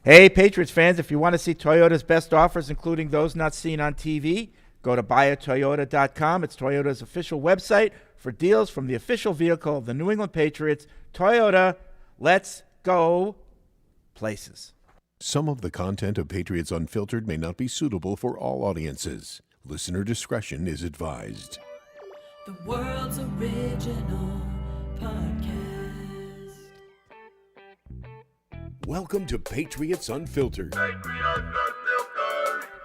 Hey, Patriots fans, if you want to see Toyota's best offers, including those not seen on TV, go to buyatoyota.com. It's Toyota's official website for deals from the official vehicle of the New England Patriots. Toyota, let's go places. Some of the content of Patriots Unfiltered may not be suitable for all audiences. Listener discretion is advised. The world's original podcast. Welcome to Patriots Unfiltered.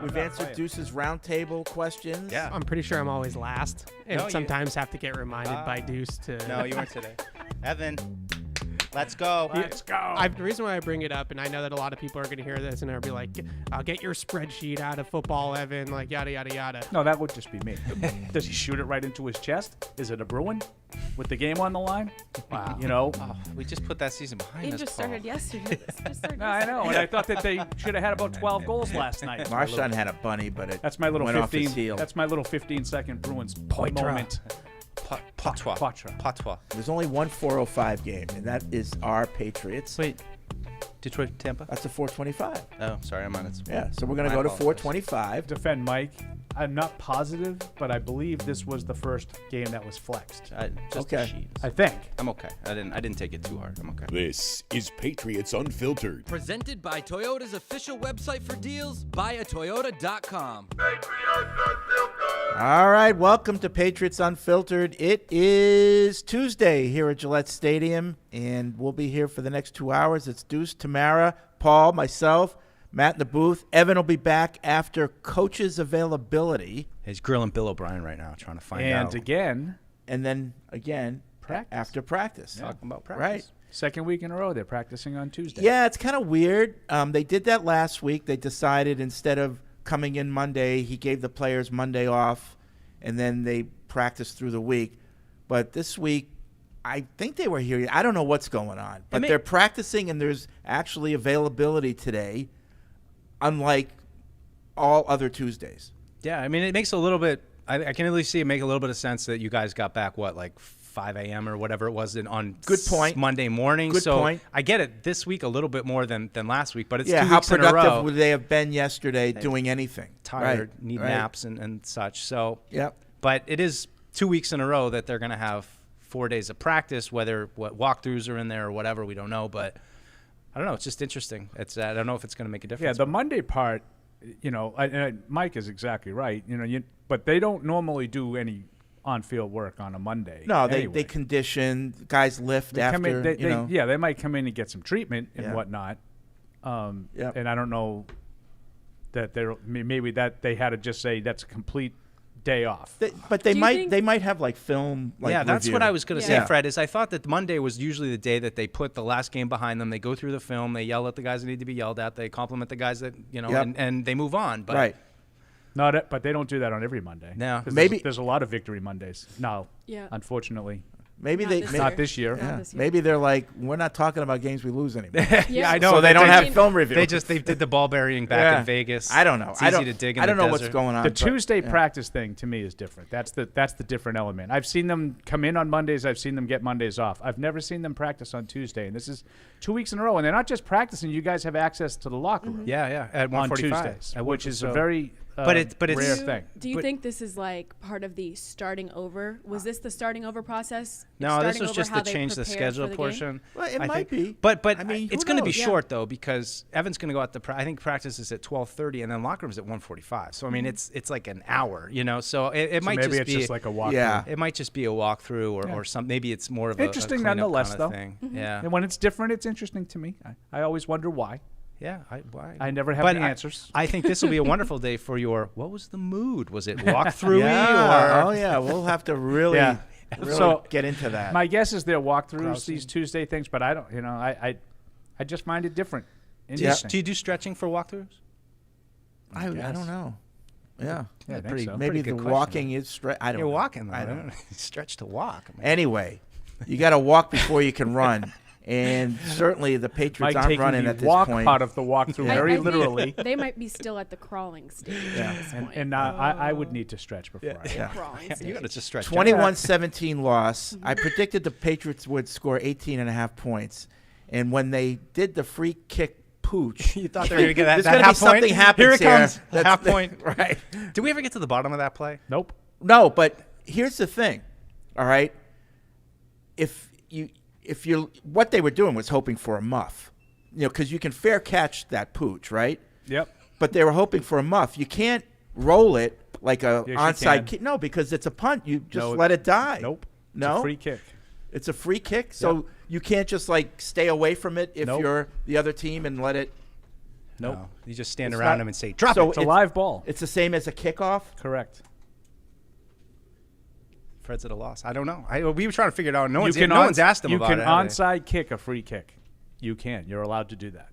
We've answered Deuce's roundtable questions. Yeah. I'm pretty sure I'm always last, and No, sometimes have to get reminded by Deuce to... No, you weren't today. Evan, let's go. Let's go. The reason why I bring it up, and I know that a lot of people are going to hear this, and they'll be like, I'll get your spreadsheet out of football, Evan, like yada, yada, yada. No, that would just be me. Does he shoot it right into his chest? Is it a Bruin with the game on the line? Wow. You know? Oh, we just put that season behind It us, just Paul. started yesterday. No, I know, and I thought that they should have had about 12 goals last night. Marshawn had a bunny, but it That's my little went off his 15. heel. That's my little 15-second Bruins moment. Patois. Patois. Patois. There's only one 405 game, and that is our Patriots. Wait, Detroit, Tampa? That's a 425. Oh, sorry, I'm on it. Yeah, so we're going to go to 425. Defend Mike. I'm not positive, but I believe this was the first game that was flexed. Just Okay. the sheet. I think. I'm okay. I didn't take it too hard. I'm okay. This is Patriots Unfiltered. Presented by Toyota's official website for deals, buyatoyota.com. All right, welcome to Patriots Unfiltered. It is Tuesday here at Gillette Stadium, and we'll be here for the next 2 hours. It's Deuce, Tamara, Paul, myself, Matt in the booth. Evan will be back after coach's availability. He's grilling Bill O'Brien right now, trying to find out. And again, And then, again, Practice. after practice. Talking about practice. Right. second week in a row, they're practicing on Tuesday. Yeah, it's kind of weird. They did that last week. They decided instead of coming in Monday, he gave the players Monday off, and then they practiced through the week. But this week, I think they were here. I don't know what's going on. But they're practicing, and there's actually availability today, unlike all other Tuesdays. Yeah, I mean, it makes a little bit. I can at least see it make a little bit of sense that you guys got back, like 5 a.m. or whatever it was on Good point. Monday morning. Good so point. I get it this week a little bit more than last week, but it's Yeah, 2 how weeks in a productive row. would they have been yesterday doing anything? Tired, Right, need right. naps and such. So, Yep. but it is 2 weeks in a row that they're going to have 4 days of practice, whether what walkthroughs are in there or whatever, we don't know. But I don't know. It's just interesting. I don't know if it's going to make a Yeah, difference. the Monday part, Mike is exactly right. But they don't normally do any on-field work on a Monday. No, anyway. they condition. Guys lift They come after, in, they might come in and get some treatment and Yeah. whatnot. Yep. And I don't know that maybe that they had to just say that's a complete day off. But they Do you might think- they might have like film. Like, yeah, that's review. what I was going to Yeah. say, Fred, is I thought that Monday was usually the day that they put the last game behind them. They go through the film. They yell at the guys that need to be yelled at. They compliment the guys that, Yep. and they move on. But Right. But they don't do that on every Monday. No. 'Cause Maybe- there's a lot of victory Mondays. No, Yeah. unfortunately. Maybe Not they this may- year. Not this year. Not yeah. this year. Maybe they're like, we're not talking about games we lose anymore. Yeah, I know. So they don't They- have they- film review. They did the ball burying back in Vegas. I don't know. It's I easy don't, to dig in I don't the know what's desert. going on. The but, Tuesday yeah. practice thing to me is different. That's the different element. I've seen them come in on Mondays. I've seen them get Mondays off. I've never seen them practice on Tuesday. And this is 2 weeks in a row. And they're not just practicing. You guys have access to the locker room Yeah, at on 145. Tuesdays, which is a very But it's rare thing. Do you But- think this is like part of the starting over? Was this the starting over process? No, Starting this was over just how to they change the prepared schedule for the game? portion. Well, it I might think. be. But I mean, it's who going to be knows? short though, because Evan's going to go out I think practice is at 12:30, and then locker room's at 1:45. So I mean, it's like an hour, So it So might maybe just it's be just like a walkthrough. Yeah. it might just be a walkthrough or some. Maybe it's more of Interesting a cleanup nonetheless, kind of though. thing. Mm-hmm. Yeah, And when it's different, it's interesting to me. I always wonder why. yeah. I never have But the answers. I think this will be a wonderful day for your. What was the mood? Was it walkthrough-y Yeah. or? Oh yeah, we'll have to really, Yeah. really So, get into that. My guess is they're walkthroughs, Grousing. these Tuesday things, but I don't, I just find it different. Do you, Interesting. do you do stretching for walkthroughs? I don't know. Yeah. Yeah, I think pretty- so. Maybe good the question. walking is I don't You're know. walking though. I don't know. Stretch to walk. I mean, Anyway, you got to walk before you can run. And certainly the Patriots Mike aren't taking running the at this walk point. part of the walkthrough Yeah. very I think literally. They might be still at the crawling stage at this point. And I would need to stretch before I Yeah. Crawling you stage. got to just stretch. 21-17 loss. I predicted the Patriots would score 18.5 points. And when they did the free kick pooch. You thought they were going to get There's that gonna be half point? something happens Here it comes. That's Half point. Right. Did we ever get to the bottom of that play? Nope. No, but here's the thing. All right. If you're what they were doing was hoping for a muff, because you can fair catch that pooch, right? Yep. But they were hoping for a muff. You can't roll it like a Yes, you onside can. kick. No, because it's a punt. You just No, let it die. Nope. No? It's a free kick. It's a free kick, so you can't just stay away from it if Nope. you're the other team and let it. Nope. No. You just stand It's around not- him and say, drop so it. It's a live ball. It's the same as a kickoff. Correct. Fred's at a loss. I don't know. We were trying to figure it out. No You one's can asked him You about can it. have they? onside kick a free kick. You can. You're allowed to do that.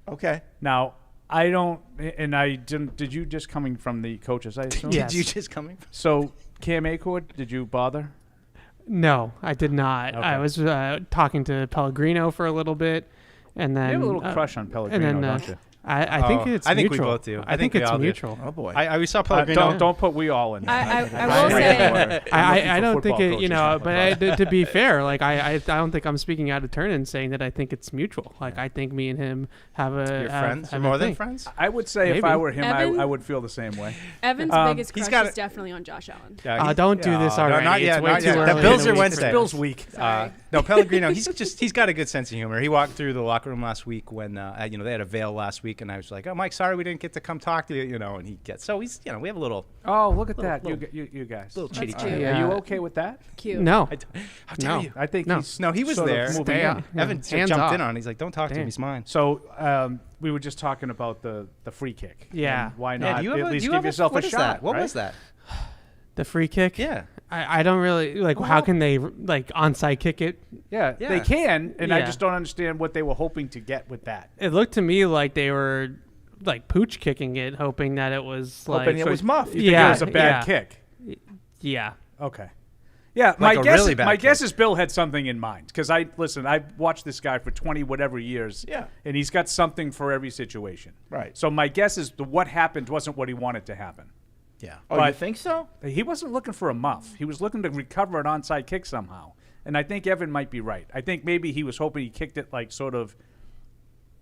Okay. Now, I don't, and I didn't. Did you just coming from the coaches? I assume. Yes. Did you just coming? So, Cam Acord, did you bother? No, I did not. Okay. I was talking to Pellegrino for a little bit, and then You have a little crush on Pellegrino, and then, don't you? I think it's I think we mutual. both do. I think we it's all do. mutual. Oh boy. We saw Pellegrino. Don't put we all in there. I will say, I don't think football it, coaches but to be fair, I don't think I'm speaking out of turn in saying that I think it's mutual. I think me and him have a You're have, friends? have You're a more than thing. friends? I would say if Maybe. I were him, Evan? I would feel the same way. Evan's biggest he's crush got is it. definitely on Josh Allen. Yeah, Don't do this already. Not It's yet. way Not too yet. early The in Bills the are week for Wednesday. this. Bill's week. Sorry. No, Pellegrino. He's got a good sense of humor. He walked through the locker room last week when they had a veil last week, and I was like, "Oh, Mike, sorry we didn't get to come talk to you." And he gets so he's we have a little Oh, look at that. little- You guys. little chitty That's chat. cute. Are Yeah. you okay with that? Cute. No, How dare No. you? I think No. he's No, he was sort of there. moving Stay in. out. Evan Hands jumped off. in on. He's like, "Don't talk to him. Dang. He's mine." So we were just talking about the free kick. Yeah. And why Yeah, not do you have at a- least do you give have a- yourself what a is shot? that? What right? was that? the free kick. Yeah. I don't really how can they onside kick it? Yeah, Yeah. they can, and I Yeah. just don't understand what they were hoping to get with that. It looked to me like they were pooch kicking it, hoping that it was Hoping it was muff. You think it was a bad kick? Yeah. Okay. Yeah, Like my a guess. really bad my kick. guess is Bill had something in mind because I've watched this guy for 20 whatever years. Yeah. and he's got something for every situation. Right. So my guess is what happened wasn't what he wanted to happen. Yeah. Oh, you But- think so? He wasn't looking for a muff. He was looking to recover an onside kick somehow. And I think Evan might be right. I think maybe he was hoping he kicked it sort of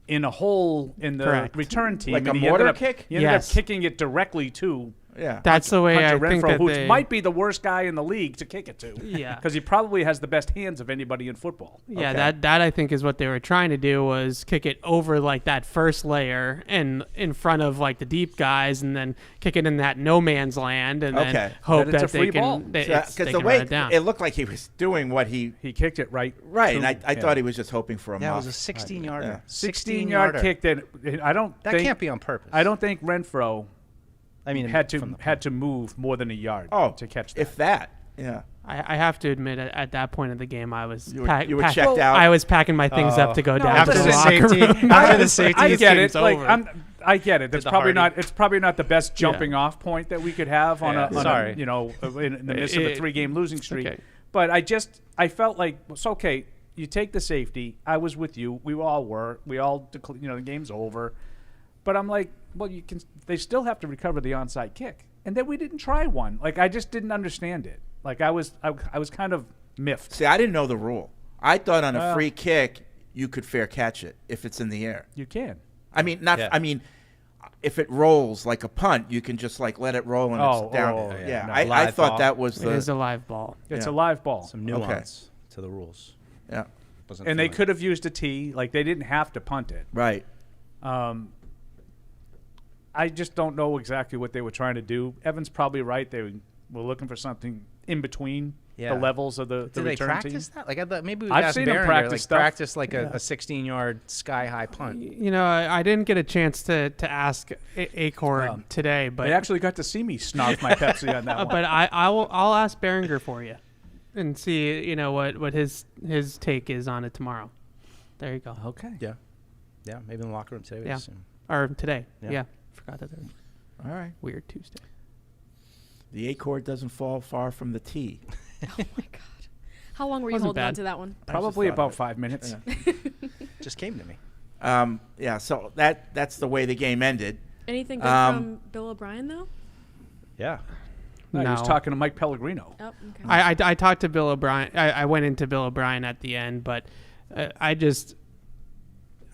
in a hole in the Correct. return team. Like and a he mortar ended up, kick? He ended Yes. up kicking it directly to Yeah. That's the way Hunter I think Renfroe, that who they might be the worst guy in the league to kick it to. Yeah. Because he probably has the best hands of anybody in football. Yeah, Okay. that I think is what they were trying to do was kick it over that first layer and in front of the deep guys, and then kick it in that no man's land, and Okay. then hope That it's that a they free ball. can they, Because they the can way run it down. it looked like he was doing what he He kicked it right. right, and to- I thought he was just hoping for a Yeah, it muff. was a 16-yarder. Yeah. 16-yard kick that I don't That think can't be on purpose. I don't think Renfro I mean, had from to move more than a yard to catch that. If that, yeah. I have to admit, at that point of the game, I was You were checked out? I was packing my things up to go down after to the the locker safety, room. after the safety, I this get game's it. Like over. I get it. That's the probably Hardy. not. It's probably not the best jumping off point that we could have on Yeah. a Sorry. in the midst of a 3-game losing streak. okay. But I felt like it's okay. You take the safety. I was with you. We all were. We all the game's over. But I'm like, well, they still have to recover the onside kick, and then we didn't try one. Like I just didn't understand it. Like I was kind of miffed. See, I didn't know the rule. I thought on a free kick you could fair catch it if it's in the air. You can. I mean, not. Yeah. I mean, if it rolls like a punt, you can just let it roll and it's down. yeah. Yeah, No, I live thought ball. that was It the. is a live ball. It's Yeah. a live ball. some nuance to the rules. Yeah, Wasn't And they familiar. could have used a tee. Like they didn't have to punt it. right. I just don't know exactly what they were trying to do. Evan's probably right. They were looking for something in between Yeah. the levels of the Did they return practice team. that? Like I thought maybe we I've asked seen them Berenger, practice stuff. practice like a 16-yard sky-high punt. I didn't get a chance to ask Acord today, but They actually got to see me snob my Pepsi on that one. but I'll ask Berenger for you and see what his take is on it tomorrow. There you go. Okay. Yeah, maybe in the locker room today. We Yeah. assume. Or today. Yeah. Yeah. Forgot that. All right. Weird Tuesday. The A chord doesn't fall far from the T. Oh my god. How long were you Wasn't holding on bad. to that one? Probably thought of about it. 5 minutes. Yeah. Just came to me. Yeah. So that's the way the game ended. Anything good from Bill O'Brien though? Yeah. No, he was No. talking to Mike Pellegrino. Oh, okay. I talked to Bill O'Brien. I went into Bill O'Brien at the end, but I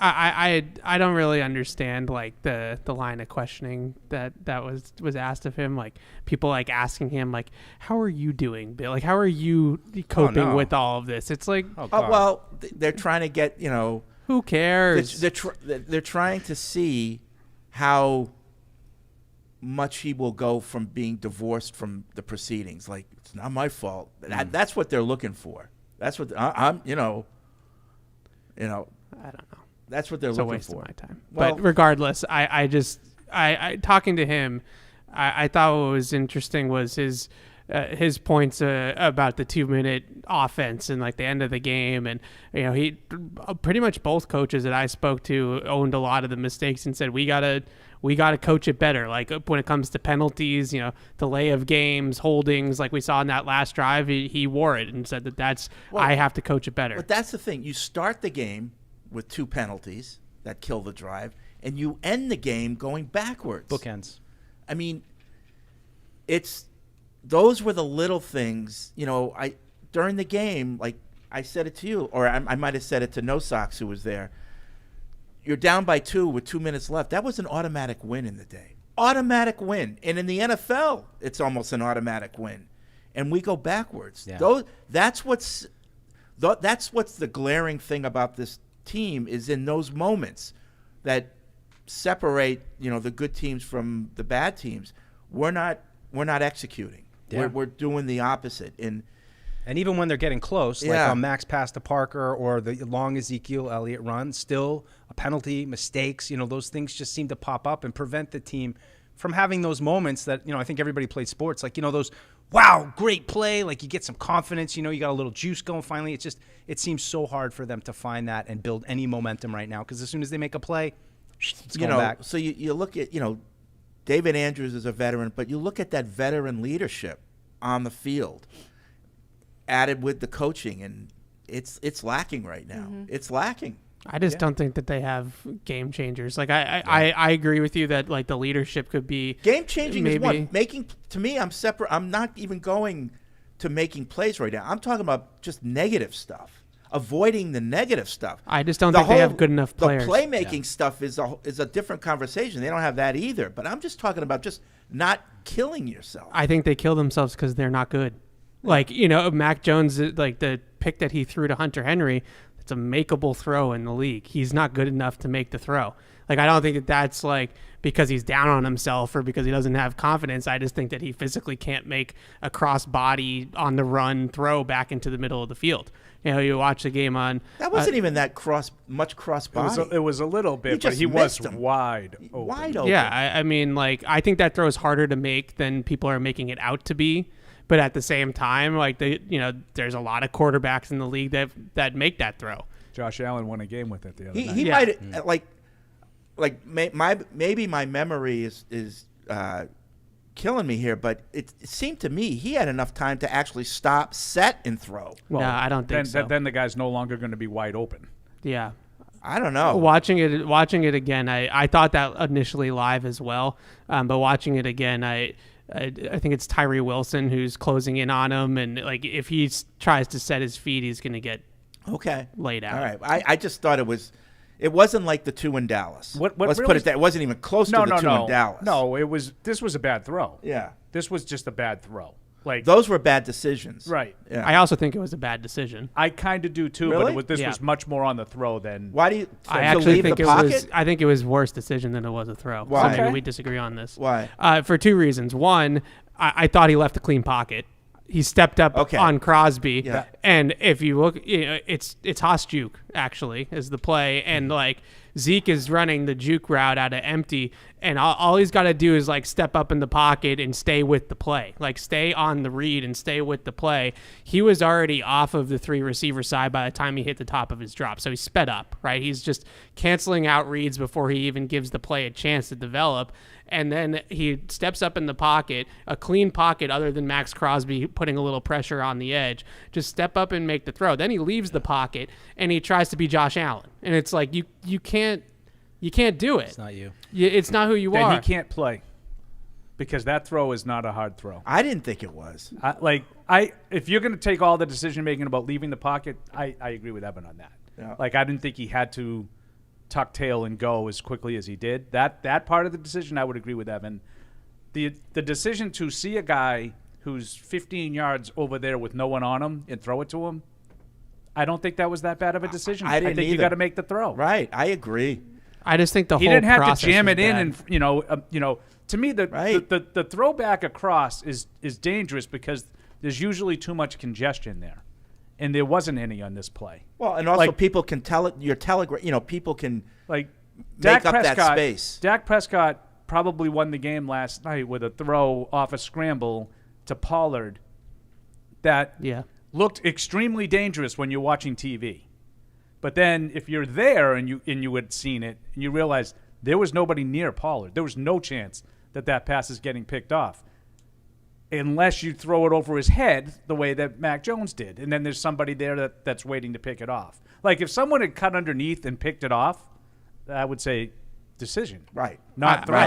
I don't really understand like the line of questioning that was asked of him. Like people like asking him like, "How are you doing, Bill? Like how are you coping with all of this?" It's like, well, they're trying to get who cares? They're trying to see how much he will go from being divorced from the proceedings. Like it's not my fault. That's what they're looking for. That's what I'm. I don't know. That's what they're looking for. It's a waste of my time. Well, but regardless, I talking to him, I thought what was interesting was his points about the 2-minute offense and like the end of the game, and he pretty much both coaches that I spoke to owned a lot of the mistakes and said we gotta coach it better. Like when it comes to penalties, delay of games, holdings, like we saw in that last drive, he wore it and said I have to coach it better. But that's the thing. You start the game with 2 penalties that kill the drive, and you end the game going backwards. Bookends. I mean, those were the little things. During the game, like I said it to you, or I might have said it to No Socks who was there. You're down by 2 with 2 minutes left. That was an automatic win in the day. Automatic win. And in the NFL, it's almost an automatic win. And we go backwards. Yeah. That's what's the glaring thing about this team is in those moments that separate, the good teams from the bad teams. We're not executing. Yeah. We're doing the opposite. And even when they're getting close, like on Max pass to Parker or the long Ezekiel Elliott run, still a penalty, mistakes, those things just seem to pop up and prevent the team from having those moments that, I think everybody played sports, like, those, wow, great play, like you get some confidence, you got a little juice going finally. It seems so hard for them to find that and build any momentum right now because as soon as they make a play, it's going back. So you look at, David Andrews is a veteran, but you look at that veteran leadership on the field added with the coaching, and it's lacking right now. Mm-hmm. It's lacking. I just don't think that they have game changers. Like I agree with you that like the leadership could be game changing. Is one making to me. I'm separate. I'm not even going to making plays right now. I'm talking about just negative stuff, avoiding the negative stuff. I just don't think they have good enough players. The playmaking stuff is a different conversation. They don't have that either. But I'm just talking about just not killing yourself. I think they kill themselves because they're not good. Like Mac Jones, like the pick that he threw to Hunter Henry. It's a makeable throw in the league. He's not good enough to make the throw. Like, I don't think that that's like because he's down on himself or because he doesn't have confidence. I just think that he physically can't make a cross body on the run throw back into the middle of the field. You watch the game on. That wasn't even that cross body. It was a little bit, but he was wide open. Wide open. Yeah, I mean, like, I think that throw is harder to make than people are making it out to be. But at the same time, like there's a lot of quarterbacks in the league that make that throw. Josh Allen won a game with it the other night. He might maybe my memory is killing me here, but it seemed to me he had enough time to actually stop, set, and throw. Well, no, I don't think so. Then the guy's no longer going to be wide open. Yeah. I don't know. Watching it again, I thought that initially live as well, but watching it again, I think it's Tyree Wilson who's closing in on him, and like if he tries to set his feet, he's going to get laid out. All right, I just thought it wasn't like the 2 in Dallas. Let's really, put it that it wasn't even close to the 2 in Dallas. No, this was a bad throw. Yeah, this was just a bad throw. Like those were bad decisions. Right. Yeah. I also think it was a bad decision. I kind of do too, really? But this was much more on the throw than. Why do you? I actually think I think it was worse decision than it was a throw. Why? So maybe we disagree on this. Why? For 2 reasons. One, I thought he left a clean pocket. He stepped up on Crosby, and if you look, it's Haas juke actually is the play, and like Zeke is running the juke route out of empty, and all he's got to do is like step up in the pocket and stay with the play, like stay on the read and stay with the play. He was already off of the 3 receiver side by the time he hit the top of his drop, so he sped up, right? He's just canceling out reads before he even gives the play a chance to develop. And then he steps up in the pocket, a clean pocket other than Max Crosby putting a little pressure on the edge. Just step up and make the throw. Then he leaves the pocket and he tries to be Josh Allen. And it's like you can't do it. It's not you. It's not who you are. Then he can't play because that throw is not a hard throw. I didn't think it was. If you're going to take all the decision making about leaving the pocket, I agree with Evan on that. Yeah. Like I didn't think he had to tuck tail and go as quickly as he did. That part of the decision, I would agree with Evan. The decision to see a guy who's 15 yards over there with no one on him and throw it to him, I don't think that was that bad of a decision. I think you got to make the throw. Right, I agree. I just think he whole didn't have process to jam was it in, bad. and to me the throwback across is dangerous because there's usually too much congestion there, and there wasn't any on this play. Well, and also people can tell it. Your telegram, people can make up that space. Dak Prescott probably won the game last night with a throw off a scramble to Pollard that looked extremely dangerous when you're watching TV. But then if you're there and you had seen it and you realize there was nobody near Pollard, there was no chance that pass is getting picked off unless you throw it over his head the way that Mac Jones did. And then there's somebody there that's waiting to pick it off. Like if someone had cut underneath and picked it off, I would say decision. Right. Not throw.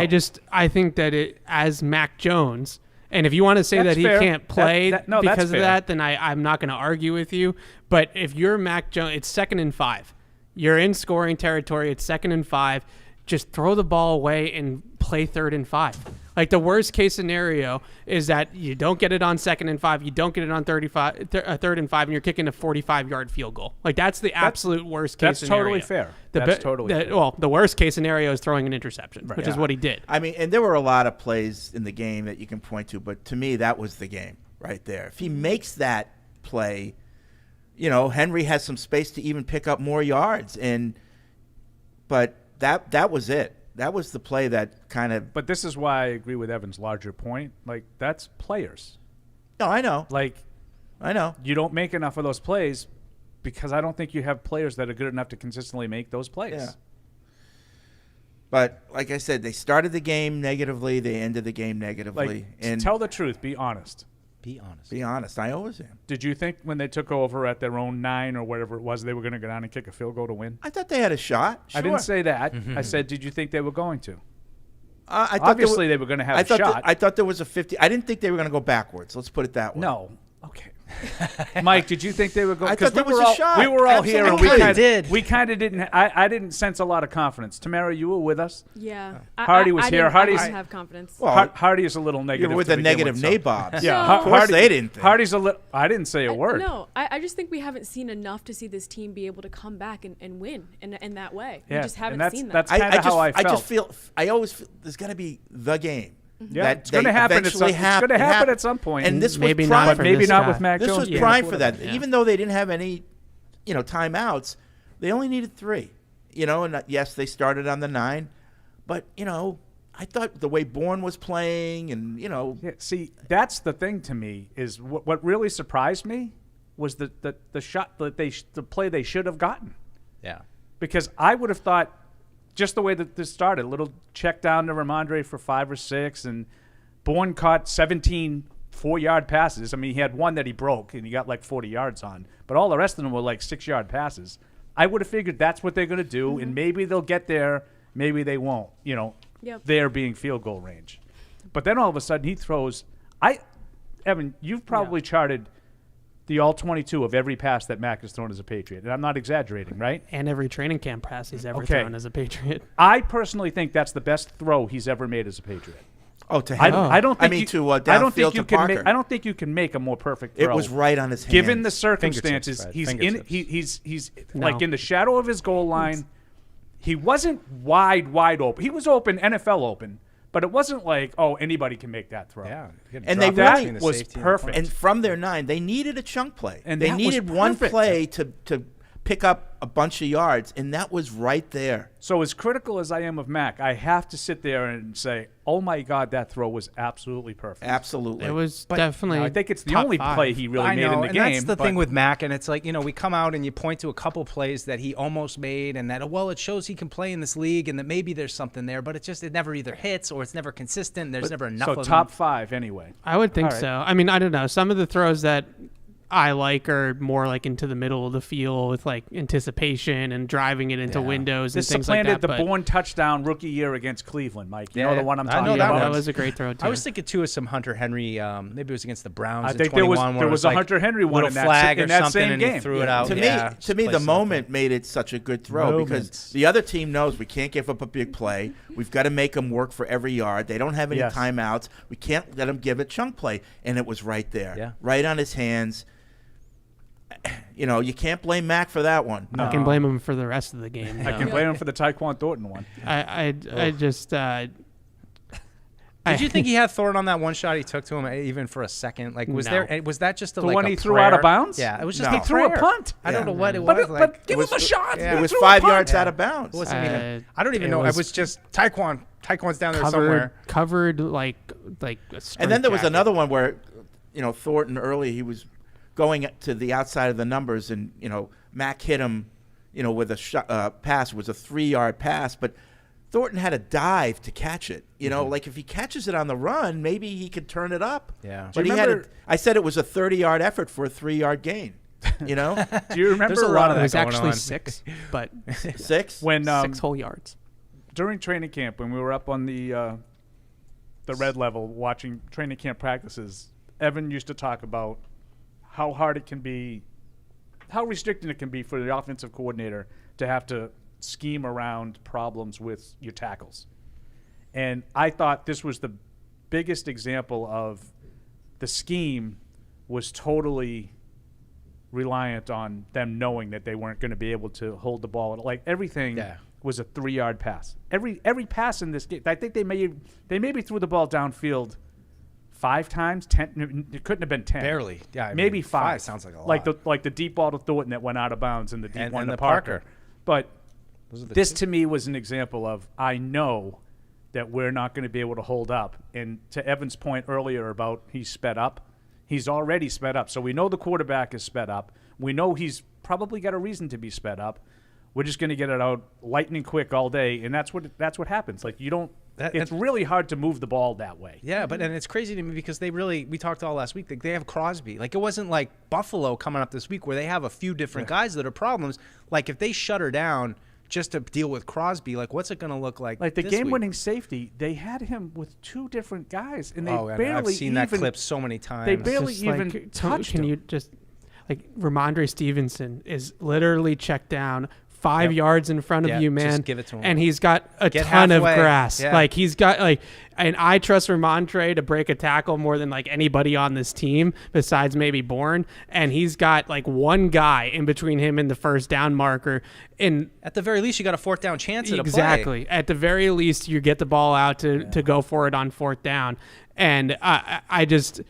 I think that as Mac Jones, and if you want to say that he can't play because of that, then I'm not going to argue with you. But if you're Mac Jones, it's 2nd and 5. You're in scoring territory. It's 2nd and 5. Just throw the ball away and play 3rd and 5. Like the worst case scenario is that you don't get it on 2nd and 5. You don't get it on 3rd and 5, and you're kicking a 45-yard field goal. Like that's the absolute worst case scenario. That's totally fair. That's totally fair. Well, the worst case scenario is throwing an interception, which is what he did. I mean, and there were a lot of plays in the game that you can point to, but to me, that was the game right there. If he makes that play, Henry has some space to even pick up more yards, but that was it. That was the play that kind of. But this is why I agree with Evan's larger point. Like that's players. No, I know. I know. You don't make enough of those plays because I don't think you have players that are good enough to consistently make those plays. Yeah. But like I said, they started the game negatively. They ended the game negatively. And tell the truth. Be honest. Be honest. Be honest. I always am. Did you think when they took over at their own 9 or whatever it was, they were going to go down and kick a field goal to win? I thought they had a shot. Sure. I didn't say that. I said, did you think they were going to? I thought Obviously, they were going to have a shot. I thought there was a 50. I didn't think they were going to go backwards. Let's put it that way. No. Okay. Mike, did you think they were going? I thought there was a shot. We were all here, and Absolutely. we kind of didn't. I didn't sense a lot of confidence. Tamara, you were with us. Yeah. Hardy was here. I didn't have confidence. Well, Hardy is a little negative. You're with the negative nabobs. Yeah. Of course they didn't think. Hardy's a little. I didn't say a word. No, I just think we haven't seen enough to see this team be able to come back and win in that way. Yeah. We just haven't seen that. That's kind of how I felt. I always feel there's got to be the game. Yeah, it's going to happen. It's going to happen at some point. And this maybe was not, maybe not with Mac Jones. This was prime for that. Yeah. Even though they didn't have any, timeouts, they only needed 3. And yes, they started on the 9, but I thought the way Bourne was playing, and Yeah, see, that's the thing to me is what really surprised me was the shot that the play they should have gotten. Yeah, because I would have thought. Just the way that this started, a little check down to Ramondre for 5 or 6, and Bourne caught 17 4-yard passes. I mean, he had one that he broke, and he got like 40 yards on. But all the rest of them were like 6-yard passes. I would have figured that's what they're going to do, and maybe they'll get there, maybe they won't, there being field goal range. But then all of a sudden he throws – Evan, you've probably charted – the all-22 of every pass that Mac has thrown as a Patriot. And I'm not exaggerating, right? And every training camp pass he's ever thrown as a Patriot. I personally think that's the best throw he's ever made as a Patriot. Oh, to him. I don't think downfield to Parker. I don't think you can make a more perfect throw. It was right on his hand. Given the circumstances, he's like in the shadow of his goal line. He wasn't wide open. He was open, NFL open. But it wasn't like, anybody can make that throw. Yeah. And that was perfect. And from their 9, they needed a chunk play. And they needed one play to pick up a bunch of yards, and that was right there. So as critical as I am of Mac, I have to sit there and say, oh, my God, that throw was absolutely perfect. Absolutely. It was definitely I think it's the only play he really made in the game. That's the thing with Mac, and it's like, we come out and you point to a couple plays that he almost made and that, it shows he can play in this league and that maybe there's something there, but it never either hits or it's never consistent. There's never enough of them. So top 5 anyway. I would think so. I mean, I don't know. Some of the throws that I like are more like into the middle of the field with like anticipation and driving it into windows and things like that. This supplanted the Bourne touchdown rookie year against Cleveland, Mike. You know the one I'm talking about? Yeah, that was a great throw, too. I was thinking, too, of some Hunter Henry. Maybe it was against the Browns. I think there was a Hunter Henry one in that same game. He threw it out. To me, the moment made it such a good throw because the other team knows we can't give up a big play. We've got to make them work for every yard. They don't have any timeouts. We can't let them give a chunk play. And it was right there, right on his hands. You know, you can't blame Mac for that one. I can blame him for the rest of the game. I can blame him for the Tyquan Thornton one. I just. Did you think he had Thornton on that one shot he took to him even for a second? Like, was that just the one he threw out of bounds? Yeah, it was just he threw a punt. I don't know what it was. But give him a shot. It was 5 yards out of bounds. I don't even know. It was just Tyquan. Tyquan's down there somewhere. Covered like a and then there was another one where, Thornton early he was going to the outside of the numbers, and Mac hit him, with a pass. It was a 3-yard pass, but Thornton had a dive to catch it. Like if he catches it on the run, maybe he could turn it up. Yeah. But I said it was a 30-yard effort for a 3-yard gain. Do you remember? There's a lot of that it was going actually on. 6, but 6 when 6 whole yards during training camp when we were up on the red level watching training camp practices. Evan used to talk about how hard it can be, how restricting it can be for the offensive coordinator to have to scheme around problems with your tackles. And I thought this was the biggest example of the scheme was totally reliant on them knowing that they weren't going to be able to hold the ball. Like everything was a 3-yard pass. Every pass in this game, I think they maybe threw the ball downfield 5 times. 10. It couldn't have been 10. Barely. Yeah. Maybe 5. Sounds like a lot. Like the deep ball to Thornton that went out of bounds and the deep one to Parker. But this to me was an example of I know that we're not going to be able to hold up. And to Evan's point earlier about he's sped up, he's already sped up. So we know the quarterback is sped up. We know he's probably got a reason to be sped up. We're just going to get it out lightning quick all day, and that's what happens. Like you don't. It's really hard to move the ball that way. Yeah, and it's crazy to me because we talked all last week. They have Crosby. Like it wasn't like Buffalo coming up this week where they have a few different guys that are problems. Like if they shut her down just to deal with Crosby, like what's it going to look like? Like the this game-winning week? Safety, they had him with 2 different guys, and they and barely. I've seen that clip so many times. They barely just even touched him. Can you just Ramondre Stevenson is literally checked down 5 yards in front of you, man. Just give it to him. And he's got a ton of grass. Yeah. Like he's got and I trust Ramondre to break a tackle more than like anybody on this team besides maybe Bourne. And he's got like one guy in between him and the first down marker. And at the very least, you got a 4th down chance at a play. Exactly. At the very least, you get the ball out to go for it on 4th down. And I just.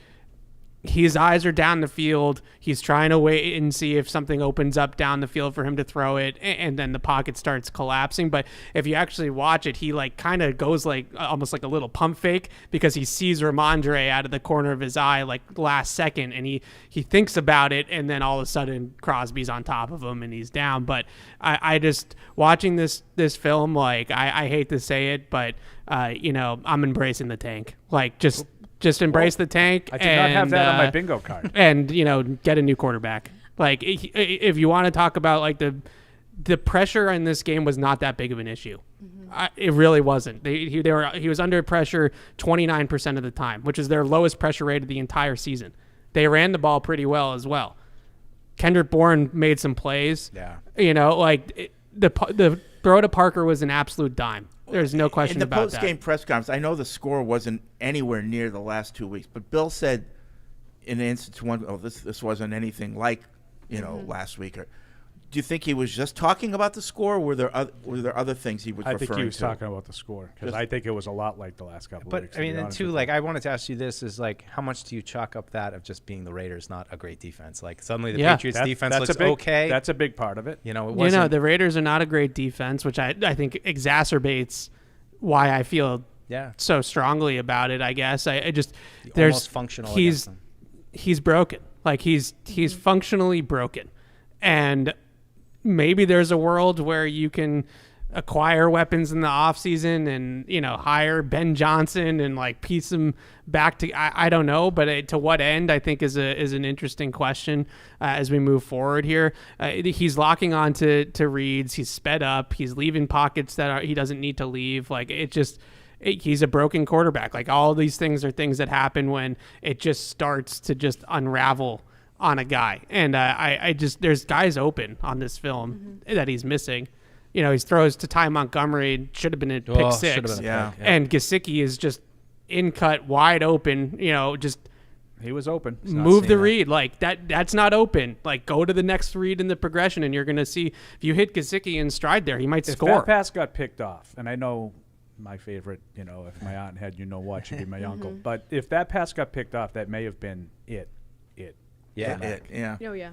His eyes are down the field. He's trying to wait and see if something opens up down the field for him to throw it, and then the pocket starts collapsing. But if you actually watch it, he like kind of goes like almost like a little pump fake because he sees Ramondre out of the corner of his eye like last second, and he thinks about it, and then all of a sudden Crosby's on top of him and he's down. But I just watching this film, like I hate to say it, but I'm embracing the tank. Like just embrace the tank. I do not have that on my bingo card. And, get a new quarterback. Like, if you want to talk about, like, the pressure in this game was not that big of an issue. Mm-hmm. It really wasn't. He was under pressure 29% of the time, which is their lowest pressure rate of the entire season. They ran the ball pretty well as well. Kendrick Bourne made some plays. Yeah. The throw to Parker was an absolute dime. There's no question about that. In the post-game press conference, I know the score wasn't anywhere near the last 2 weeks, but Bill said in an instance this wasn't anything like, last week. Do you think he was just talking about the score, or were there other things he was referring to? I think he was talking about the score, because I think it was a lot like the last couple of weeks. But, I mean, and too, like, I wanted to ask you this, is, like, how much do you chalk up that of just being the Raiders not a great defense? Like, suddenly the Patriots defense looks okay. That's a big part of it. It wasn't. The Raiders are not a great defense, which I think exacerbates why I feel so strongly about it, I guess. There's almost functional. He's broken. Like, he's functionally broken. And maybe there's a world where you can acquire weapons in the offseason and, hire Ben Johnson and like piece them back to, I don't know, but to what end, I think is an interesting question as we move forward here. He's locking on to reads. He's sped up. He's leaving pockets that he doesn't need to leave. Like he's a broken quarterback. Like all these things are things that happen when it just starts to just unravel on a guy. And there's guys open on this film that he's missing. He throws to Ty Montgomery, should have been a pick six. And Gesicki is just in cut, wide open, he was open. Move the read. Like that's not open. Like go to the next read in the progression and you're going to see if you hit Gesicki in stride there, he might score. If that pass got picked off, and I know my favorite, if my aunt had what, should be my uncle. But if that pass got picked off, that may have been it. Yeah. Oh, yeah.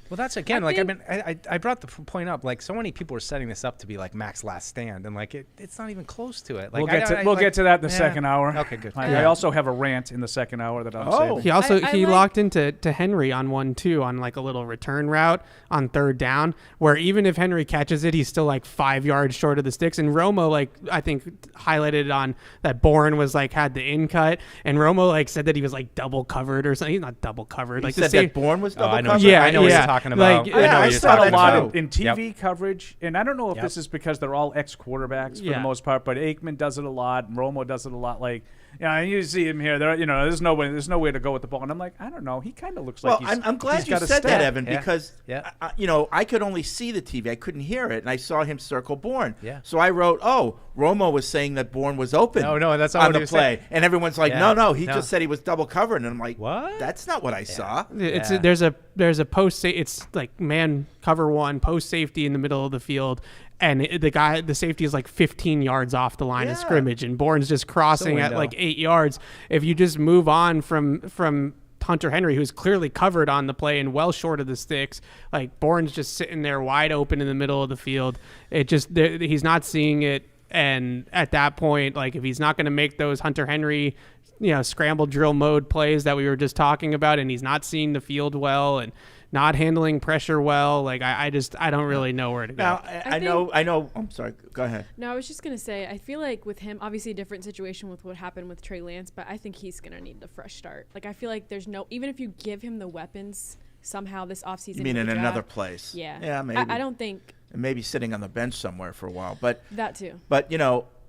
Well, that's again, I brought the point up. Like, so many people are setting this up to be like Mac's last stand, and like it's not even close to it. Like, we'll get to that in the second hour. Okay, good. I also have a rant in the second hour that I'm saving. He locked into Henry on one too on like a little return route on third down, where even if Henry catches it, he's still like 5 yards short of the sticks. And Romo, like I think highlighted on that Bourne was like had the in cut, and Romo like said that he was like double covered or something. He's not double covered. He said that Bourne was double covered. Yeah, I know what you're talking about. Like, I saw a lot too. in TV coverage, and I don't know if this is because they're all ex-quarterbacks for the most part, but Aikman does it a lot, and Romo does it a lot. Like, you see him here. There, there's no way to go with the ball, and I'm like, I don't know. He kind of looks like he's. I'm glad you said that, Evan, because I could only see the TV. I couldn't hear it, and I saw him circle Bourne. Yeah. So I wrote, Romo was saying that Bourne was open. No, that's not on what the he was play, saying. and everyone's like, no, he just said he was double covered, and I'm like, what? That's not what I saw. There's a post. It's like man cover one post safety in the middle of the field, and the safety is like 15 yards off the line of scrimmage, and Bourne's just crossing at like 8 yards. If you just move on from Hunter Henry, who's clearly covered on the play and well short of the sticks, like Bourne's just sitting there wide open in the middle of the field. He's not seeing it, and at that point, like if he's not going to make those Hunter Henry scramble drill mode plays that we were just talking about, and he's not seeing the field well and not handling pressure well, like I don't really know where to go. Now, I know. I'm sorry. Go ahead. No, I was just going to say, I feel like with him, obviously a different situation with what happened with Trey Lance, but I think he's going to need the fresh start. Like, I feel like even if you give him the weapons somehow this offseason. You mean in another place? Yeah. Yeah, maybe. I don't think. Maybe sitting on the bench somewhere for a while. But that too. But,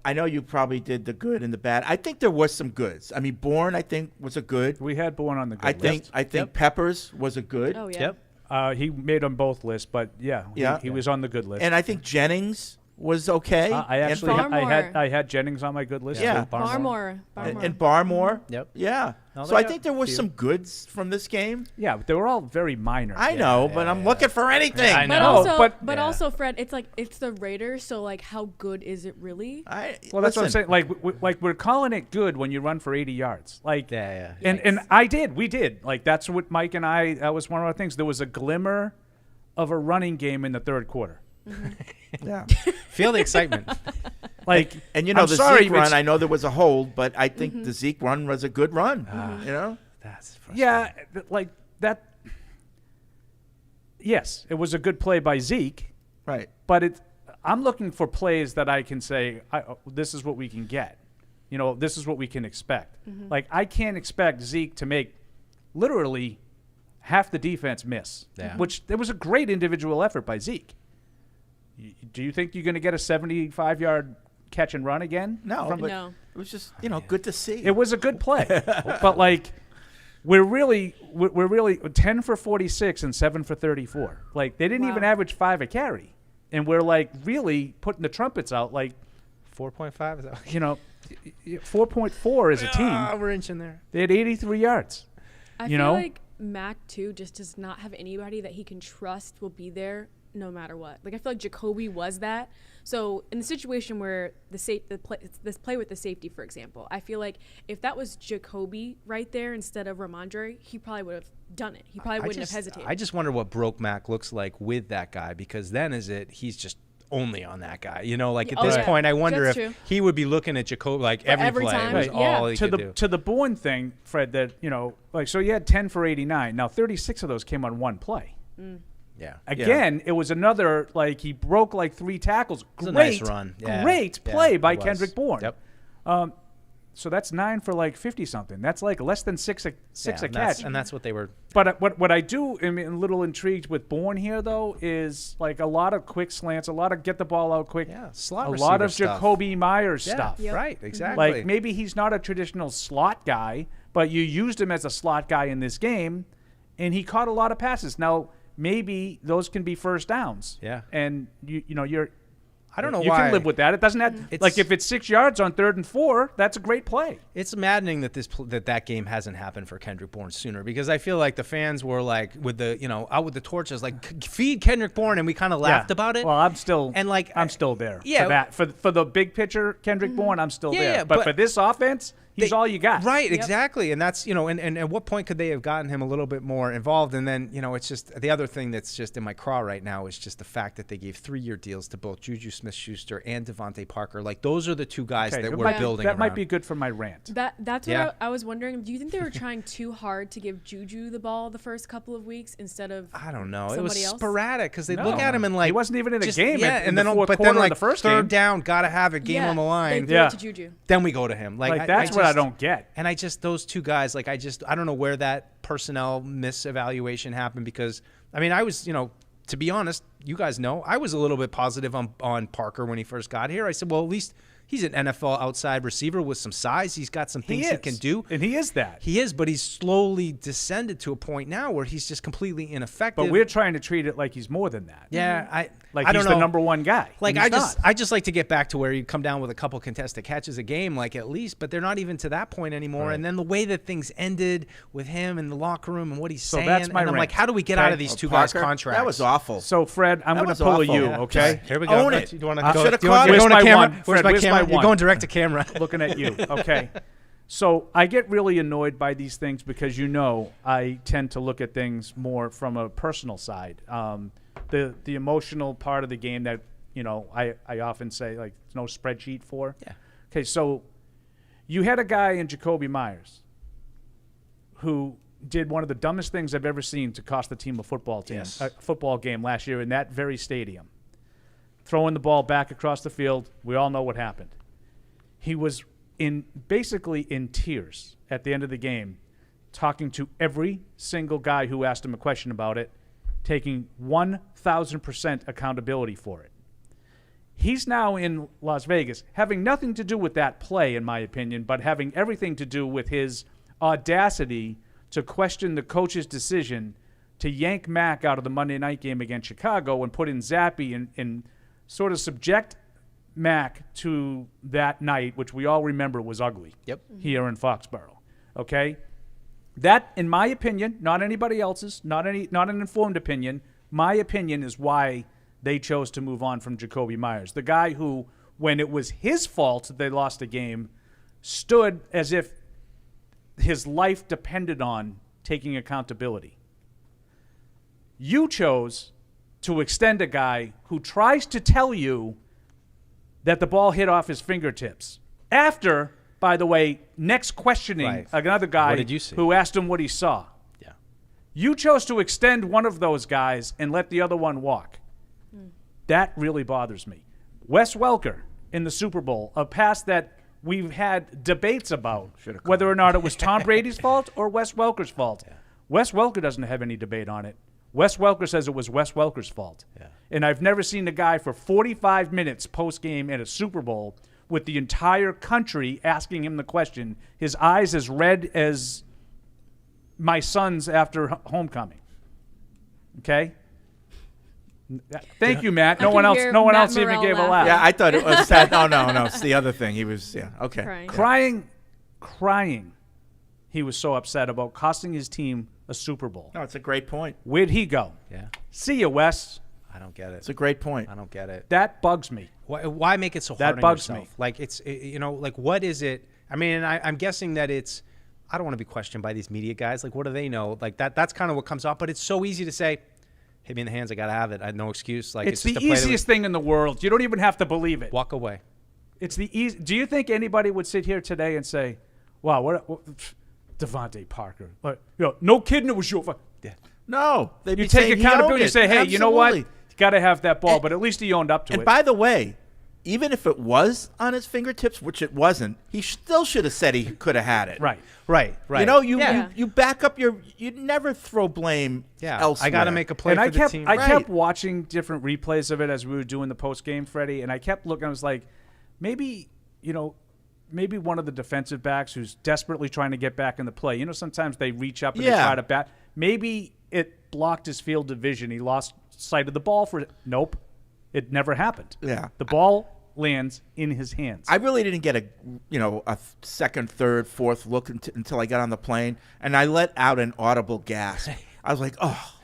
I know you probably did the good and the bad. I think there was some goods. I mean, Bourne, I think, was a good. We had Bourne on the good list. I think Peppers was a good. Oh, yeah. Yep. He made on both lists, but he was on the good list. And I think Jennings was okay. I had Jennings on my good list. Yeah. Barmore. And Barmore. Yep. Yeah. So I think there was some goods from this game. Yeah, but they were all very minor. I know, but I'm looking for anything. I know. But also, Fred, it's the Raiders, so like, how good is it really? That's what I'm saying. Like we're calling it good when you run for 80 yards. Like, and we did. Like, that's what Mike and I. That was one of our things. There was a glimmer of a running game in the third quarter. Mm-hmm. Yeah. Feel the excitement. Like, and the Zeke run, I know there was a hold, but I think the Zeke run was a good run. That's frustrating. Yeah, like that. Yes, it was a good play by Zeke. Right. But I'm looking for plays that I can say, this is what we can get. This is what we can expect. Mm-hmm. Like, I can't expect Zeke to make literally half the defense miss, which there was a great individual effort by Zeke. Do you think you're going to get a 75-yard catch and run again? No. It was just, good to see. It was a good play. But, like, we're really 10 for 46 and 7 for 34. Like, they didn't even average 5 a carry. And we're, like, really putting the trumpets out, like. 4.5 is that? 4.4 as a team. We're inching there. They had 83 yards. I feel like Mac, too, just does not have anybody that he can trust will be there no matter what. Like, I feel like Jacoby was that. So in the situation where this play with the safety, for example, I feel like if that was Jacoby right there instead of Ramondre, he probably would have done it. He probably wouldn't have hesitated. I just wonder what broke Mac looks like with that guy, because then he's just only on that guy. Like at this point, I wonder if he would be looking at Jacoby like every play. Time. Was all he could do. To the Bourne thing, Fred, that, so you had 10 for 89. Now 36 of those came on one play. Yeah. Again, it was another, like, he broke like 3 tackles. It was a nice run. Yeah. Great play by it was. Kendrick Bourne. Yep. So that's 9 for like 50-something. That's like less than 6 a catch. And that's what they were. But what I do am a little intrigued with Bourne here, though, is like a lot of quick slants, a lot of get the ball out quick. Yeah, slot a receiver lot of stuff. Jacoby Myers stuff. Yep. Right, exactly. Like, maybe he's not a traditional slot guy, but you used him as a slot guy in this game, and he caught a lot of passes. Now, maybe those can be first downs. Yeah. And, you're – I don't know you why. can live with that. It doesn't have like if it's 6 yards on 3rd and 4, that's a great play. It's maddening that that game hasn't happened for Kendrick Bourne sooner, because I feel like the fans were like with the out with the torches, like feed Kendrick Bourne, and we kind of laughed about it. Well, I'm still there. Yeah, for the big picture, Kendrick Bourne, I'm still there. Yeah, but for this offense, he's all you got. Right, exactly. And that's, and at what point could they have gotten him a little bit more involved? And then, it's just the other thing that's just in my craw right now is just the fact that they gave 3-year deals to both Juju Smith-Schuster and Devontae Parker. Like, those are the two guys that we're building That around. might be good for my rant. That's what I was wondering. Do you think they were trying too hard to give Juju the ball the first couple of weeks instead of I don't know. somebody It was else? sporadic because they look at him and like he wasn't even in the game. Yeah, in and the then fourth but quarter then like of the first 3rd game. down, gotta have it, game on the line. They threw it to Juju. Then we go to him. Like that's what I don't get. And those two guys, like I don't know where that personnel misevaluation happened, because I was, to be honest, you guys know, I was a little bit positive on Parker when he first got here. I said, well, at least he's an NFL outside receiver with some size. He's got some things he can do. And he is that. He is, but he's slowly descended to a point now where he's just completely ineffective. But we're trying to treat it like he's more than that. Yeah, I don't he's know. the number one guy. Like and he's I just like to get back to where you come down with a couple contested catches a game, like at least, but they're not even to that point anymore. Right. And then the way that things ended with him in the locker room and what he's saying, that's my and I'm rant. like, how do we get out of these two guys' contracts? That was awful. So, Fred, I'm going to was pull a awful. you, Yeah. okay? Here we go. Own it. You want I to should've go? caught You're it. going Where's to my camera. one? Where's Fred, my where's my camera? You're one? going direct to camera. Looking at you, okay? So I get really annoyed by these things because I tend to look at things more from a personal side. The emotional part of the game that I often say, like, there's no spreadsheet for. Yeah. Okay, so you had a guy in Jacoby Myers who did one of the dumbest things I've ever seen to cost the team a football game last year in that very stadium. Throwing the ball back across the field, we all know what happened. He was basically in tears at the end of the game, talking to every single guy who asked him a question about it, taking 1,000% accountability for it. He's now in Las Vegas, having nothing to do with that play, in my opinion, but having everything to do with his audacity to question the coach's decision to yank Mac out of the Monday night game against Chicago and put in Zappe and sort of subject Mac to that night, which we all remember was ugly. Yep. Here in Foxborough. Okay? That, in my opinion, not anybody else's, not an informed opinion, my opinion is why they chose to move on from Jacoby Myers. The guy who, when it was his fault that they lost the game, stood as if his life depended on taking accountability. You chose to extend a guy who tries to tell you that the ball hit off his fingertips. After, by the way, next questioning another guy What did you see? who asked him what he saw. Yeah. You chose to extend one of those guys and let the other one walk. That really bothers me. Wes Welker in the Super Bowl, a pass that we've had debates about whether or not it was Tom Brady's fault or Wes Welker's fault. Yeah. Wes Welker doesn't have any debate on it. Wes Welker says it was Wes Welker's fault. Yeah. And I've never seen a guy for 45 minutes post-game at a Super Bowl with the entire country asking him the question, his eyes as red as my son's after homecoming. Okay? Thank you, Matt. No one else even gave a laugh. Yeah, I thought it was sad. No, it's the other thing. He was, okay. Crying. He was so upset about costing his team a Super Bowl. No, it's a great point. Where'd he go? Yeah. See you, Wes. I don't get it. It's a great point. I don't get it. That bugs me. Why make it so hard That on bugs yourself? me. Like, it's, like, what is it? I mean, I'm guessing that it's, I don't want to be questioned by these media guys. Like, what do they know? Like, that's kind of what comes up. But it's so easy to say, hit me in the hands, I got to have it. I had no excuse. Like, it's just the easiest thing in the world. You don't even have to believe it. Walk away. It's the easy. Do you think anybody would sit here today and say, wow, what Devontae Parker. Like, no kidding, it was your fault. Yeah. No, they'd You be take saying he accountability. owned You it. say, hey, you know what? Absolutely. You got to have that ball, And- but at least he owned up to it. And by the way, even if it was on his fingertips, which it wasn't, he still should have said he could have had it. Right. You know, you Yeah. you back up you never throw blame elsewhere. I got to make a play And for I the kept team. I Right. kept watching different replays of it as we were doing the post game, Freddie, and I kept looking. I was like, maybe one of the defensive backs who's desperately trying to get back in the play. You know, sometimes they reach up and they try to bat. Maybe it blocked his field of vision. He lost sight of the ball for it. Nope, it never happened. Yeah. The ball lands in his hands. I really didn't get a second, third, fourth look until I got on the plane, and I let out an audible gasp. I was like, oh,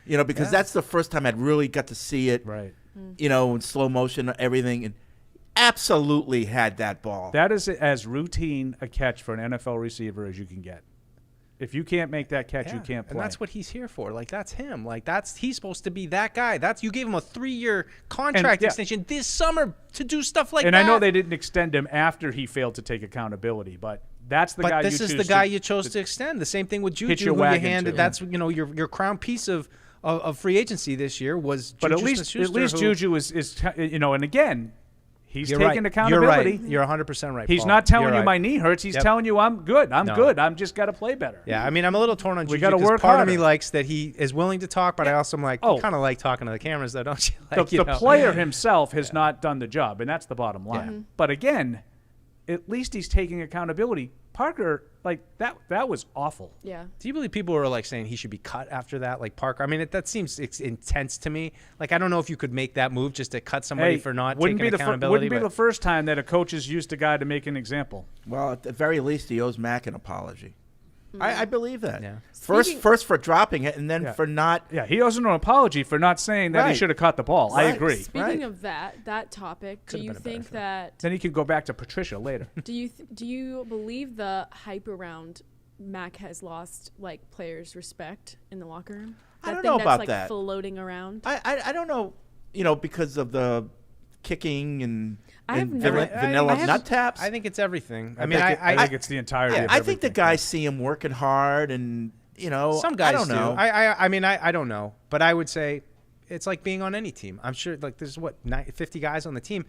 because that's the first time I'd really got to see it. Right. In slow motion, everything, and absolutely had that ball. That is as routine a catch for an NFL receiver as you can get. If you can't make that catch, you can't play. And that's what he's here for. Like, that's him. Like, he's supposed to be that guy. You gave him a 3-year contract extension this summer to do stuff like that. And I know they didn't extend him after he failed to take accountability, but that's the guy. But this is the guy you chose to extend. The same thing with Juju, who you handed. To. That's your crown piece of free agency this year was. But Juju at least Juju is and again. He's taking accountability. You're right. You're 100% right. He's Paul. not telling You're you right. my knee hurts. He's telling you I'm good. I'm good. I'm just got to play better. Yeah, I mean, I'm a little torn on Juju. We got to work part harder. of me likes that he is willing to talk, but I also am like, you kind of like talking to the cameras, though, don't you? Like, the player himself has not done the job, and that's the bottom line. But again, at least he's taking accountability. Parker, like that was awful. Yeah. Do you believe people are like saying he should be cut after that? Like Parker, I mean, that seems intense to me. Like, I don't know if you could make that move just to cut somebody for not taking accountability. Wouldn't be the first time that a coach has used a guy to make an example. Well, at the very least, he owes Mac an apology. I believe that. Yeah. First for dropping it, and then for not. Yeah, he owes him an apology for not saying that he should have caught the ball. I agree. Speaking of that topic, do you think that? Then he can go back to Patricia later. Do you believe the hype around Mac has lost like players' respect in the locker room? I don't know about that's, that. Floating around. I don't know. Because of the kicking and vanilla nut taps. I think it's everything. I think it's the entirety. Of I think the guys see him working hard, and some guys I don't know. I mean, I don't know, but I would say it's like being on any team. I'm sure, like, there's 50 guys on the team.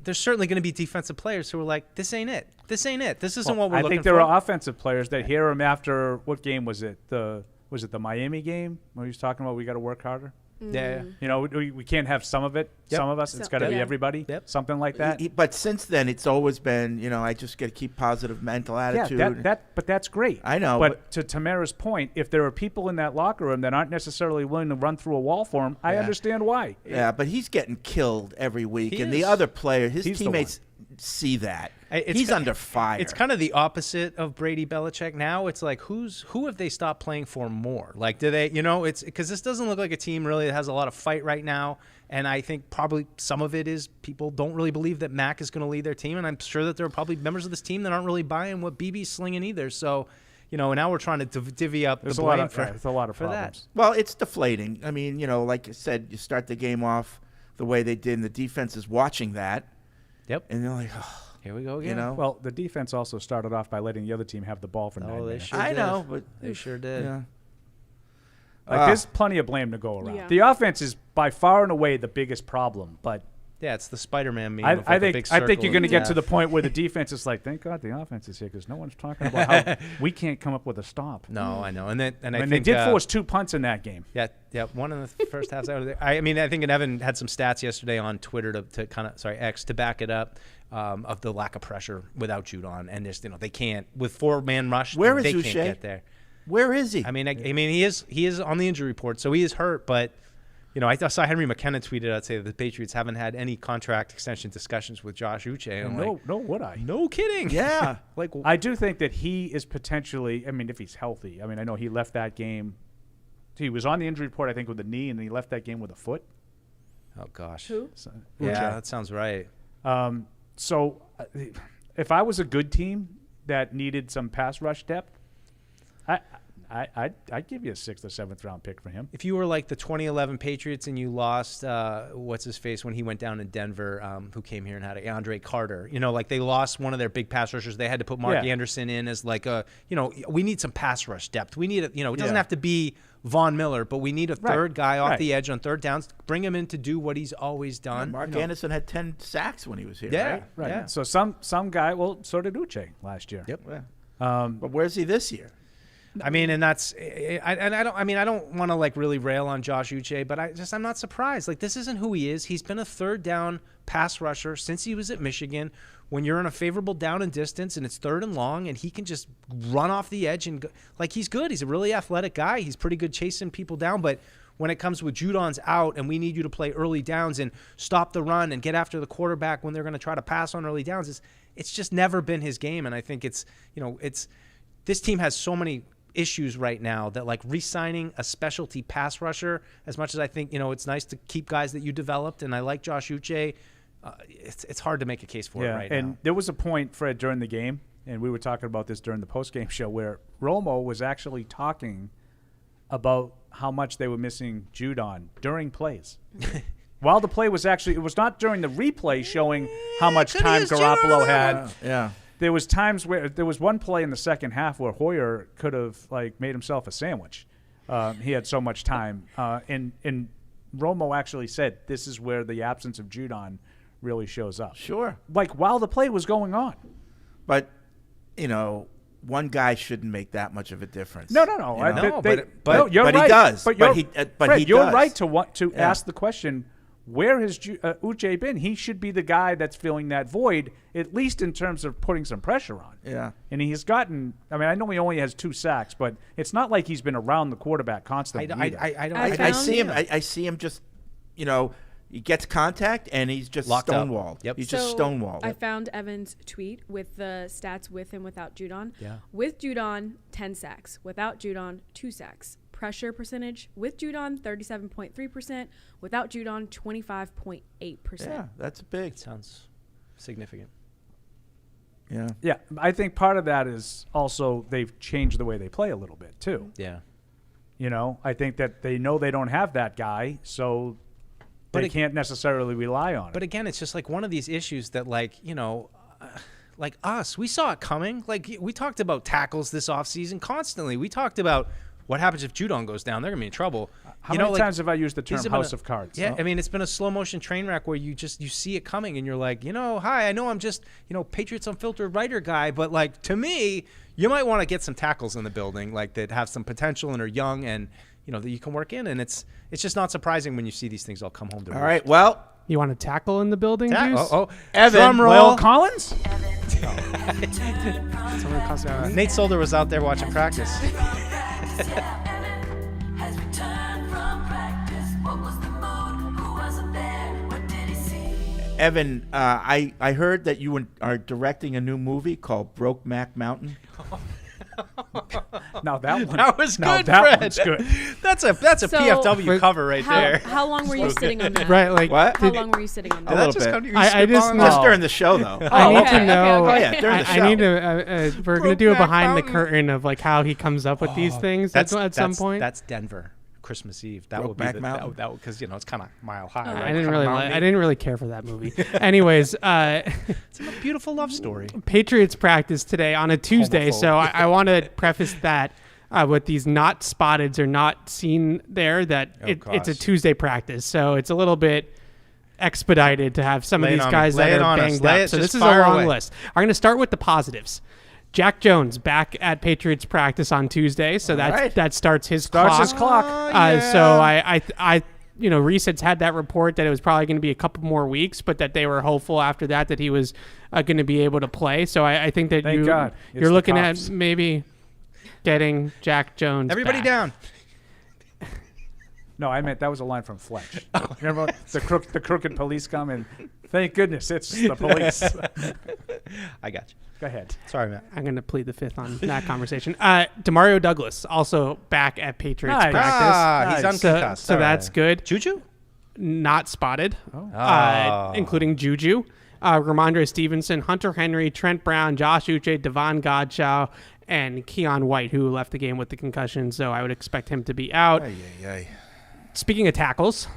There's certainly going to be defensive players who are like, this ain't it. This ain't it. This isn't what we're looking for. I think there are offensive players that hear him after what game was it? Was it the Miami game where he was talking about we got to work harder? Yeah. We can't have some of it. Some of us. It's got to be everybody. Something like that. But since then, it's always been, I just got to keep positive mental attitude. Yeah, but that's great. I know. But to Tamara's point, if there are people in that locker room that aren't necessarily willing to run through a wall for him, I understand why. Yeah, but he's getting killed every week, and the other player, his teammates see that. He's under fire. It's kind of the opposite of Brady Belichick now. It's like who have they stopped playing for more? Like, do they? It's because this doesn't look like a team really that has a lot of fight right now. And I think probably some of it is people don't really believe that Mac is going to lead their team. And I'm sure that there are probably members of this team that aren't really buying what BB's slinging either. So, now we're trying to divvy up the blame for a lot of that. problems. Well, it's deflating. I mean, like you said, you start the game off the way they did, and the defense is watching that. Yep. And they're like, oh. Here we go again. Well, the defense also started off by letting the other team have the ball for 9 minutes. Sure I did. know, but they sure did. Yeah. There's plenty of blame to go around. Yeah. The offense is by far and away the biggest problem, but yeah, it's the Spider-Man meme. I think you're going to get to the point where the defense is like, thank God the offense is here because no one's talking about how we can't come up with a stop. No, I know, and I think they did force 2 punts in that game. Yeah, one in the first half. I mean, I think Evan had some stats yesterday on Twitter X to back it up. Of the lack of pressure without Judon, and just they can't with 4-man rush. Where is they Uche? Can't get there. Where is he? I mean, he is on the injury report, so he is hurt. But I saw Henry McKenna tweeted out say that the Patriots haven't had any contract extension discussions with Josh Uche. And would I? No kidding. Yeah, I do think that he is potentially. I mean, if he's healthy. I mean, I know he left that game. He was on the injury report, I think, with the knee, and then he left that game with a foot. Oh gosh. Who? Yeah, that sounds right. So, if I was a good team that needed some pass rush depth, I'd give you a 6th or 7th round pick for him. If you were like the 2011 Patriots and you lost, what's his face when he went down in Denver, who came here and had Andre Carter, like they lost one of their big pass rushers. They had to put Mark Anderson in as like we need some pass rush depth. We need it doesn't have to be Von Miller, but we need a third guy off the edge on third downs. Bring him in to do what he's always done. Mark Anderson had 10 sacks when he was here. Yeah, right. Yeah. So some guy. Well, so did Uche last year. Yep. Yeah. But where's he this year? I mean, and that's, I don't want to like really rail on Josh Uche, but I'm not surprised. Like, this isn't who he is. He's been a third down pass rusher since he was at Michigan. When you're in a favorable down and distance and it's 3rd and long and he can just run off the edge and go, like, he's good. He's a really athletic guy. He's pretty good chasing people down. But when it comes with Judon's out and we need you to play early downs and stop the run and get after the quarterback when they're going to try to pass on early downs, it's just never been his game. And I think this team has so many issues right now that like re-signing a specialty pass rusher, as much as I think it's nice to keep guys that you developed, and I like Josh Uche, it's hard to make a case for it right now. And there was a point, Fred, during the game, and we were talking about this during the post-game show, where Romo was actually talking about how much they were missing Judon during plays. While the play was actually, it was not during the replay showing how much time Garoppolo had. Yeah. There was times where there was one play in the second half where Hoyer could have like made himself a sandwich. He had so much time, and Romo actually said this is where the absence of Judon really shows up. Sure. Like while the play was going on. But one guy shouldn't make that much of a difference. No. But you're right. He does. But you're right to ask the question. Where has Uche been? He should be the guy that's filling that void, at least in terms of putting some pressure on. Yeah. And he has gotten – I mean, I know he only has 2 sacks, but it's not like he's been around the quarterback constantly. I see him just, he gets contact and he's just locked stonewalled. Yep. He's just stonewalled. I found Evan's tweet with the stats with and without Judon. Yeah. With Judon, 10 sacks. Without Judon, 2 sacks. Pressure percentage with Judon 37.3%, without Judon 25.8%. Yeah, that's big. Sounds significant. Yeah. Yeah, I think part of that is also they've changed the way they play a little bit too. Yeah. I think that they know they don't have that guy, so they can't necessarily rely on it. But again, it's just like one of these issues that like us, we saw it coming. Like we talked about tackles this offseason constantly. We talked about what happens if Judon goes down? They're going to be in trouble. How many times have I used the term house of cards? Yeah, I mean, it's been a slow motion train wreck where you see it coming and you're like, hi, I know I'm just, Patriots Unfiltered writer guy, but like to me, you might want to get some tackles in the building like that have some potential and are young and, that you can work in. And it's just not surpurping when you see these things all come home to roost. All right, well. You want to tackle in the building, Juice? Evan. Drum roll. Will Collins? Nate Solder was out there watching practice. Evan, I heard that you are directing a new movie called Brokeback Mountain. Now that one. That was good, that Fred. one's good. That's a PFW cover right there. How long were you sitting on that? Right, like what? How long were you sitting on that? A little bit. I just know. Just during the show, though. I need to know. Okay. Oh, yeah, during the show. I need to. We're going to do a Brokeback behind the Mountain. curtain of like how he comes up with these things at some point. That's Denver. Christmas Eve. That would be Brokeback Mountain. that because it's kind of mile high. Oh. Right? I didn't really care for that movie. Anyways, It's a beautiful love story. Patriots practice today on a Tuesday, so I want to preface that with these not spotteds or not seen there that it's a Tuesday practice, so it's a little bit expedited to have some of these guys that are banged up. So this is a long list. I'm going to start with the positives. Jack Jones back at Patriots practice on Tuesday, so that starts his clock. So I Reese had that report that it was probably going to be a couple more weeks, but that they were hopeful after that he was going to be able to play. So I think that you're looking at maybe getting Jack Jones. Everybody back. down. No, I meant that was a line from Fletch. Remember the crooked police come and thank goodness it's the police. I got you. Go ahead. Sorry, Matt. I'm going to plead the fifth on that conversation. Demario Douglas also back at Patriots practice. He's unconcussed. So that's good. Juju? Not spotted, including Juju. Ramondre Stevenson, Hunter Henry, Trent Brown, Josh Uche, Devon Godchow, and Keon White, who left the game with the concussion, so I would expect him to be out. Speaking of tackles,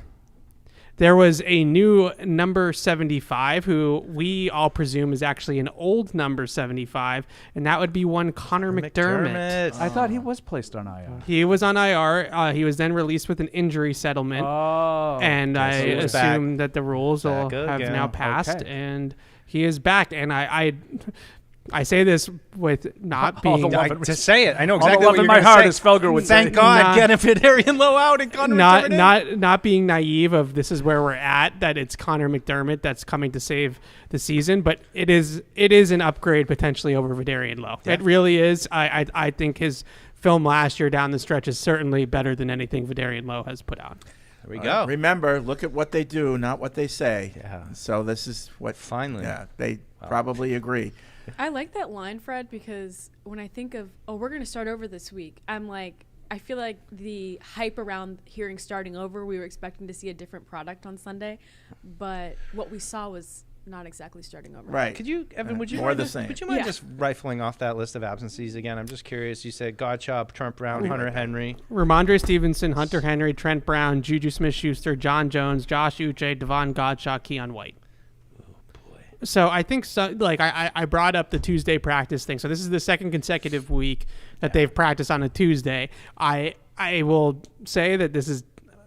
there was a new number 75 who we all presume is actually an old number 75, and that would be one Connor McDermott. I thought he was placed on IR. He was on IR. He was then released with an injury settlement, and I assume that the rules will have now passed, and he is back. And I say this with not being to say it. I know exactly what you're my going to heart, say. as Felger would say. Thank God, get a Vidarian Lowe out and Connor McDermott not being naive of this is where we're at, that it's Connor McDermott that's coming to save the season, but it is an upgrade potentially over Vidarian Lowe. Yeah. It really is. I think his film last year down the stretch is certainly better than anything Vidarian Lowe has put out. There we go. Remember, look at what they do, not what they say. Yeah. So this is what finally. Yeah, they probably agree. I like that line, Fred, because when I think of, we're going to start over this week, I'm like, I feel like the hype around hearing starting over, we were expecting to see a different product on Sunday, but what we saw was not exactly starting over. Right. Could you, Evan, would you more mind the same. Would you mind just rifling off that list of absences again? I'm just curious. You said Gottschalk, Trent Brown, Hunter Henry. Ramondre Stevenson, Hunter Henry, Trent Brown, Juju Smith-Schuster, John Jones, Josh Uche, Devon Gottschalk, Keon White. So I think I brought up the Tuesday practice thing. So this is the second consecutive week that they've practiced on a Tuesday. I will say that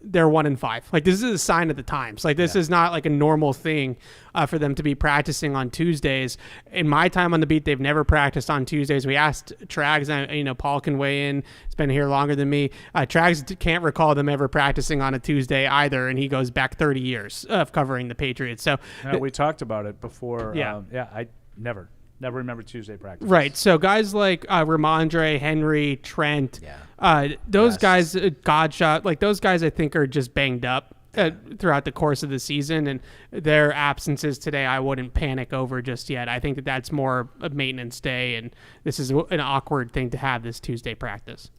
they're 1-5. Like, this is a sign of the times. Like, this is not like a normal thing for them to be practicing on Tuesdays. In my time on the beat, they've never practiced on Tuesdays. We asked Trags, and Paul can weigh in. He's been here longer than me. Trags can't recall them ever practicing on a Tuesday either, and he goes back 30 years of covering the Patriots. So we talked about it before. I never remember Tuesday practice. Right. So guys like Ramondre, Henry, Trent, those guys, Gottschalk, like those guys I think are just banged up throughout the course of the season, and their absences today I wouldn't panic over just yet. I think that's more a maintenance day, and this is an awkward thing to have this Tuesday practice.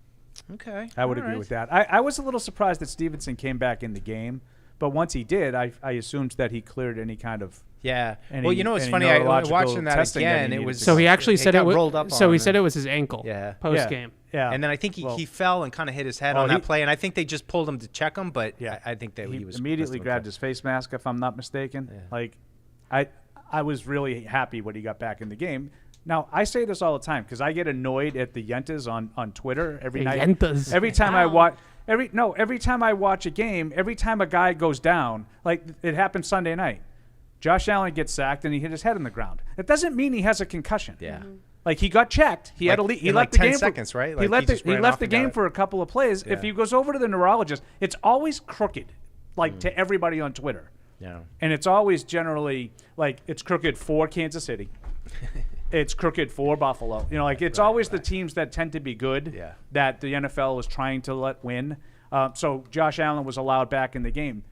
Okay. I would agree with that. I was a little surprised that Stevenson came back in the game, but once he did, I assumed that he cleared any kind of well, you know what's funny? I watching that again. It was so he actually said it was rolled up. So he said it was his ankle. Post game. Yeah. And then I think he fell and kind of hit his head on that play, and I think they just pulled him to check him. But I think that he was immediately grabbed his face mask, if I'm not mistaken. Yeah. Like, I was really happy when he got back in the game. Now, I say this all the time because I get annoyed at the Yentas on Twitter every night. Yentas. Every time I watch. Every time I watch a game, every time a guy goes down, like it happened Sunday night, Josh Allen gets sacked and he hit his head on the ground. That doesn't mean he has a concussion. Yeah. Like, he got checked. He had he left the 10 game seconds, right? He Like, left the game for a couple of plays. Yeah. If he goes over to the neurologist, it's always crooked, like to everybody on Twitter. Yeah. And it's always generally like it's crooked for Kansas City. It's crooked for Buffalo. Like it's always the teams that tend to be good that the NFL is trying to let win. So Josh Allen was allowed back in the game.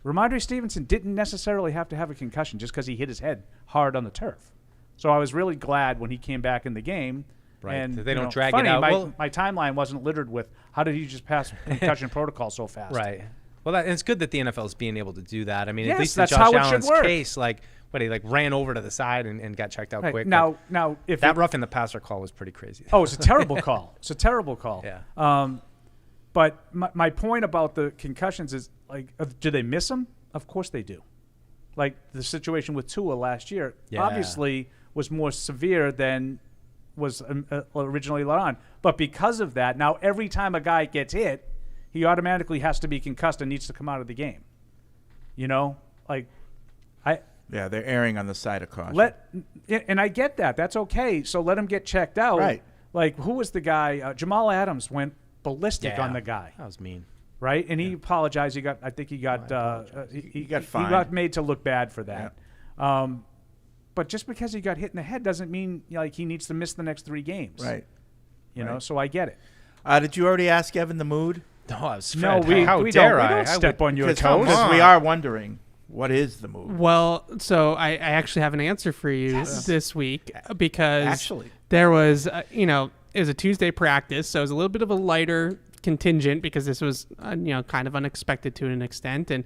Ramondre Stevenson didn't necessarily have to have a concussion just because he hit his head hard on the turf. So I was really glad when he came back in the game. Right. And they don't drag it out. My timeline wasn't littered with how did he just pass concussion protocol so fast? Right. Well, it's good that the NFL is being able to do that. I mean, yes, at least that's in Josh how Allen's it should work. case, he ran over to the side and got checked out quick. Now, if that roughing the passer call was pretty crazy. Oh, it's a terrible call. It's a terrible call. Yeah. But my point about the concussions is, like, do they miss them? Of course they do. Like the situation with Tua last year obviously was more severe than was originally let on. But because of that, now every time a guy gets hit, he automatically has to be concussed and needs to come out of the game. They're erring on the side of caution. And I get that. That's okay. So let him get checked out. Right. Like, who was the guy? Jamal Adams went ballistic on the guy. That was mean. Right, and he apologized. He got fined. He got made to look bad for that. Yeah. But just because he got hit in the head doesn't mean he needs to miss the next 3 games. Right. You know, so I get it. Did you already ask Evan the mood? No, I was no. We don't step on your toes. Because we are wondering. What is the mood? Well, so I actually have an answer for you this week because there was, it was a Tuesday practice, so it was a little bit of a lighter contingent because this was, kind of unexpected to an extent, and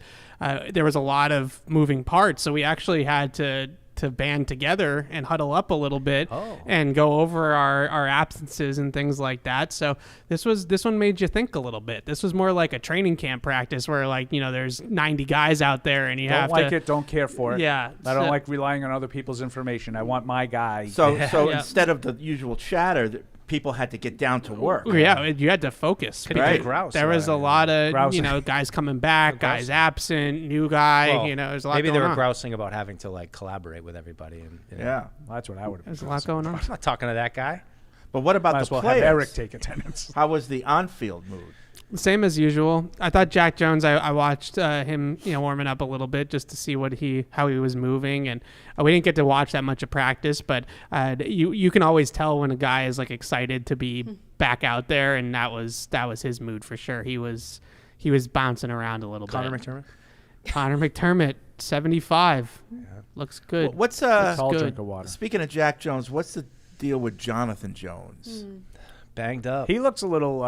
there was a lot of moving parts, so we actually had to to band together and huddle up a little bit and go over our absences and things like that. So this one made you think a little bit. This was more like a training camp practice where, like, you know, there's 90 guys out there and you have to. Don't like it, don't care for it. Yeah. I don't like relying on other people's information. I want my guy. So instead of the usual chatter, people had to get down to work. Yeah, you had to focus. Right. There was a lot of, you know, guys coming back, guys absent, new guy. Well, you know, there's a lot maybe going they were on. grousing about having to, like, collaborate with everybody. And, you know. Yeah. Well, that's what I would have. There's a lot going on. I'm not talking to that guy. But what about Might the as well players? have Eric take attendance. How was the on-field mood? Same as usual. I thought Jack Jones. I watched him, you know, warming up a little bit just to see how he was moving, and we didn't get to watch that much of practice. But you can always tell when a guy is, like, excited to be back out there, and that was his mood for sure. He was bouncing around a little bit. Connor McDermott, 75, looks good. What's I'll drink of water. Speaking of Jack Jones, what's the deal with Jonathan Jones? Banged up. He looks a little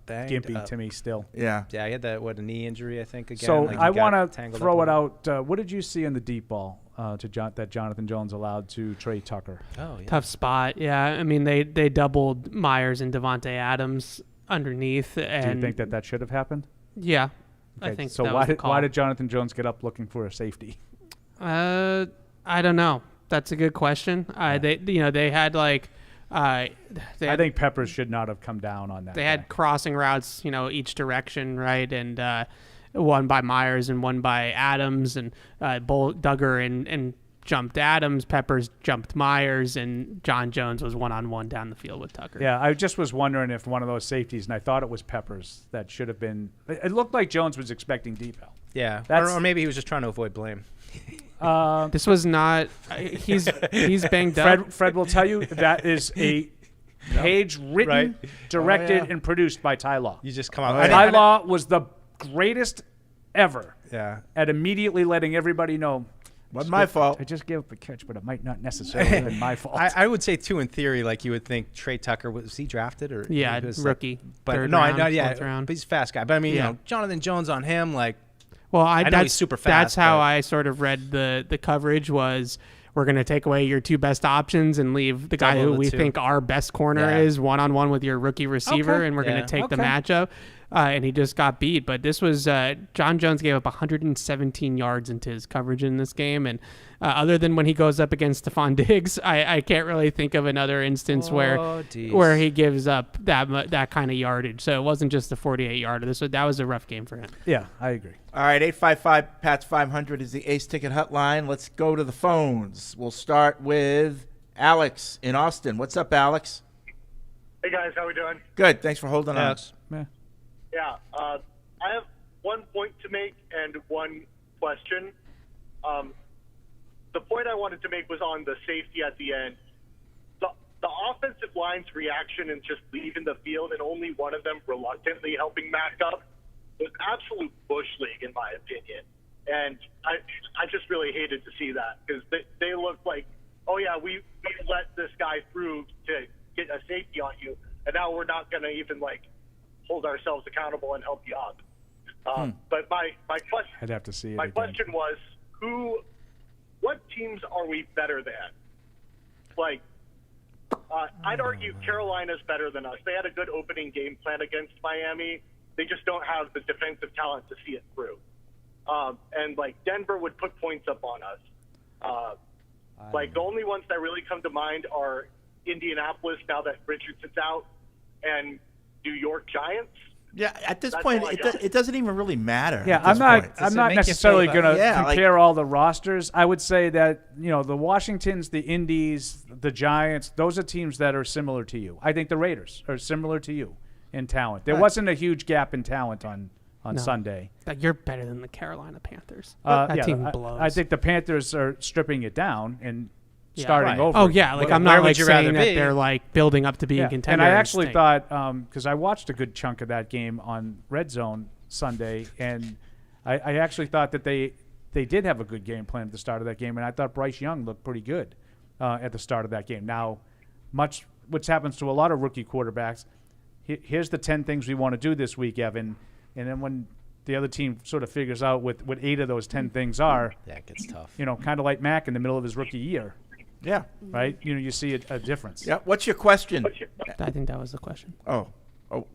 Banged gimpy up. to me still. Yeah. Yeah, he had a knee injury, I think, again. So like, I he got want to tangled throw up it in out. What did you see in the deep ball that Jonathan Jones allowed to Trey Tucker? Oh, yeah. Tough spot. Yeah, I mean they doubled Myers and Devontae Adams underneath. And Do you think that should have happened? Yeah, Okay, I think so. that Why was the did call. why did Jonathan Jones get up looking for a safety? I don't know. That's a good question. They had like. I think Peppers should not have come down on that. They had crossing routes, you know, each direction, right? And one by Myers and one by Adams, and Duggar and jumped Adams. Peppers jumped Myers, and John Jones was one-on-one down the field with Tucker. Yeah, I just was wondering if one of those safeties, and I thought it was Peppers, that should have been. It looked like Jones was expecting deep help. Yeah, That's- or maybe he was just trying to avoid blame. This was not. He's banged up. Fred will tell you that is a page written, directed, and produced by Ty Law. You just come out. Ty Law was the greatest ever Yeah. at immediately letting everybody know. Wasn't my fault. I just gave up a catch, but it might not necessarily have been my fault. I would say, too, in theory, like you would think Trey Tucker, was he drafted? Or Yeah, he was, rookie. But third no, round, fourth round. But he's a fast guy. But I mean, you know, Jonathan Jones on him, like, Well, I know he's super fast. That's how but- I sort of read the coverage was we're going to take away your two best options and leave the guy Double who the we two. think our best corner Yeah. is one-on-one with your rookie receiver, Okay. and we're going Yeah. to take the Okay. matchup. And he just got beat. But this was John Jones gave up 117 yards into his coverage in this game. And other than when he goes up against Stephon Diggs, I can't really think of another instance where he gives up that kind of yardage. So it wasn't just a 48-yarder. That was a rough game for him. Yeah, I agree. All right, 855-PATS-500 is the Ace Ticket hotline. Let's go to the phones. We'll start with Alex in Austin. What's up, Alex? Hey, guys. How we doing? Good. Thanks for holding on. Yeah. I have one point to make and one question. The point I wanted to make was on the safety at the end. The offensive line's reaction and just leaving the field and only one of them reluctantly helping Mac up was absolute bush league, in my opinion. And I just really hated to see that because they looked like, oh, yeah, we let this guy through to get a safety on you, and now we're not going to even, like, hold ourselves accountable and help you up. But my question, I'd have to see it my again. question was, what teams are we better than? Like, I'd argue Carolina's better than us. They had a good opening game plan against Miami. They just don't have the defensive talent to see it through. And, like, Denver would put points up on us. Like, the only ones that really come to mind are Indianapolis now that Richardson's out, and New York Giants. Yeah, at this That's point, all I got. it doesn't even really matter. Yeah, at I'm this not. point. I'm not necessarily going to Yeah, like- compare all the rosters. I would say that the Washingtons, the Indies, the Giants, those are teams that are similar to you. I think the Raiders are similar to you in talent. There wasn't a huge gap in talent on Sunday. Like, you're better than the Carolina Panthers. Yeah, That team blows. I think the Panthers are stripping it down and Yeah. starting Right. over. Oh yeah, like I'm where not would like you rather saying that be? they're like building up to being Yeah, contenders. and I actually thought, because I watched a good chunk of that game on Red Zone Sunday, and I actually thought that they did have a good game plan at the start of that game, and I thought Bryce Young looked pretty good at the start of that game. Now, which happens to a lot of rookie quarterbacks, here's the 10 things we want to do this week, Evan, and then when the other team sort of figures out what 8 of those 10 things are. Yeah, it gets tough. Kind of like Mac in the middle of his rookie year. Yeah. Right? You see a difference. Yeah. What's your question? I think that was the question. Oh,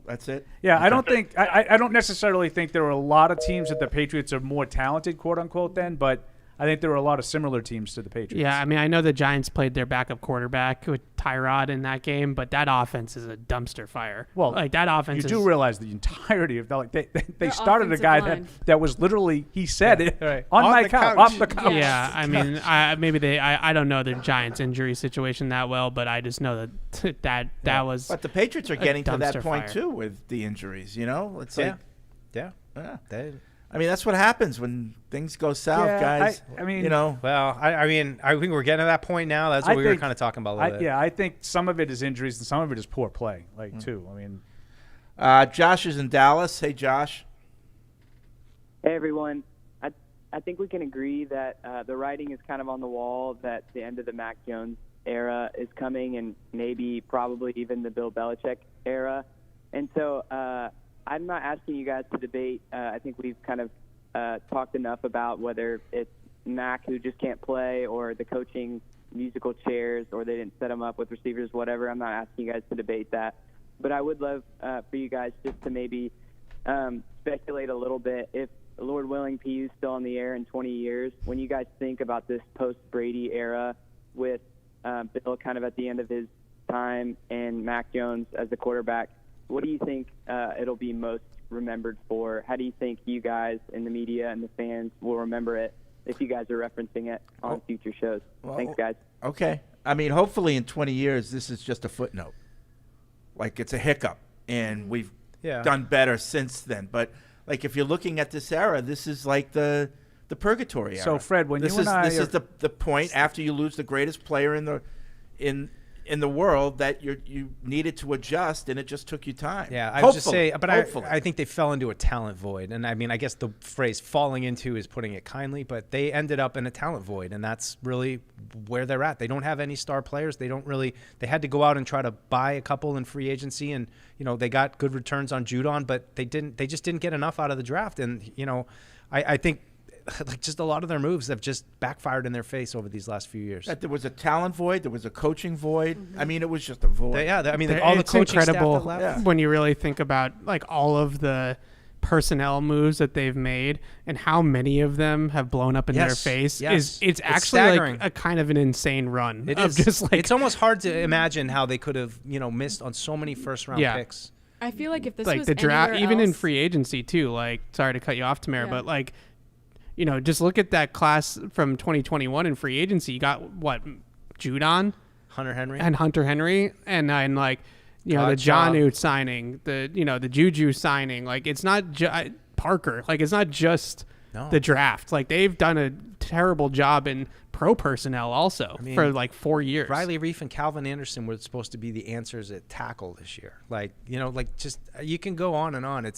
that's it? Yeah, I don't necessarily think there are a lot of teams that the Patriots are more talented, quote unquote, than, but I think there are a lot of similar teams to the Patriots. Yeah, I mean, I know the Giants played their backup quarterback with Tyrod in that game, but that offense is a dumpster fire. Well, like that offense. You do realize the entirety of that. They started a guy that was literally, he said it on my couch, off the couch. Yeah, I mean, I don't know the Giants' injury situation that well, but I just know that was. But the Patriots are getting to that point fire. too with the injuries. It's like, yeah. I mean, that's what happens when things go south, guys. I mean, Well, I think we're getting to that point now. That's what we were kind of talking about a little bit. Yeah, I think some of it is injuries and some of it is poor play, too. I mean, Josh is in Dallas. Hey, Josh. Hey, everyone. I think we can agree that the writing is kind of on the wall that the end of the Mac Jones era is coming, and probably even the Bill Belichick era. And so I'm not asking you guys to debate. I think we've kind of talked enough about whether it's Mac who just can't play or the coaching musical chairs or they didn't set him up with receivers, whatever. I'm not asking you guys to debate that. But I would love for you guys just to maybe speculate a little bit. If, Lord willing, PU's still on the air in 20 years, when you guys think about this post-Brady era with Bill kind of at the end of his time and Mac Jones as the quarterback, what do you think it'll be most remembered for? How do you think you guys in the media and the fans will remember it if you guys are referencing it on future shows? Thanks, guys. Okay. I mean, hopefully in 20 years, this is just a footnote. Like it's a hiccup, and we've done better since then. But like if you're looking at this era, this is like the purgatory era. So, Fred, when this you and I this is the point after you lose the greatest player in the world that you needed to adjust, and it just took you time. Yeah, I would just say, but I think they fell into a talent void, and I mean, I guess the phrase "falling into" is putting it kindly, but they ended up in a talent void, and that's really where they're at. They don't have any star players. They had to go out and try to buy a couple in free agency, and they got good returns on Judon, but they just didn't get enough out of the draft, and I think. Like just a lot of their moves have just backfired in their face over these last few years. There was a talent void. There was a coaching void. Mm-hmm. I mean, it was just a void. All the coaching incredible staff that left. When you really think about like all of the personnel moves that they've made and how many of them have blown up in their face. It's actually like a kind of an insane run. It is. Just like, it's almost hard to imagine how they could have missed on so many first round picks. I feel like if this like was the draft, even else, in free agency too. Like, sorry to cut you off, Tamara, but like. Just look at that class from 2021 in free agency. You got Judon, Hunter Henry, and like the Jonnu signing, the Juju signing. Like it's not Parker. Like it's not just the draft. Like they've done a terrible job in pro personnel also for like 4 years. Riley Reif and Calvin Anderson were supposed to be the answers at tackle this year. Like just you can go on and on.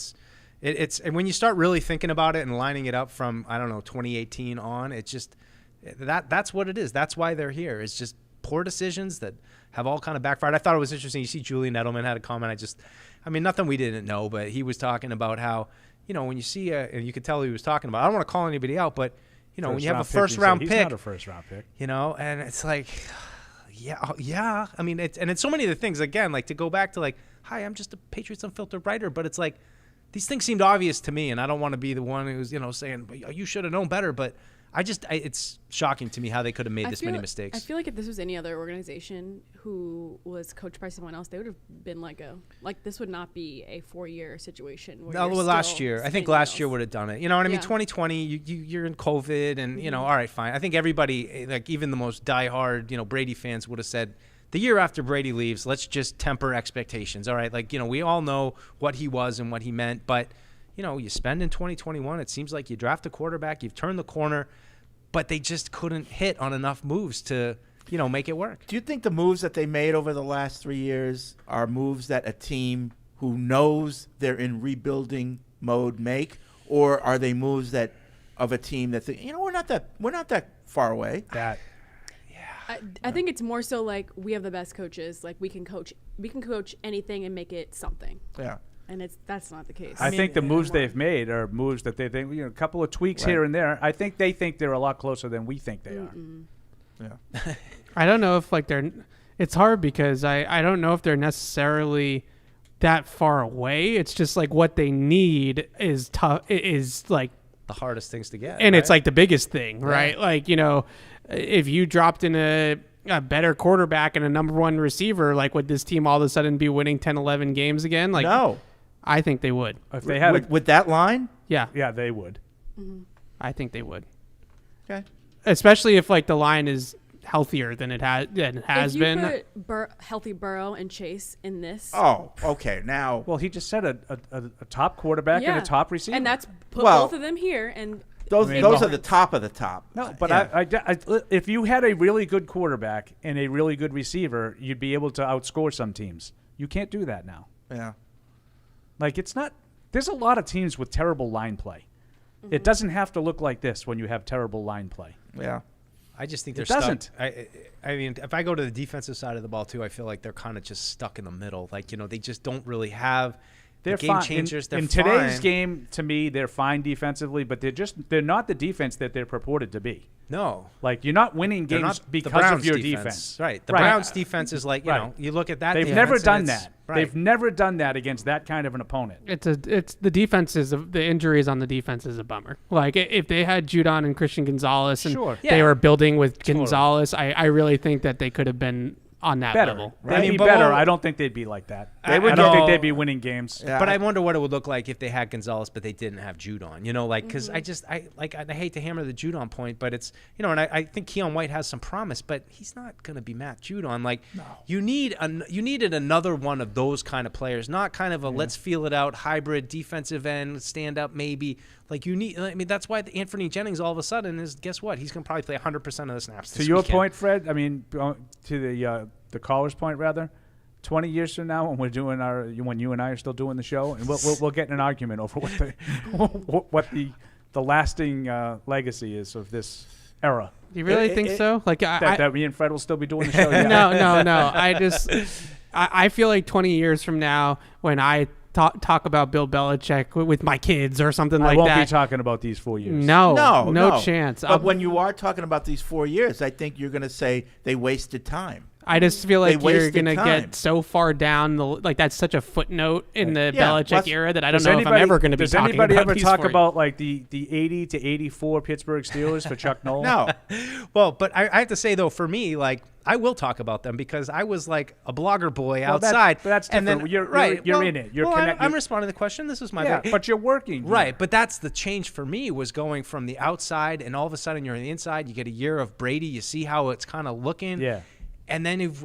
And when you start really thinking about it and lining it up from 2018 on, it's just that's what it is. That's why they're here. It's just poor decisions that have all kind of backfired. I thought it was interesting. You see, Julian Edelman had a comment. Nothing we didn't know, but he was talking about how when you see and you could tell he was talking about. I don't want to call anybody out, but when you have a first round pick, he's not a first round pick. And it's like, yeah. I mean, it's so many of the things again. Like to go back to like, hi, I'm just a Patriots Unfiltered writer, but it's like. These things seemed obvious to me, and I don't want to be the one who's, saying, you should have known better. But it's shocking to me how they could have made this many mistakes. I feel like if this was any other organization who was coached by someone else, they would have been this would not be a 4-year situation. Last year. I think last year would have done it. You know what I mean? 2020, you're in COVID, and, all right, fine. I think everybody, like even the most diehard, Brady fans would have said, the year after Brady leaves, let's just temper expectations. All right, we all know what he was and what he meant, but you spend in 2021. It seems like you draft a quarterback, you've turned the corner, but they just couldn't hit on enough moves to make it work. Do you think the moves that they made over the last 3 years are moves that a team who knows they're in rebuilding mode make, or are they moves that of a team that think, we're not that far away? I think it's more so like we have the best coaches. Like we can coach anything and make it something. Yeah. And that's not the case. I think the moves they've made are moves that they think, a couple of tweaks here and there. I think they think they're a lot closer than we think they are. Yeah. I don't know if they're. It's hard because I don't know if they're necessarily that far away. It's just what they need is tough. Is the hardest things to get, and right? it's the biggest thing, right? If you dropped in a better quarterback and a number one receiver, would this team all of a sudden be winning 10, 11 games again? No. I think they would. If they had with that line? Yeah. Yeah, they would. Mm-hmm. I think they would. Okay. Especially if the line is healthier than it has been. If you put healthy Burrow and Chase in this. Oh, okay. Now. Well, he just said a top quarterback and a top receiver. And that's put both of them here. And those are the top of the top. No, but I if you had a really good quarterback and a really good receiver, you'd be able to outscore some teams. You can't do that now. Yeah. It's not. There's a lot of teams with terrible line play. Mm-hmm. It doesn't have to look like this when you have terrible line play. Yeah. I just think they're stuck. I mean, if I go to the defensive side of the ball too, I feel like they're kind of just stuck in the middle. They just don't really have the game changers. In today's game, to me, they're fine defensively, but they're not the defense that they're purported to be. No. You're not winning games because of your defense. Right. The Browns defense is you look at that. They've never done that. Right. They've never done that against that kind of an opponent. It's the defenses of the injuries on the defense is a bummer. If they had Judon and Christian Gonzalez and they were building with Gonzalez, I really think that they could have been on that level. Right? They'd be better. I don't think they'd be like that. I don't think they'd be winning games. Yeah. But I wonder what it would look like if they had Gonzalez, but they didn't have Judon. Because I hate to hammer the Judon point, but it's and I think Keon White has some promise, but he's not going to be Matt Judon. No. You needed another one of those kind of players, not kind of a let's feel it out hybrid defensive end stand up maybe. That's why Anthony Jennings all of a sudden is, guess what? He's going to probably play 100% of the snaps this To your weekend. point, Fred, to the caller's point, rather, 20 years from now when we're doing when you and I are still doing the show, and we'll get in an argument over what the lasting legacy is of this era. You really think so? That me and Fred will still be doing the show? Yeah. No. I feel like 20 years from now when I talk about Bill Belichick with my kids or something like that. I won't be talking about these 4 years. No chance. But when you are talking about these 4 years, I think you're going to say they wasted time. I just feel like you're going to get so far down that's such a footnote in the Belichick era that I don't know if I'm ever going to be talking about. Does anybody ever talk about the 80 to 84 Pittsburgh Steelers for Chuck Noll? No. Well, but I have to say though, for me, I will talk about them because I was a blogger boy outside. But that's different. And then, you're in it. I'm responding to the question. This was my but you're working. Right, but that's the change for me was going from the outside and all of a sudden you're on the inside. You get a year of Brady. You see how it's kind of looking. Yeah. And then, it's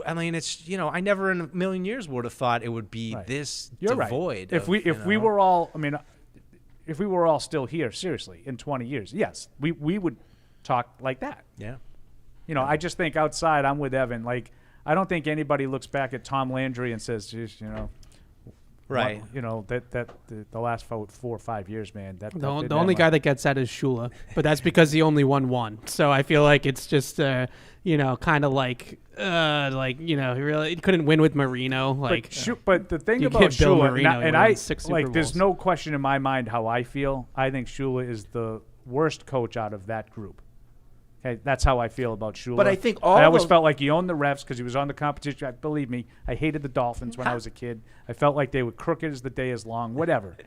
I never in a million years would have thought it would be this devoid. If we were all, if we were all still here, seriously, in 20 years, yes, we would talk like that. Yeah. I just think outside, I'm with Evan. I don't think anybody looks back at Tom Landry and says, geez, right. The last 4 or 5 years, man. The only guy that gets that is Shula, but that's because he only won one. So I feel like it's just, kind of he really couldn't win with Marino. But the thing about Shula, there's no question in my mind how I feel. I think Shula is the worst coach out of that group. Okay, that's how I feel about Shula. But I think I always felt like he owned the refs because he was on the competition. Believe me, I hated the Dolphins when I was a kid. I felt like they were crooked as the day is long, whatever.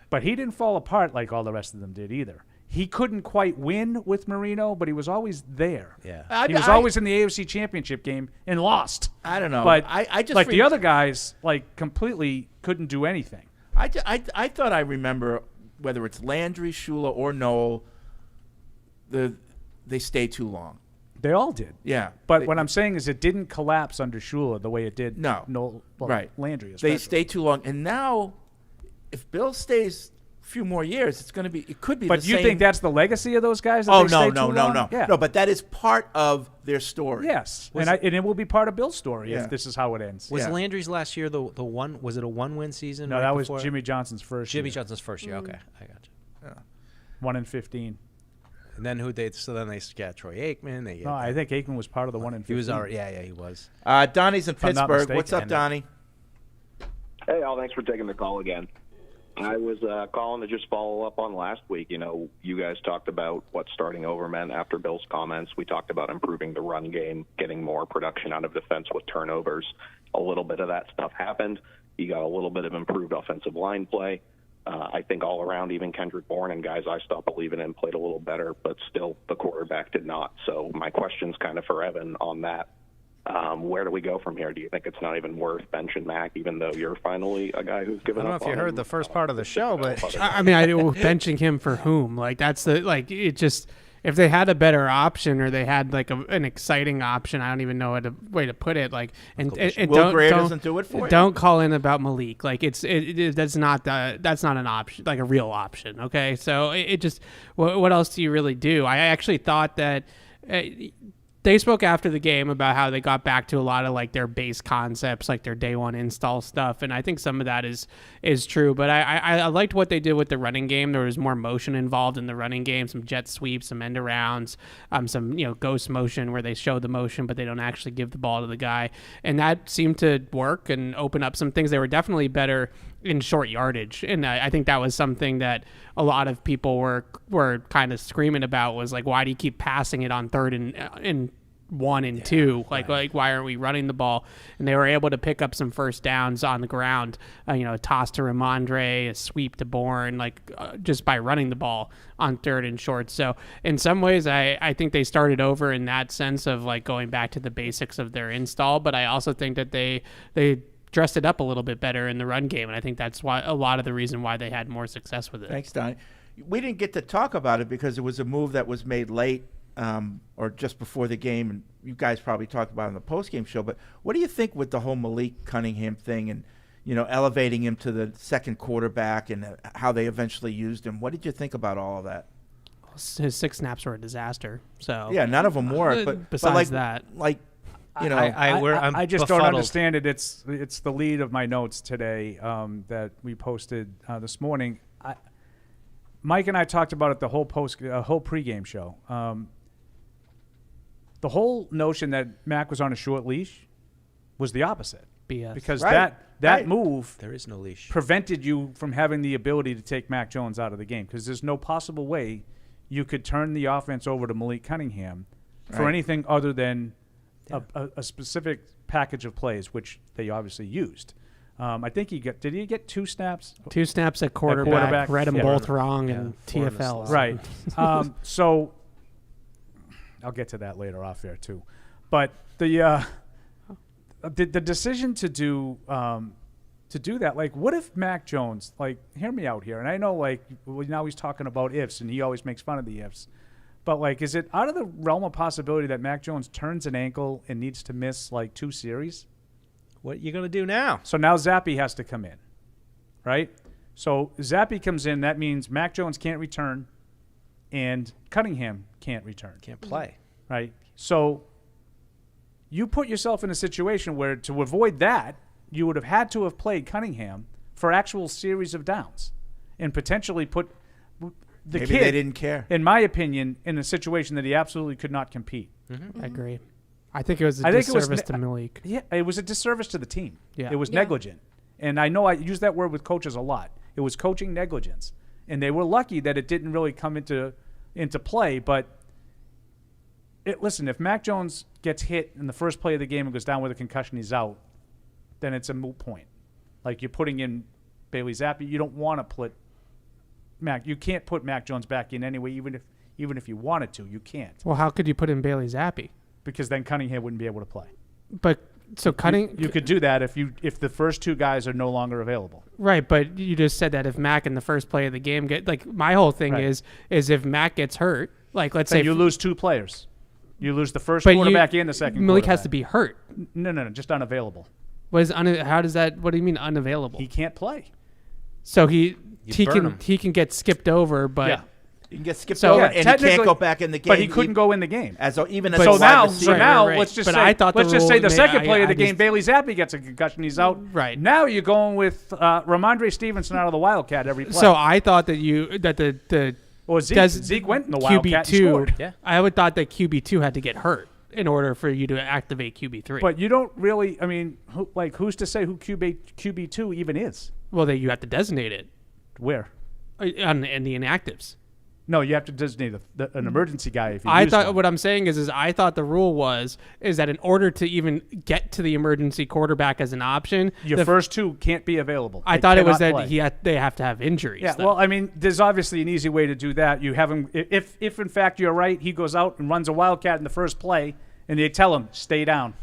But he didn't fall apart like all the rest of them did either. He couldn't quite win with Marino, but he was always there. Yeah, he was always in the AFC Championship game and lost. I don't know, but I just the other guys completely couldn't do anything. I thought I remember whether it's Landry, Shula, or Noel. They stay too long. They all did. Yeah. But what I'm saying is it didn't collapse under Shula the way it did. No. Right. Landry especially. They stay too long. And now, if Bill stays a few more years, it could be the same. But you think that's the legacy of those guys? No. Yeah. No, but that is part of their story. Yes. And it will be part of Bill's story if this is how it ends. Was Landry's last year the one? Was it a 1-win season? No, that was Jimmy Johnson's first year. Jimmy Johnson's first year. Okay. I got you. Yeah. 1-15. And then they got Troy Aikman. I think Aikman was part of the 1-15. He was already, he was. Donnie's in Pittsburgh. What's up, Donnie? Hey, all. Thanks for taking the call again. I was calling to just follow up on last week. You guys talked about what starting over meant after Bill's comments. We talked about improving the run game, getting more production out of defense with turnovers. A little bit of that stuff happened. You got a little bit of improved offensive line play. I think all around, even Kendrick Bourne and guys I stopped believing in played a little better, but still the quarterback did not. So my question's kind of for Evan on that. Where do we go from here? Do you think it's not even worth benching Mac, even though you're finally a guy who's given up? I don't know if you heard the first part of the show, but I mean, benching him for whom? Like that's it just. If they had a better option or they had like an exciting option, I don't even know a way to put it. Like, and Will Grier doesn't do it for you. Don't call in about Malik. Like that's not an option, like a real option. Okay, so it just what else do you really do? I actually thought that. They spoke after the game about how they got back to a lot of like their base concepts, like their day one install stuff, and I think some of that is true. But I liked what they did with the running game. There was more motion involved in the running game, some jet sweeps, some end arounds, some ghost motion where they show the motion but they don't actually give the ball to the guy, and that seemed to work and open up some things. They were definitely better in short yardage, and I think that was something that a lot of people were kind of screaming about, was like, why do you keep passing it on 3rd and 1 and 2? Like why aren't we running the ball? And they were able to pick up some first downs on the ground, a toss to Ramondre, a sweep to Bourne, just by running the ball on 3rd and short. So in some ways, I think they started over in that sense of like going back to the basics of their install, but I also think that they dressed it up a little bit better in the run game, and I think that's why a lot of the reason why they had more success with it. Thanks, Donnie. We didn't get to talk about it because it was a move that was made late or just before the game, and you guys probably talked about it in the post-game show, but what do you think with the whole Malik Cunningham thing and elevating him to the second quarterback and how they eventually used him? What did you think about all of that? His 6 snaps were a disaster. So yeah, none of them were. But besides that, I just befuddled. don't understand it. It's the lead of my notes today that we posted this morning. Mike and I talked about it the whole pregame show. The whole notion that Mac was on a short leash was the opposite. BS. Because that move, there is no leash, prevented you from having the ability to take Mac Jones out of the game, because there's no possible way you could turn the offense over to Malik Cunningham for anything other than a specific package of plays, which they obviously used. I think did he get 2 snaps? 2 snaps at quarterback. Read them both wrong in TFL. Right. So I'll get to that later off air too. But the decision to do that, like, what if Mac Jones, like, hear me out here, and I know, like, now he's talking about ifs, and he always makes fun of the ifs. But, like, is it out of the realm of possibility that Mac Jones turns an ankle and needs to miss, like, 2 series? What are you going to do now? So now Zappe has to come in, right? So Zappe comes in. That means Mac Jones can't return and Cunningham can't return. Can't play. Right? So you put yourself in a situation where, to avoid that, you would have had to have played Cunningham for actual series of downs and potentially put the Maybe kid, they didn't care, in my opinion, in a situation that he absolutely could not compete. I agree. I think it was a disservice to Malik. Yeah, it was a disservice to the team. Yeah. It was negligent. And I know I use that word with coaches a lot. It was coaching negligence. And they were lucky that it didn't really come into play. But listen, if Mac Jones gets hit in the first play of the game and goes down with a concussion, he's out, then it's a moot point. Like, you're putting in Bailey Zappe. You don't want to put Mac. You can't put Mac Jones back in anyway, even if you wanted to. You can't. Well, how could you put in Bailey Zappe? Because then Cunningham wouldn't be able to play. But so you could do that if the first 2 guys are no longer available. Right, but you just said that if Mac in the first play of the game my whole thing is if Mac gets hurt, like, let's say you lose 2 players. You lose the first quarterback and the second Malik quarterback. has to be hurt. No, just unavailable. What do you mean unavailable? He can't play. So he can get skipped over, but yeah. You can get skipped over, and he can't go back in the game. But he couldn't go in the game. So now, let's just say the second play of the game, Bailey Zappe gets a concussion, he's out. Right. Now you're going with Ramondre Stevenson out of the Wildcat every play. So I thought that Zeke went in the Wildcat QB2, and scored. Yeah. I would thought that QB2 had to get hurt. in order for you to activate QB3. But you don't really. I mean, who's to say who QB2 even is? Well, you have to designate it. Where? In the inactives. No, you have to designate an emergency guy. If you I use thought one. what I'm saying is I thought the rule is that in order to even get to the emergency quarterback as an option, your first two can't be available. I thought it was that they have to have injuries. Yeah, though. well, I mean, there's obviously an easy way to do that. You have him if in fact you're right, he goes out and runs a wildcat in the first play, and they tell him stay down.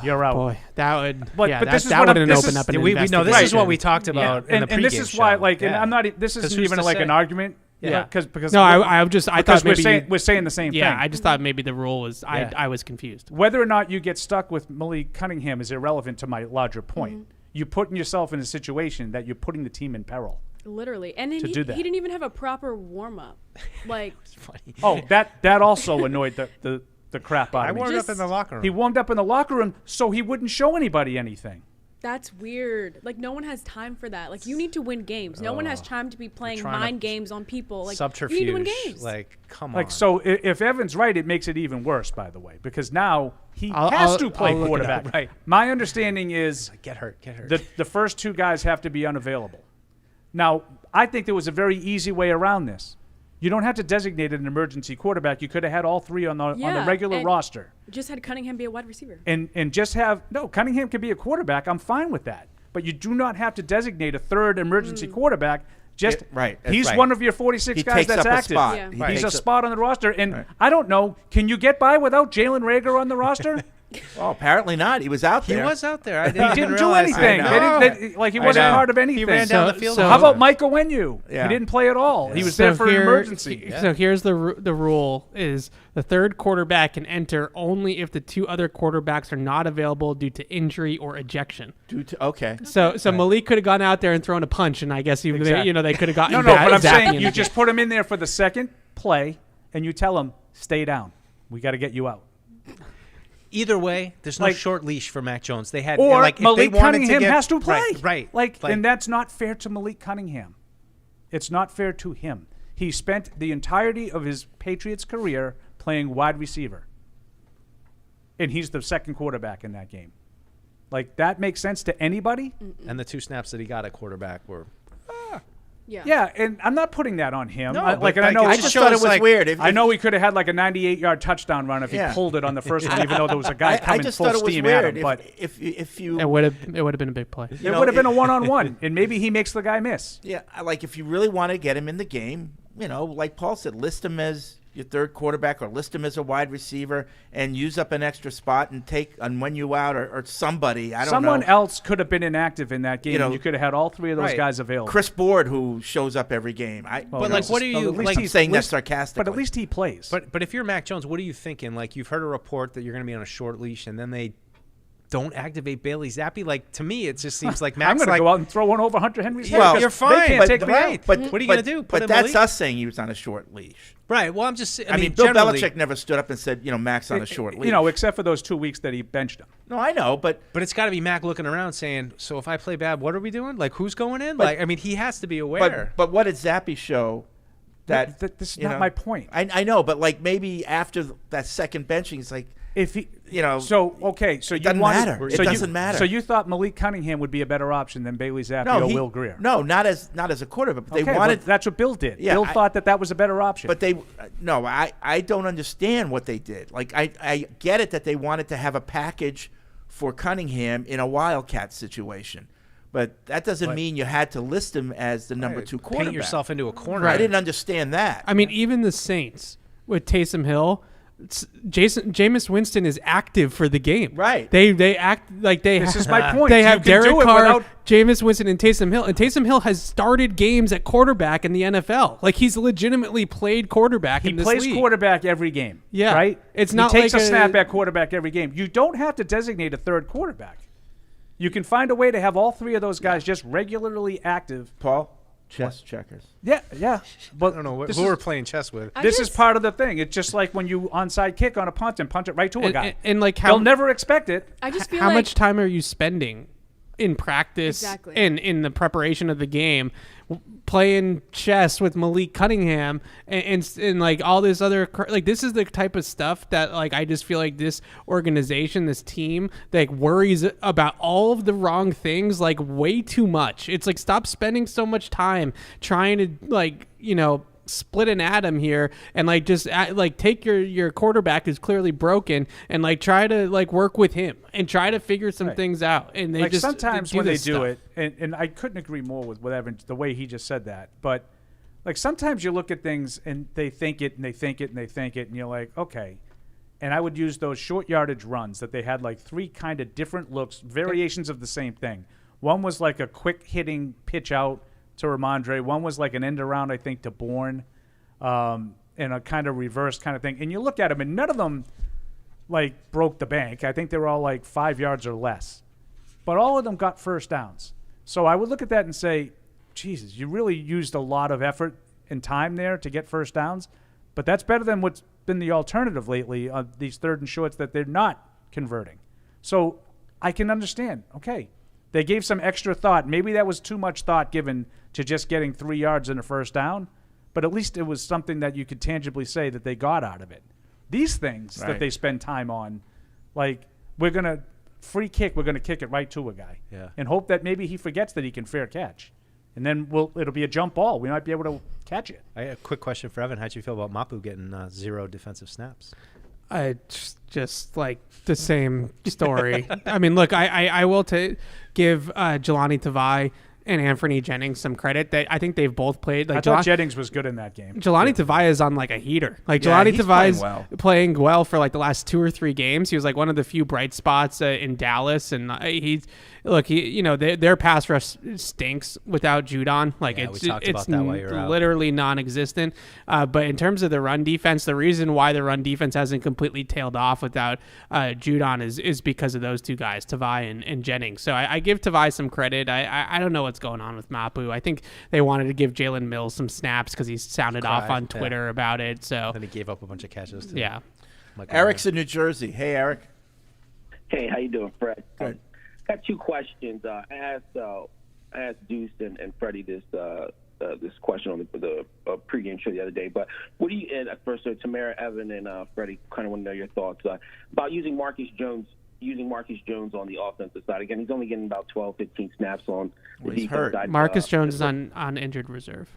You're out. Boy, that would. But this is what wouldn't open up an investigation. This is what we talked about in the pregame and this is why, show. and I'm not. This isn't even like an argument. Yeah, because no, I thought maybe we're saying the same thing. Yeah, I just thought maybe the rule was I was confused. Whether or not you get stuck with Malik Cunningham is irrelevant to my larger point. You're putting yourself in a situation that you're putting the team in peril. Literally, and then he didn't even have a proper warm up. Like, funny. Oh, that also annoyed the crap out of me. I warmed up in the locker room. He warmed up in the locker room so he wouldn't show anybody anything. That's weird. Like, no one has time for that. Like, you need to win games. No one has time to be playing mind games on people. Like, subterfuge. you need to win games. Like, come on. Like, so if Evan's right, it makes it even worse, by the way, because now he has to play quarterback. Right. My understanding is get hurt. The first two guys have to be unavailable. Now, I think there was a very easy way around this. You don't have to designate an emergency quarterback. You could have had all three on the regular roster. Just had Cunningham be a wide receiver. And just have Cunningham could be a quarterback. I'm fine with that. But you do not have to designate a third emergency quarterback. Just he's one of your 46 guys that's active. Yeah. He's a spot on the roster. And I don't know, can you get by without Jalen Reagor on the roster? Well, apparently not. He was out there. He was out there. He didn't do anything. He wasn't part of anything. He ran down the field. How about Michael Wenyu? Yeah. He didn't play at all. Yeah. He was there for an emergency. So here's the rule is the third quarterback can enter only if the two other quarterbacks are not available due to injury or ejection. So Malik could have gone out there and thrown a punch, and I guess they could have gotten No, but I'm saying you just put him in there for the second play, and you tell him, stay down. We got to get you out. Either way, there's no short leash for Mac Jones. They had Malik Cunningham has to play. Right. And that's not fair to Malik Cunningham. It's not fair to him. He spent the entirety of his Patriots career playing wide receiver. And he's the second quarterback in that game. Like, that makes sense to anybody? And the two snaps that he got at quarterback were... Yeah, and I'm not putting that on him. No, I just thought it was weird. I know he could have had like a 98-yard touchdown run if he pulled it on the first one, even though there was a guy coming full steam at him. But if you, it would have been a big play. It would have been a one-on-one, and maybe he makes the guy miss. Yeah, like if you really want to get him in the game, like Paul said, list him as your third quarterback or list him as a wide receiver and use up an extra spot and take Wenyu out or somebody. I don't know. Someone else could have been inactive in that game. And you could have had all three of those guys available. Chris Bourne, who shows up every game. What are you? I'm saying that sarcastically. But at least he plays. But if you're Mac Jones, what are you thinking? Like, you've heard a report that you're going to be on a short leash, and then they don't activate Bailey Zappi. Like, to me, it just seems like Mac's I'm going to go out and throw one over Hunter Henry's head. Well, you're fine. They can't take me out. But what are you going to do? But that's us saying he was on a short leash. Right. Well, I'm just. I mean, Bill Belichick never stood up and said, Mac's on a short leash. Except for those 2 weeks that he benched him. No, I know, but it's got to be Mac looking around saying, "So if I play bad, what are we doing? Like, who's going in?" Like, I mean, he has to be aware. But what did Zappi show? That this is not my point. I know, but like maybe after that second benching, it's like if he, So it doesn't matter. It doesn't matter. So you thought Malik Cunningham would be a better option than Bailey Zappi or Will Greer? No, not as a quarterback. But they wanted. But that's what Bill did. Yeah, Bill thought that was a better option. But I don't understand what they did. Like I get it that they wanted to have a package for Cunningham in a wildcat situation. But that doesn't mean you had to list him as the number 2 quarterback. Paint yourself into a corner. I didn't understand that. I mean, even the Saints with Taysom Hill, Jameis Winston is active for the game. Right. They act like they. This is my point. They have Derek Carr, without... Jameis Winston, and Taysom Hill. And Taysom Hill has started games at quarterback in the NFL. Like, he's legitimately played quarterback in this league. He plays quarterback every game. Yeah. Right? It's not he takes like a snap at quarterback every game. You don't have to designate a third quarterback. You can find a way to have all three of those guys just regularly active. Paul, chess checkers. Yeah. But I don't know who we're playing chess with. This is part of the thing. It's just like when you onside kick on a punt and punch it right to a guy. And like they'll never expect it. I just feel how much time are you spending in practice and in the preparation of the game, playing chess with Malik Cunningham and like all this other, like this is the type of stuff that like I just feel like this organization, this team, like worries about all of the wrong things like way too much. It's like, stop spending so much time trying to like, split an atom here and like just like take your quarterback who's clearly broken and like try to like work with him and try to figure some things out. And they like just sometimes when they do stuff. it, and I couldn't agree more with whatever the way he just said that, but like sometimes you look at things and they think it and they think it and they think it and you're like, okay. And I would use those short yardage runs that they had like 3 kind of different looks, variations of the same thing. One was like a quick hitting pitch out to Ramondre. One was like an end around, I think, to Bourne, and a kind of reverse kind of thing. And you look at them, and none of them like broke the bank. I think they were all like 5 yards or less, but all of them got first downs. So I would look at that and say, Jesus, you really used a lot of effort and time there to get first downs, but that's better than what's been the alternative lately on these 3rd and shorts that they're not converting. So I can understand. Okay. They gave some extra thought. Maybe that was too much thought given to just getting 3 yards and a first down, but at least it was something that you could tangibly say that they got out of it. These things that they spend time on, like we're going to free kick, we're going to kick it right to a guy and hope that maybe he forgets that he can fair catch. And then it'll be a jump ball. We might be able to catch it. I have a quick question for Evan. How'd you feel about Mapu getting 0 defensive snaps? Just like the same story. I mean, look, I will give Jelani Tavai and Anthony Jennings some credit. That I think they've both played. Like I thought Jennings was good in that game. Jelani Tavai is on like a heater. Like Jelani Tavai is playing well for like the last 2 or 3 games. He was like one of the few bright spots in Dallas, and their pass rush stinks without Judon. Like it's literally non-existent. But in terms of the run defense, the reason why the run defense hasn't completely tailed off without Judon is because of those 2 guys, Tavai and Jennings. So I give Tavai some credit. I don't know what's going on with Mapu. I think they wanted to give Jalen Mills some snaps because he sounded off on Twitter about it. So then he gave up a bunch of catches too. Yeah. Eric's in New Jersey. Hey, Eric. Hey, how you doing, Fred? Good. Got 2 questions. I asked Deuce and Freddie this question on the pregame show the other day. But what do you? And first, so Tamara, Evan, and Freddie kind of want to know your thoughts about using Marcus Jones on the offensive side. Again, he's only getting about 12, 15 snaps on the defense side. Marcus Jones is on injured reserve.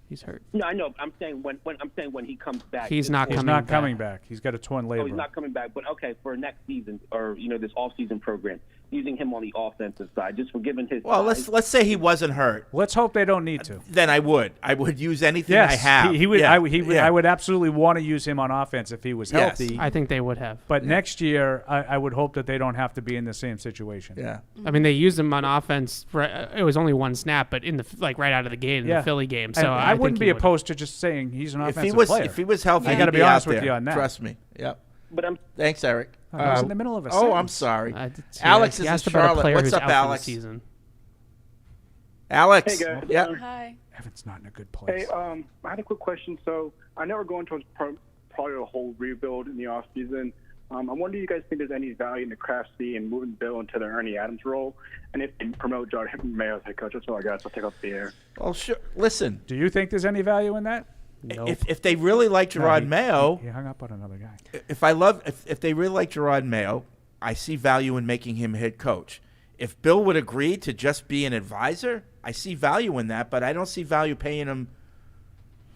He's hurt. No, I know. I'm saying when he comes back. He's not coming back. He's got a torn labrum. Oh, he's not coming back. But okay, for next season or this off-season program, using him on the offensive side, just for giving his. Well, let's say he wasn't hurt. Let's hope they don't need to. Then I would use anything I have. He would. I would absolutely want to use him on offense if he was healthy. I think they would have. But next year, I would hope that they don't have to be in the same situation. Yeah. I mean, they used him on offense. It was only 1 snap, but in the right out of the gate in the Philly game. So I wouldn't be opposed to just saying he's an offensive player. If he was healthy, I got to be honest with you on that. Trust me. Yep. But Thanks, Eric. I was in the middle of a sentence. I'm sorry. Alex is in Charlotte. What's up, Alex? Alex. Hey, guys. Yeah. Hi. Evan's not in a good place. Hey, I had a quick question. So I know we're going towards probably a whole rebuild in the offseason. I wonder if you guys think there's any value in the Kraft C and moving Bill into the Ernie Adams role, and if they promote Jordan Mayo as head coach. That's all I got. So I'll take off the air. Well, sure. Listen. Do you think there's any value in that? Nope. If they really like Gerard Mayo, he hung up on another guy. If they really like Gerard Mayo, I see value in making him head coach. If Bill would agree to just be an advisor, I see value in that, but I don't see value paying him,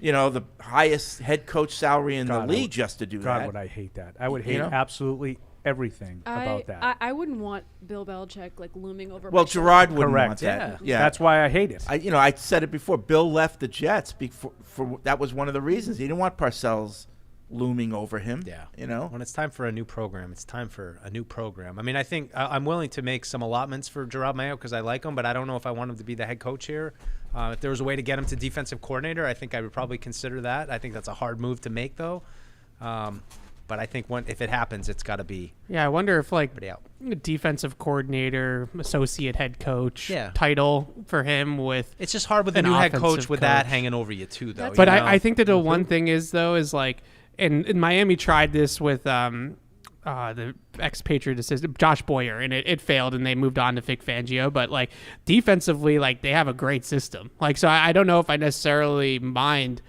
the highest head coach salary in the league just to do that. God, would I hate that? I would hate absolutely everything about that. I wouldn't want Bill Belichick looming over. Well, Gerard wouldn't Correct. want that. Yeah, that's why I hate it. I said it before. Bill left the Jets for that was one of the reasons. He didn't want Parcells looming over him. Yeah. When it's time for a new program, it's time for a new program. I mean, I think I'm willing to make some allotments for Gerard Mayo because I like him, but I don't know if I want him to be the head coach here. If there was a way to get him to defensive coordinator, I think I would probably consider that. I think that's a hard move to make, though. But I think if it happens, it's got to be. Yeah, I wonder if defensive coordinator, associate head coach title for him with. It's just hard with a new head coach with that hanging over you too, though. But I think that the one thing is in Miami tried this with the ex-Patriot assistant, Josh Boyer, and it failed, and they moved on to Vic Fangio. But, like, defensively, like, they have a great system. Like, so I don't know if I necessarily mind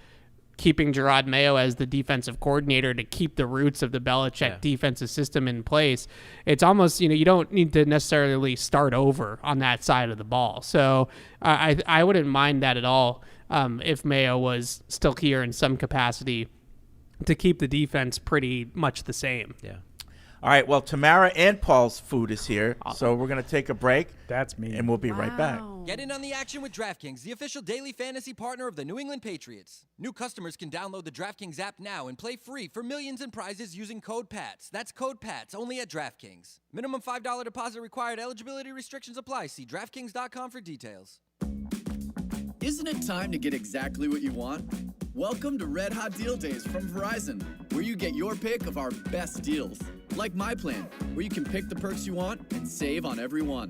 keeping Gerard Mayo as the defensive coordinator to keep the roots of the Belichick defensive system in place. It's almost, you don't need to necessarily start over on that side of the ball. So I wouldn't mind that at all if Mayo was still here in some capacity to keep the defense pretty much the same. Yeah. All right, well, Tamara and Paul's food is here, so we're going to take a break. That's me. And we'll be right back. Get in on the action with DraftKings, the official daily fantasy partner of the New England Patriots. New customers can download the DraftKings app now and play free for millions in prizes using code PATS. That's code PATS, only at DraftKings. Minimum $5 deposit required. Eligibility restrictions apply. See DraftKings.com for details. Isn't it time to get exactly what you want? Welcome to Red Hot Deal Days from Verizon, where you get your pick of our best deals. Like My Plan, where you can pick the perks you want and save on every one.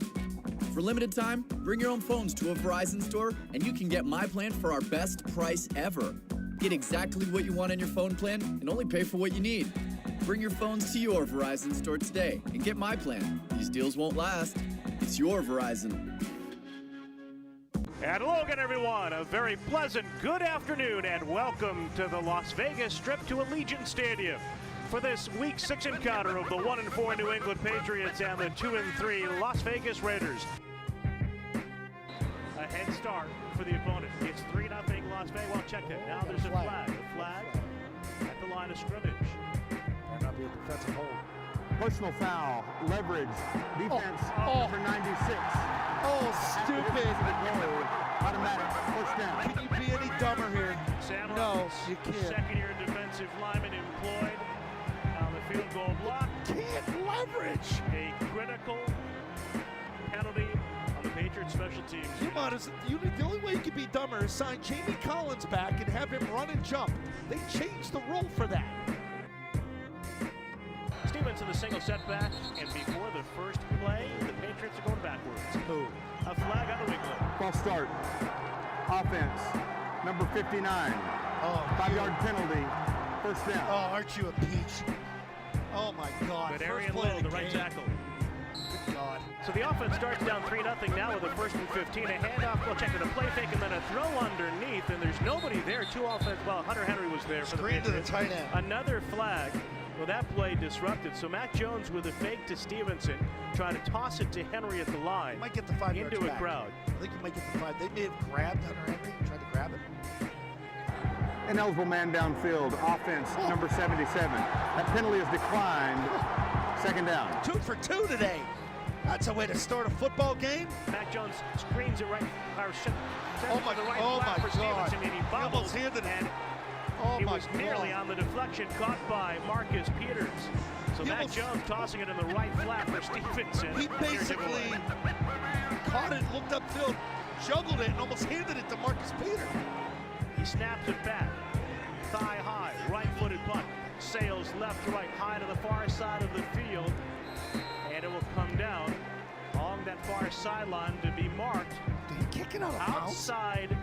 For limited time, bring your own phones to a Verizon store and you can get My Plan for our best price ever. Get exactly what you want in your phone plan and only pay for what you need. Bring your phones to your Verizon store today and get My Plan. These deals won't last. It's your Verizon. And hello again, everyone. A very pleasant good afternoon and welcome to the Las Vegas Strip to Allegiant Stadium for this Week 6 encounter of the 1-4 New England Patriots and the 2-3 Las Vegas Raiders. A head start for the opponent. It's 3-0 Las Vegas. Well, check that. Now there's a flag. A flag at the line of scrimmage. Might not be a defensive hold. Personal foul, leverage, defense for 96. Oh, stupid. Automatic, first down. Can you be any dumber here? Sam No, you can't. Second-year defensive lineman employed on the field goal block. Can't leverage. A critical penalty on the Patriots special teams. The only way you can be dumber is sign Jamie Collins back and have him run and jump. They changed the rule for that. Stevenson, the single setback, and before the first play, the Patriots are going backwards. Who? A flag on the wing line. False start. Offense, number 59. 5-yard penalty, first down. Oh, aren't you a peach? Oh, my God. But Arian Lowe, the right tackle. Good God. So the offense starts down 3-0 now with a 1st and 15. A handoff, well, check it, a play fake, and then a throw underneath, and there's nobody there. Two offense, well, Hunter Henry was there for the Screen to the Patriots. tight end. Another flag. Well, that play disrupted. So Mac Jones with a fake to Stevenson, trying to toss it to Henry at the line. He might get the 5 yards into a back. crowd. I think he might get the 5. They may have grabbed Hunter Henry and tried to grab him. Ineligible man downfield, offense, number 77. That penalty is declined, second down. 2 for 2 today. That's a way to start a football game. Mac Jones screens it right, or Oh my, the right oh flat my for God. Stevenson, and he bobbles, almost handed it. and Oh it my was nearly God. on the deflection, caught by Marcus Peters. So He Mac almost- Jones tossing it in the right flat for Stevenson. He basically caught it, looked upfield, juggled it, and almost handed it to Marcus Peters. He snaps it back, thigh high, right-footed punt. Sails left to right, high to the far side of the field, and it will come down along that far sideline to be marked. Did he kick it out of bounds? Outside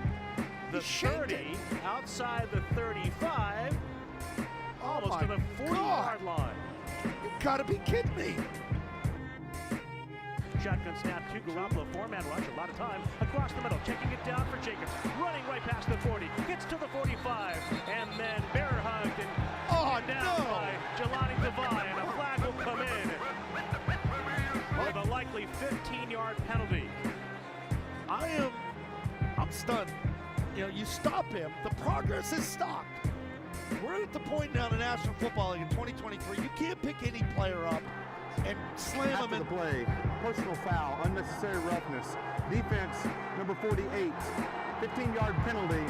the 30, outside the 35, almost to the 40-yard line. You gotta be kidding me. Shotgun snap to Garoppolo, 4-man rush, a lot of time, across the middle, checking it down for Jacobs, running right past the 40, gets to the 45, and then bear hugged and down by Jelani Devine, and a flag will come in with a likely 15-yard penalty. I'm stunned. You stop him, the progress is stopped. We're at the point now in the National Football League in 2023, you can't pick any player up and slam him After in. the play, personal foul, unnecessary roughness. Defense, number 48. 15-yard penalty,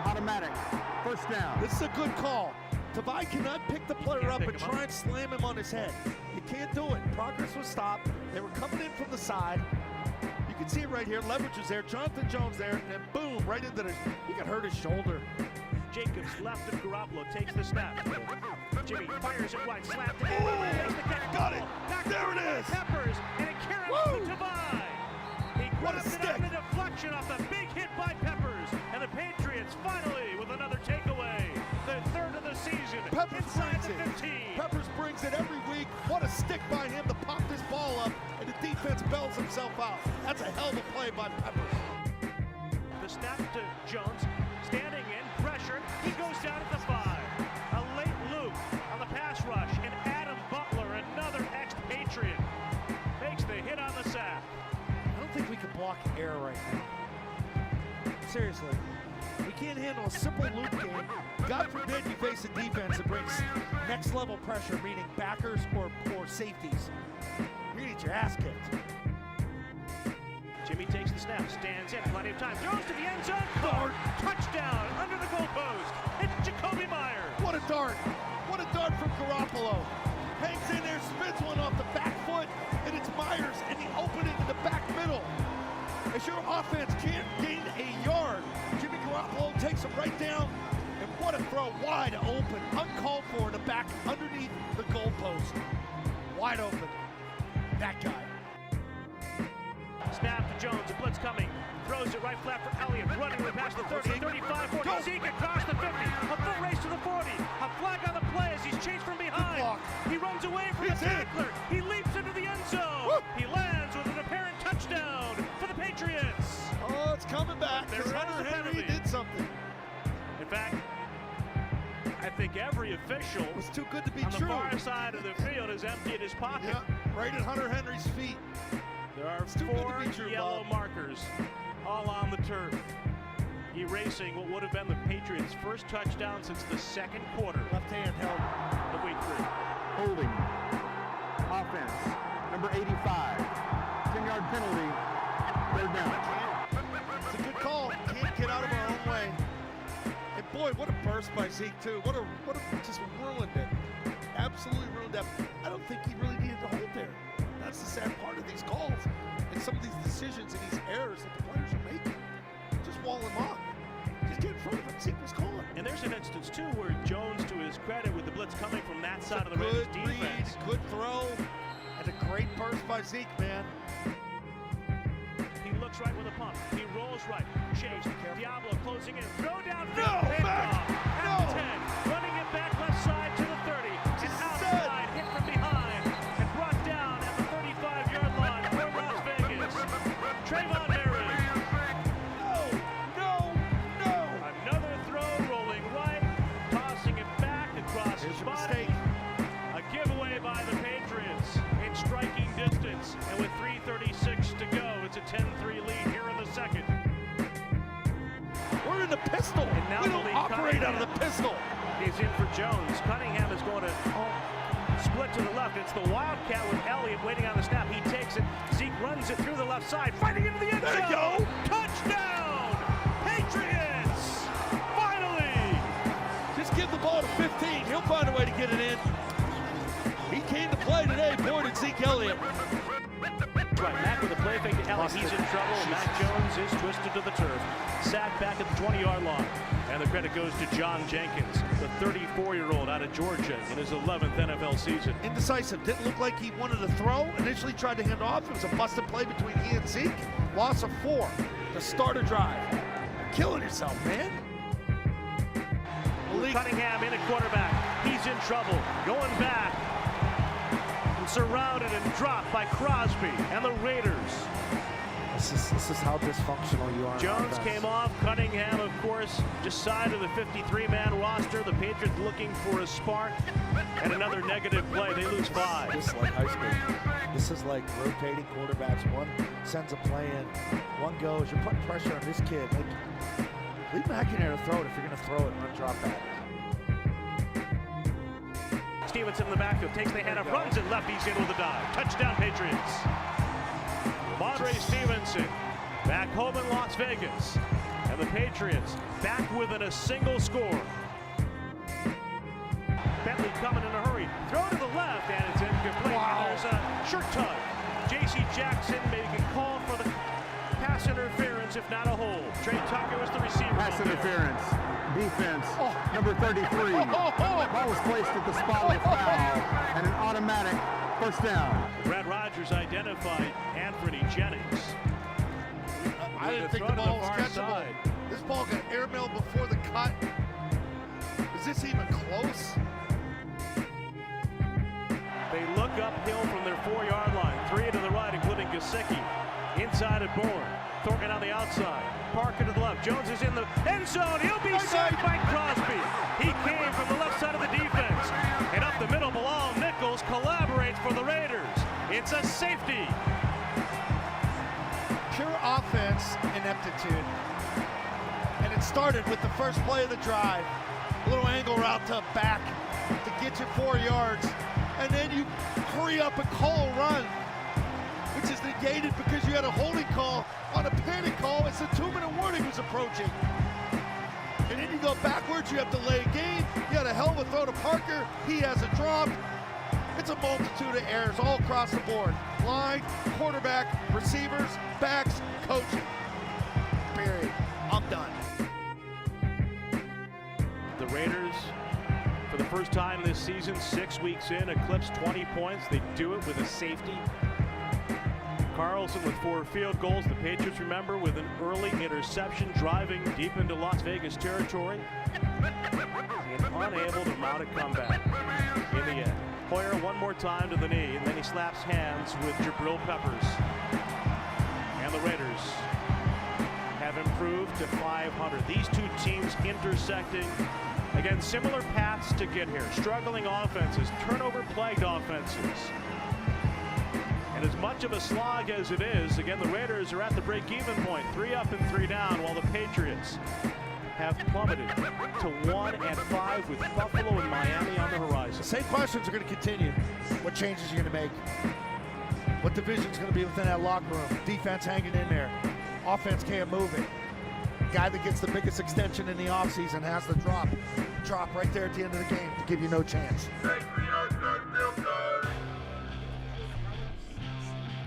automatic, first down. This is a good call. Devine cannot pick the player up and try and slam him on his head. You can't do it. Progress was stopped. They were coming in from the side. You can see it right here. Leverage was there. Jonathan Jones there. And then boom, right into he got hurt his shoulder. Jacobs left of Garoppolo takes the snap. Jimmy fires it wide, slapped it in. Takes the catch. Got it. Back There it is. Peppers, and it carries to Devine. He grabs it on the deflection off the big hit by Peppers. And the Patriots finally with another takeaway. The third of the season. Peppers inside brings the it. 15. Peppers brings it every week. What a stick by him to pop this ball up, and the defense bails himself out. That's a hell of a play by Peppers. The snap to Jones, standing in, pressure. He goes down at the 5. A late loop on the pass rush, and Adam Butler, another ex-Patriot, makes the hit on the sack. I don't think we can block air right now. Seriously. We can't handle a simple loop game. God forbid you face a defense that brings next level pressure, meaning backers or safeties. You're gonna get your ass kicked. Jimmy takes the snap, stands in, plenty of time, throws to the end zone, Bourne, touchdown, under the goalpost. It's Jacoby Myers. What a dart. What a dart from Garoppolo. Hangs in there, spins one off the back foot, and it's Myers in the opening in the back middle. As your offense can't gain a yard, Jimmy Garoppolo takes him right down, and what a throw, wide open, uncalled for in the back underneath the goalpost. Wide open. That guy. Snap to Jones, a blitz coming, throws it right flat for Elliott, running past the 30, 35, 40, Zeke across the 50, a full race to the 40, a flag on the play as he's chased from behind. He runs away from the tackler, he leaps into the end zone, he lands with an apparent touchdown for the Patriots. Oh, it's coming back, because Hunter Henry did something. In fact, I think every official was too good to be on true. the far side of the field has emptied his pocket. Yeah, right at Hunter Henry's feet. There are 4 yellow markers all on the turf, erasing what would have been the Patriots' first touchdown since the second quarter. Left hand held of week 3. Holding. Offense. Number 85. 10-yard penalty. Third down. It's a good call. Can't get out of our own way. And boy, what a burst by Zeke too. What a just ruined it. Absolutely ruined that. I don't think he really needed to hold there. That's the sad part of these calls and some of these decisions and these errors that the players are making. Just wall him off. Just get in front of him. Zeke was calling. And there's an instance too where Jones, to his credit, with the blitz coming from that side of the Raiders defense. Good throw, and a great burst by Zeke, man. He looks right with a pump. He rolls right. Chase. Diablo closing in. Throw down. No, back. At the 10. Running it back left side to the 30. And outside. Hit from behind. And brought down at the 35-yard line for Las Vegas. Trayvon Merritt. No. Another throw rolling right. Tossing it back across his body. A giveaway by the Patriots in striking distance. And with 3:36 to go, it's a 10-3 lead here in the second. We're in the pistol. And now we don't operate out of the pistol. He's in for Jones. Cunningham is going to split to the left. It's the Wildcat with Elliott waiting on the snap. He takes it. Zeke runs it through the left side, fighting into the end zone. There you go. Touchdown! Patriots! Finally! Just give the ball to 15. He'll find a way to get it in. He came to play today. Boy, did Zeke Elliott. Right, Mack with a play fake to Elliott. He's in trouble. Mac Jones is twisted to the turf. Sacked back at the 20-yard line. And the credit goes to John Jenkins, the 34-year-old out of Georgia in his 11th NFL season. Indecisive. Didn't look like he wanted to throw. Initially tried to hand off. It was a busted play between he and Zeke. Loss of 4 to start a drive. Killing yourself, man. Malik Cunningham in at quarterback. He's in trouble. Going back. And surrounded and dropped by Crosby and the Raiders. This is how dysfunctional you are. Jones came off. Cunningham, of course, just side of the 53-man roster. The Patriots looking for a spark. And another negative play. They lose 5. This is like high school. This is like rotating quarterbacks. One sends a play in, one goes. You're putting pressure on this kid. Like, leave Mack in there to throw it if you're going to throw it and run drop back. Stevenson in the backfield takes the handoff, runs it left. He's in with a dive. Touchdown, Patriots. Ramondre Stevenson back home in Las Vegas. And the Patriots back within a single score. Bentley coming in a hurry. Throw to the left, and it's incomplete. Wow. And there's a shirt tug. J.C. Jackson making call for the pass interference, if not a hold. Trey Tucker was the receiver. Pass interference. Defense. Number 33. Ball was placed at the spot of the foul, and an automatic first down. Brad Rogers identified Anthony Jennings. I didn't think the ball was catchable. This ball got airmailed before the cut. Is this even close? They look uphill Gesicki inside at Bourne. Thornton on the outside. Parker to the left. Jones is in the end zone. He'll be sacked by Crosby. He came from the left side of the defense. And up the middle, Bilal Nichols collaborates for the Raiders. It's a safety. Pure offense ineptitude. And it started with the first play of the drive. A little angle route to back to get you 4 yards. And then you hurry up and call a run, which is negated because you had a holding call on a panic call as the 2-minute warning was approaching. And then you go backwards, you have delayed game. You had a hell of a throw to Parker. He has a drop. It's a multitude of errors all across the board. Line, quarterback, receivers, backs, coaching. Period. I'm done. The Raiders, for the first time this season, 6 weeks in, eclipse 20 points. They do it with a safety. Carlson with 4 field goals. The Patriots, remember, with an early interception, driving deep into Las Vegas territory and unable to mount a comeback in the end. Hoyer one more time to the knee, and then he slaps hands with Jabril Peppers. And the Raiders have improved to 500. These two teams intersecting. Again, similar paths to get here. Struggling offenses, turnover-plagued offenses. And as much of a slog as it is, again, the Raiders are at the break-even point, 3 up and 3 down, while the Patriots have plummeted to 1-5 with Buffalo and Miami on the horizon. Same questions are going to continue. What changes are you going to make? What division's going to be within that locker room? Defense hanging in there. Offense can't move it. Guy that gets the biggest extension in the offseason has the drop right there at the end of the game to give you no chance.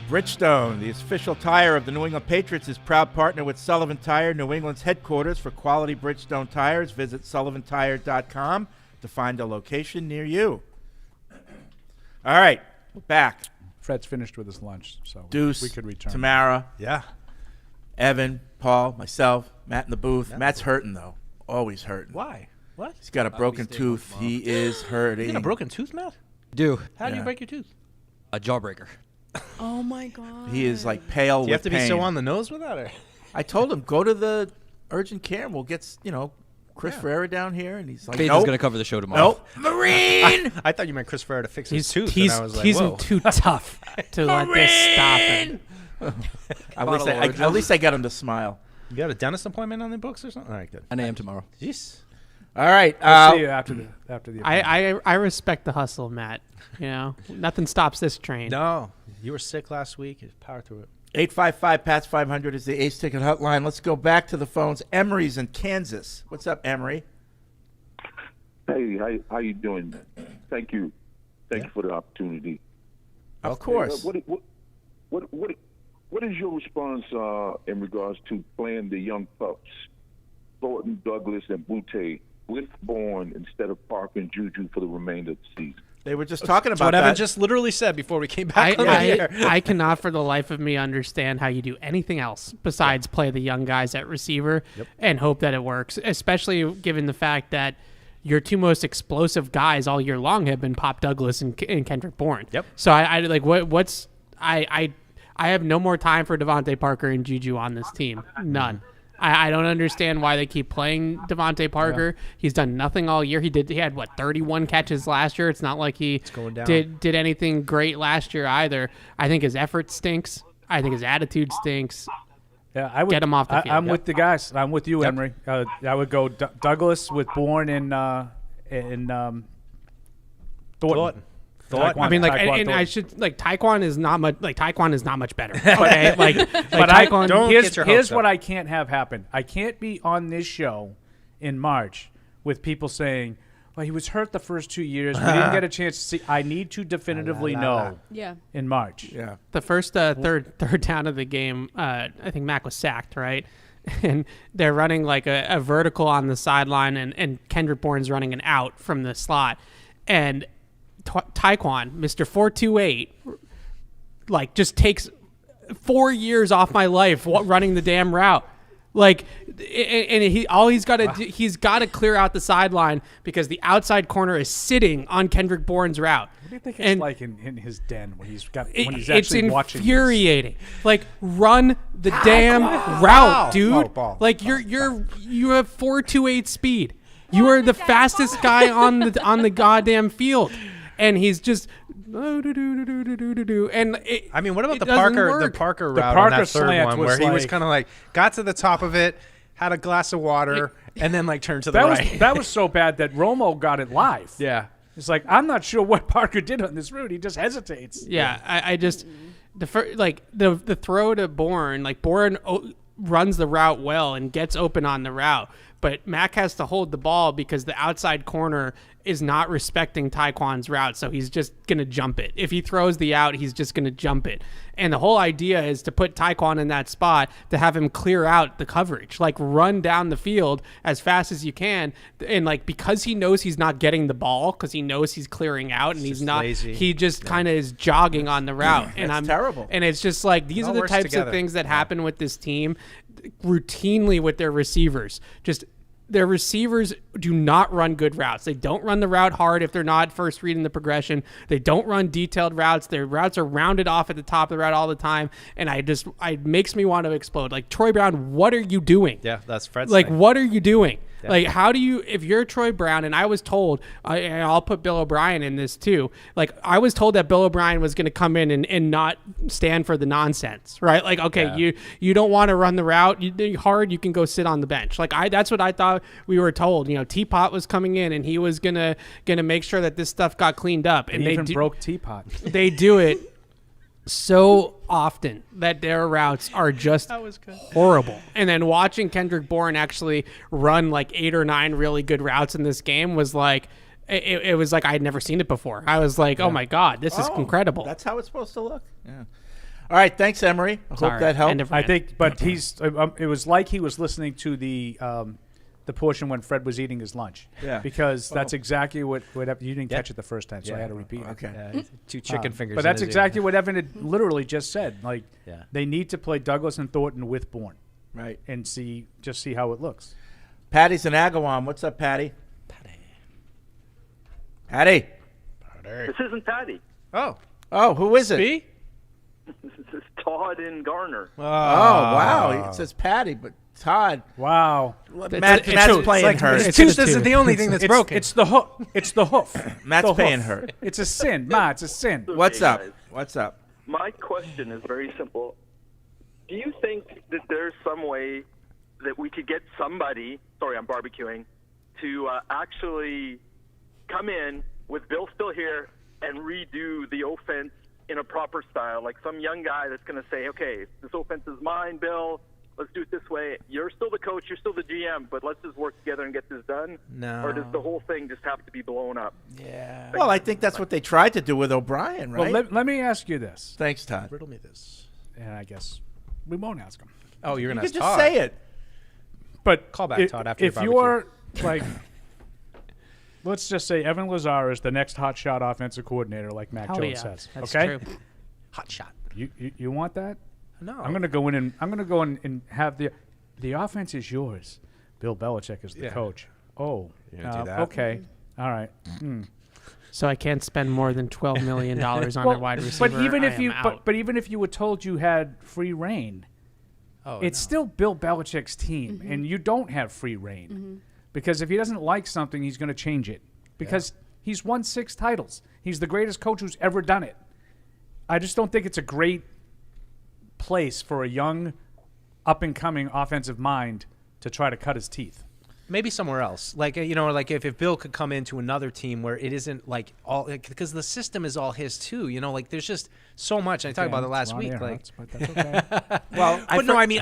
Bridgestone, the official tire of the New England Patriots, is proud partner with Sullivan Tire, New England's headquarters for quality Bridgestone tires. Visit sullivantire.com to find a location near you. All right, we're back. Fred's finished with his lunch, so Deuce, we could return. Tamara, Yeah. Evan, Paul, myself, Matt in the booth. Yeah. Matt's hurting, though. Always hurting. Why? What? He's got a broken tooth. He is hurting. You got a broken tooth, Matt? Do. How do you break your tooth? A jawbreaker. Oh, my God. He is, like, pale with Do you have to pain. be so on the nose with that? Or? I told him, go to the urgent care and we'll get, Chris Ferreira down here. And he's like, Faith nope. is going to cover the show tomorrow. Nope. Marine! I thought you meant Chris Ferreira to fix his tooth. He's and I was like, whoa. too tough to let this stop him. At least I got him to smile. You got a dentist appointment on the books or something? All right, good. 9 a.m. tomorrow. Jeez. All right. I'll see you after the appointment. I respect the hustle, Matt. Nothing stops this train. No, you were sick last week. You power through it. 855-PATS-500 is the Ace Ticket hotline. Let's go back to the phones. Emery's in Kansas. What's up, Emery? Hey, how you doing? Thank you for the opportunity. Of course. What is your response in regards to playing the young pups, Thornton, Douglas, and Butte with Bourne instead of Parker and Juju for the remainder of the season? They were just talking about what that. Evan just literally said before we came back on the air. I cannot for the life of me understand how you do anything else besides play the young guys at receiver and hope that it works, especially given the fact that your two most explosive guys all year long have been Pop Douglas and Kendrick Bourne. Yep. So I have no more time for Devontae Parker and Juju on this team. None. I don't understand why they keep playing Devontae Parker. Yeah. He's done nothing all year. He had 31 catches last year. It's not like he did anything great last year either. I think his effort stinks. I think his attitude stinks. Yeah, I would get him off the field. I'm with the guys. I'm with you, Emery. I would go Douglas with Bourne and Thornton. I mean, I should Taekwon is not much. Taekwon is not much better. Okay, but Taekwon. Here's what I can't have happen. I can't be on this show in March with people saying, "Well, he was hurt the first 2 years. We didn't get a chance to see." I need to definitively know. Yeah. In March. Yeah. The first third down of the game, I think Mac was sacked, right? And they're running like a vertical on the sideline, and Kendrick Bourne's running an out from the slot, and Taekwon, Mr. 428, just takes 4 years off my life running the damn route. Like, and he's got to do, he's got to clear out the sideline because the outside corner is sitting on Kendrick Bourne's route. What do you think it's like in his den when he's actually watching? It's infuriating. Like, run the damn route, dude. Like you have 4.28 speed. You are the fastest guy on the goddamn field, and he's just. And I mean, what about the Parker route on that third one where he was kind of like got to the top of it, had a glass of water, and then like turned to the right. That was so bad that Romo got it live. Yeah, it's like I'm not sure what Parker did on this route. He just hesitates. Yeah, I just the throw to Bourne, like Bourne runs the route well and gets open on the route, but Mac has to hold the ball because the outside corner is not respecting Tyquan's route, so he's just going to jump it. If he throws the out, he's just going to jump it. And the whole idea is to put Tyquan in that spot to have him clear out the coverage, like run down the field as fast as you can. And like, because he knows he's not getting the ball, because he knows he's clearing out and he's not, lazy. He just kind of is jogging on the route. And I'm terrible. And it's just like, these are the types of things that happen with this team routinely with their receivers. Just their receivers do not run good routes. They don't run the route hard if they're not first reading the progression. They don't run detailed routes. Their routes are rounded off at the top of the route all the time. And it makes me want to explode. Like, Troy Brown, what are you doing? Yeah, that's Fred's like, thing. What are you doing? Yeah. Like, how do you, if you're Troy Brown, and I was told, and I'll put Bill O'Brien in this too, like, I was told that Bill O'Brien was going to come in and not stand for the nonsense, right? Like, okay, you don't want to run the route hard, you can go sit on the bench. Like, that's what I thought we were told. You know, Teapot was coming in, and he was gonna make sure that this stuff got cleaned up. And they even broke Teapot. They do it so often that their routes are just horrible. And then watching Kendrick Bourne actually run like 8 or 9 really good routes in this game was like, it was like I had never seen it before. I was like, oh my God, this is incredible. That's how it's supposed to look. Yeah. All right. Thanks, Emery. I hope that helped. I think, but it was like he was listening to the portion when Fred was eating his lunch. Yeah. Because that's exactly what you didn't catch it the first time, so I had to repeat it. Okay. 2 chicken fingers. But that's exactly what Evan had literally just said. Like, they need to play Douglas and Thornton with Bourne. Right. And just see how it looks. Patty's in Agawam. What's up, Patty? Patty. This isn't Patty. Oh, who is it? B? This is Todd in Garner. Oh, wow. It says Patty, but Todd. Wow. Matt's playing hurt. This is the only thing that's broken. It's the hoof. It's the hoof. Matt's the paying hoof. hurt. It's a sin. Ma, it's a sin. What's up? Guys. What's up? My question is very simple. Do you think that there's some way that we could get somebody, sorry, I'm barbecuing, to actually come in with Bill still here and redo the offense in a proper style? Like some young guy that's going to say, okay, this offense is mine, Bill. Let's do it this way. You're still the coach. You're still the GM, but let's just work together and get this done. No. Or does the whole thing just have to be blown up? Yeah. Well, I think that's what they tried to do with O'Brien, right? Well, let me ask you this. Thanks, Todd. Riddle me this. And I guess we won't ask him. Oh, you're going to ask just Todd. say it. But call back Todd after if you're like, let's just say Evan Lazar is the next hotshot offensive coordinator, like Mac Jones says. That's okay, true. Hot shot. You want that? No. I'm gonna go in and have the offense is yours. Bill Belichick is the coach. Oh, you're gonna do that? Okay, all right. So I can't spend more than $12 million on their wide receiver. But even if you were told you had free reign, it's still Bill Belichick's team, and you don't have free reign because if he doesn't like something, he's going to change it because he's won 6 titles. He's the greatest coach who's ever done it. I just don't think it's a great place for a young, up-and-coming offensive mind to try to cut his teeth. Maybe somewhere else, like like if Bill could come into another team where it isn't like all because the system is all his too. Like there's just so much. I talked about it last week. Like, but that's okay. Well, but no, I mean,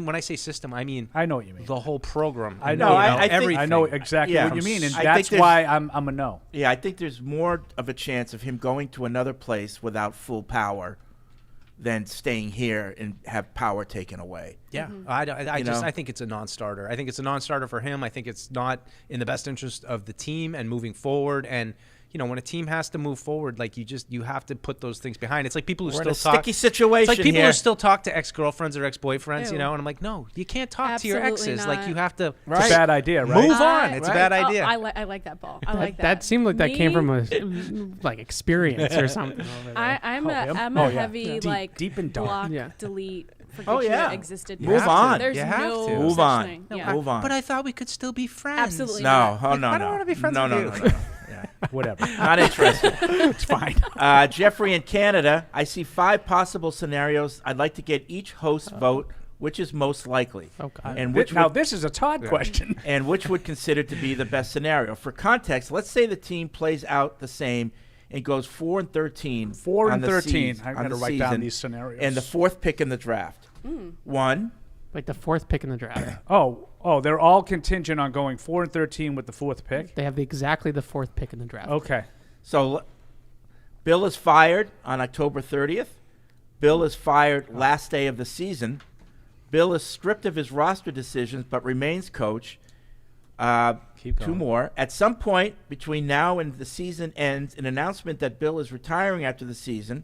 when I say system, I mean I know what you mean. The whole program. I know. Everything. I know exactly what you mean, and that's why I'm a no. Yeah, I think there's more of a chance of him going to another place without full power than staying here and have power taken away. Yeah, I think it's a non-starter. I think it's a non-starter for him. I think it's not in the best interest of the team and moving forward. And when a team has to move forward, like you have to put those things behind. It's like people who We're still in a talk. sticky situation It's like people here. who still talk to ex-girlfriends or ex-boyfriends, Ew. and I'm like, no, you can't talk to your Absolutely exes. not. Like you have to. It's a bad idea, right? Move on. It's a bad Oh, idea. I like that ball. I like that. That seemed like that came Me? from a like experience or something. I'm him? a heavy Deep and dark. block, Yeah. delete, forget Oh, yeah. you existed. Move on. There's You have no to. Move such on. thing. No, Yeah. move on. But I thought we could still be friends. Absolutely No, not. oh no, I no. don't wanna be friends no, with no, you. no, no, no. Yeah, whatever. Not interested. It's fine. Jeffrey in Canada, I see 5 possible scenarios. I'd like to get each host vote which is most likely. Oh, God. And which Now, would, this is a Todd question. and which would consider to be the best scenario. For context, let's say the team plays out the same and goes 4-13. 4-13. I got to write down these scenarios. And the 4th pick in the draft. 1. Like the 4th pick in the draft. Oh, they're all contingent on going 4-13 with the 4th pick. They have exactly the 4th pick in the draft. Okay. So Bill is fired on October 30th. Bill is fired last day of the season. Bill is stripped of his roster decisions but remains coach. Keep 2 going. more. At some point between now and the season ends, an announcement that Bill is retiring after the season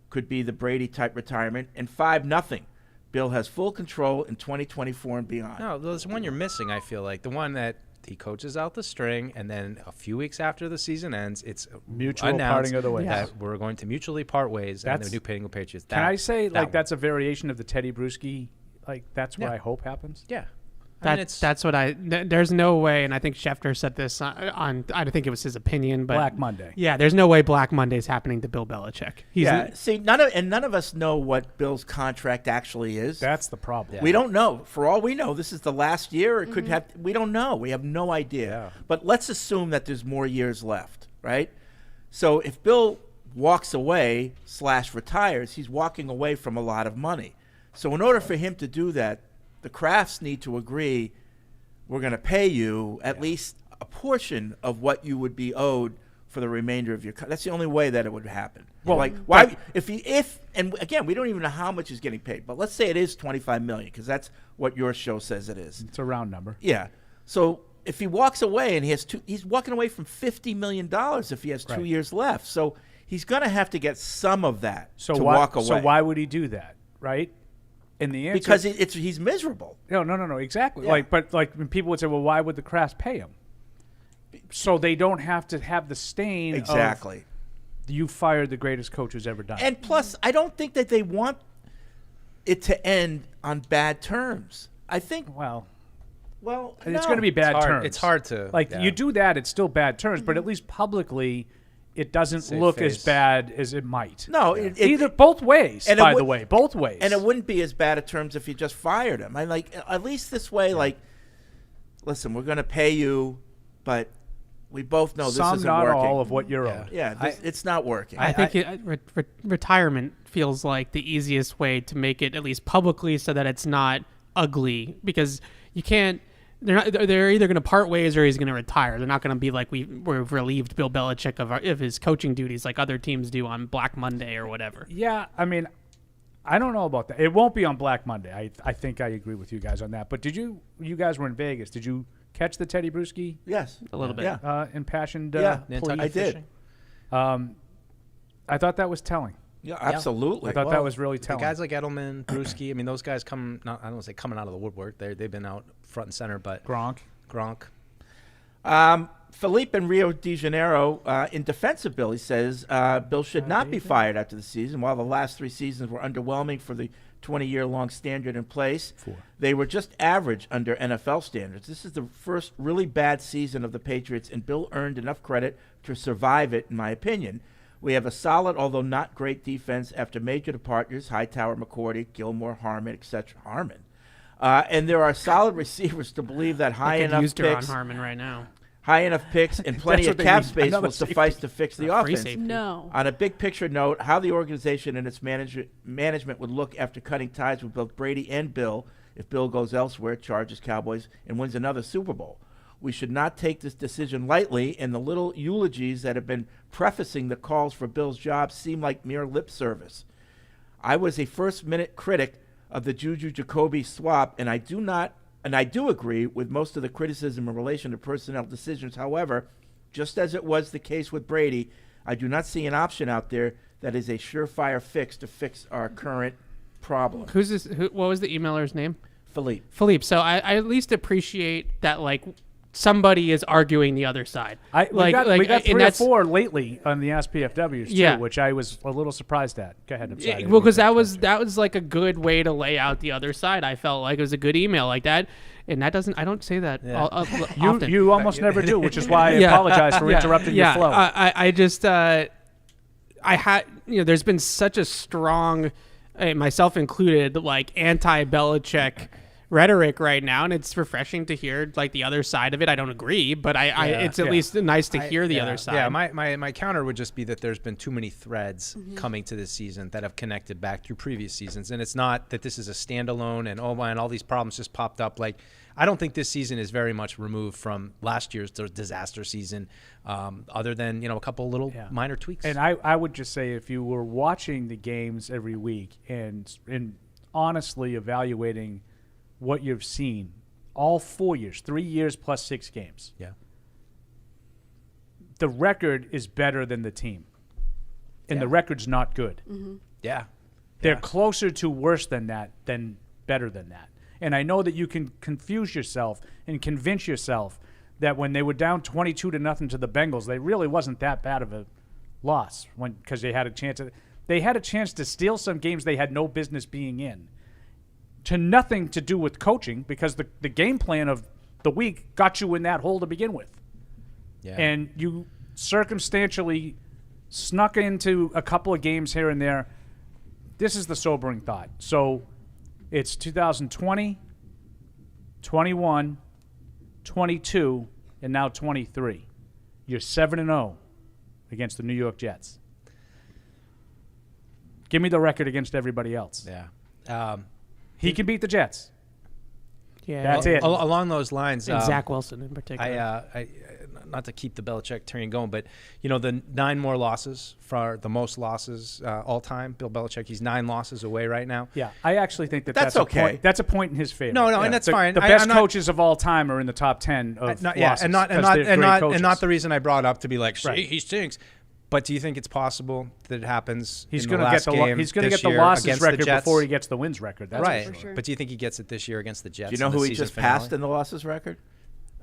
could be the Brady-type retirement. And 5-0. Bill has full control in 2024 and beyond. No, there's one you're missing, I feel like. The one that he coaches out the string, and then a few weeks after the season ends, it's Mutual announced parting of the ways. that we're going to mutually part ways and the That's- New Painting Patriots. Can I say, that one. that's a variation of the Teddy Bruschi? Like, that's what Yeah. I hope happens? Yeah. I mean, That's what there's no way, and I think Schefter said this on I think it was his opinion, but Black Monday. Yeah, there's no way Black Monday's happening to Bill Belichick. See, none of us know what Bill's contract actually is. That's the problem. We don't know. For all we know, this is the last year. It could have. We don't know. We have no idea. Yeah. But let's assume that there's more years left, right? So if Bill walks away / retires, he's walking away from a lot of money. So in order for him to do that, the Crafts need to agree, we're going to pay you at least a portion of what you would be owed for the remainder of your. That's the only way that it would happen. Well, like why and again, we don't even know how much he's getting paid, but let's say it is $25 million because that's what your show says it is. It's a round number. Yeah. So if he walks away and he's walking away from $50 million if he has 2 years left. So he's going to have to get some of that to walk away. So why would he do that, right? And the answer, because he's miserable. No, exactly. Yeah. But when people would say, well, why would the Crafts pay him? So they don't have to have the stain. Exactly. Of, you fired the greatest coach who's ever done it. And plus, I don't think that they want it to end on bad terms. I think. Well, no. it's going to be bad terms. It's hard to you do that. It's still bad terms, but at least publicly, it doesn't Save look face. as bad as it might. No, both ways. and By the way, both ways. And it wouldn't be as bad at terms if you just fired him. I like at least this way. Like, listen, we're going to pay you, but we both know Some, this isn't not working. all of what you're owed. Yeah, it's not working. I think retirement feels like the easiest way to make it at least publicly so that it's not ugly because you can't. They're either going to part ways or he's going to retire. They're not going to be like we've relieved Bill Belichick of his coaching duties like other teams do on Black Monday or whatever. Yeah, I mean, I don't know about that. It won't be on Black Monday. I think I agree with you guys on that. But you guys were in Vegas. Did you catch the Teddy Bruschi? Yes, a little bit. Yeah, impassioned. Yeah, plea? I did. I thought that was telling. Yeah, absolutely. I thought that was really The telling. guys like Edelman, Bruschi, I mean, those guys I don't want to say coming out of the woodwork. They've been out front and center, but Gronk. Philippe in Rio de Janeiro, in defense of Bill, he says Bill should not be fired after the season. While the last 3 seasons were underwhelming for the 20-year-long standard in place, they were just average under NFL standards. This is the first really bad season of the Patriots, and Bill earned enough credit to survive it, in my opinion. We have a solid, although not great, defense after major departures: Hightower, McCourty, Gilmore, Harmon, etc. And there are solid receivers to believe that high They could enough use picks. Duron Harmon right now. High enough picks and plenty That's of what they cap need. space Another will suffice safety. to fix the Free offense. safety. No. On a big picture note, how the organization and its management would look after cutting ties with both Brady and Bill if Bill goes elsewhere, charges Cowboys, and wins another Super Bowl. We should not take this decision lightly, and the little eulogies that have been prefacing the calls for Bill's job seem like mere lip service. I was a first-minute critic of the Juju-Jacoby swap, and I do agree with most of the criticism in relation to personnel decisions. However, just as it was the case with Brady, I do not see an option out there that is a surefire fix to fix our current problem. Who's this? What was the emailer's name? Philippe. So I at least appreciate that, like, somebody is arguing the other side. We got 3 or 4 lately on the SPFWs too, which I was a little surprised at. Go ahead. I'm sorry. Well, because that was like a good way to lay out the other side. I felt like it was a good email like that. And that doesn't. I don't say that often. You almost never do, which is why I apologize for interrupting your flow. I just I had there's been such a strong, myself included, like anti-Belichick rhetoric right now, and it's refreshing to hear like the other side of it. I don't agree, but it's at least nice to hear the other side. Yeah, my counter would just be that there's been too many threads coming to this season that have connected back through previous seasons, and it's not that this is a standalone and all these problems just popped up. Like, I don't think this season is very much removed from last year's disaster season, other than a couple little minor tweaks. And I would just say, if you were watching the games every week and honestly evaluating what you've seen all 4 years, 3 years plus 6 games. Yeah. The record is better than the team. And the record's not good. Mm-hmm. Yeah. They're closer to worse than that than better than that. And I know that you can confuse yourself and convince yourself that when they were down 22-0 to the Bengals, they really wasn't that bad of a loss because they had a chance to steal some games they had no business being in. To nothing to do with coaching, because the game plan of the week got you in that hole to begin with. Yeah. And you circumstantially snuck into a couple of games here and there. This is the sobering thought. So it's 2020, 21, 22, and now 23. You're 7-0 against the New York Jets. Give me the record against everybody else. Yeah. He can beat the Jets. Yeah, that's it. Along those lines, and Zach Wilson in particular. I not to keep the Belichick train going, but the 9 more losses for the most losses all time. Bill Belichick, he's 9 losses away right now. Yeah, I actually think that's okay. A point. That's a point in his favor. No, and that's fine. The best coaches of all time are in the top 10 of losses. and not the reason I brought up to be like, see, he stinks. But do you think it's possible that it happens? He's going to get the losses record before he gets the wins record. That's right. For sure. But do you think he gets it this year against the Jets? Do you know who he just passed in the losses record?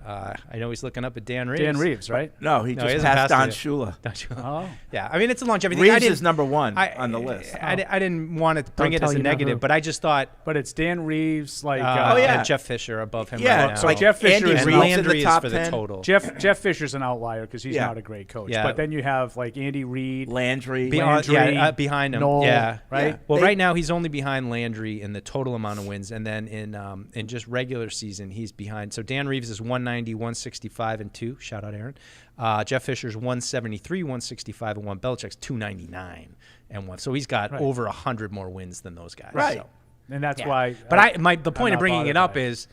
I know he's looking up at Dan Reeves. Dan Reeves, right? No, he just passed Don Shula. Oh, yeah. I mean, it's a longevity. Reeves is number 1 on the list. I didn't want to bring it as a negative, but I just thought. But it's Dan Reeves, like and Jeff Fisher above him. Yeah, right now. So Jeff Fisher and Landry is for 10. the total. Jeff Fisher's an outlier because he's not a great coach. Yeah. But then you have like Andy Reid, Landry behind him. Noel, right. Yeah. Well, right now he's only behind Landry in the total amount of wins, and then in just regular season he's behind. So Dan Reeves is 190, 165, and 2. Shout out Aaron. Jeff Fisher's 173, 165, and 1. Belichick's 299 and 1. So he's got over 100 more wins than those guys. Right. So. And that's why. But the point of bringing it up is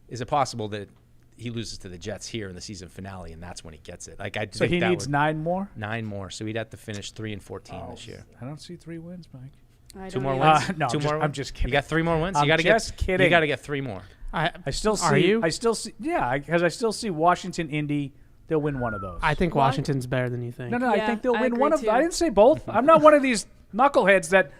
it possible that he loses to the Jets here in the season finale, and that's when he gets it? Like so he needs 9 more. 9 more. So he'd have to finish 3-14 this year. I don't see 3 wins, Mike. 2 more wins. No, 2 more. I'm just kidding. You got 3 more wins. I'm You got just kidding. You got to get 3 more. I still see. Are you? I still see. Yeah, because I still see Washington, Indy. They'll win one of those. I think Washington's better than you think. No, Yeah, I think they'll I win agree one of. too. I didn't say both. I'm not one of these knuckleheads that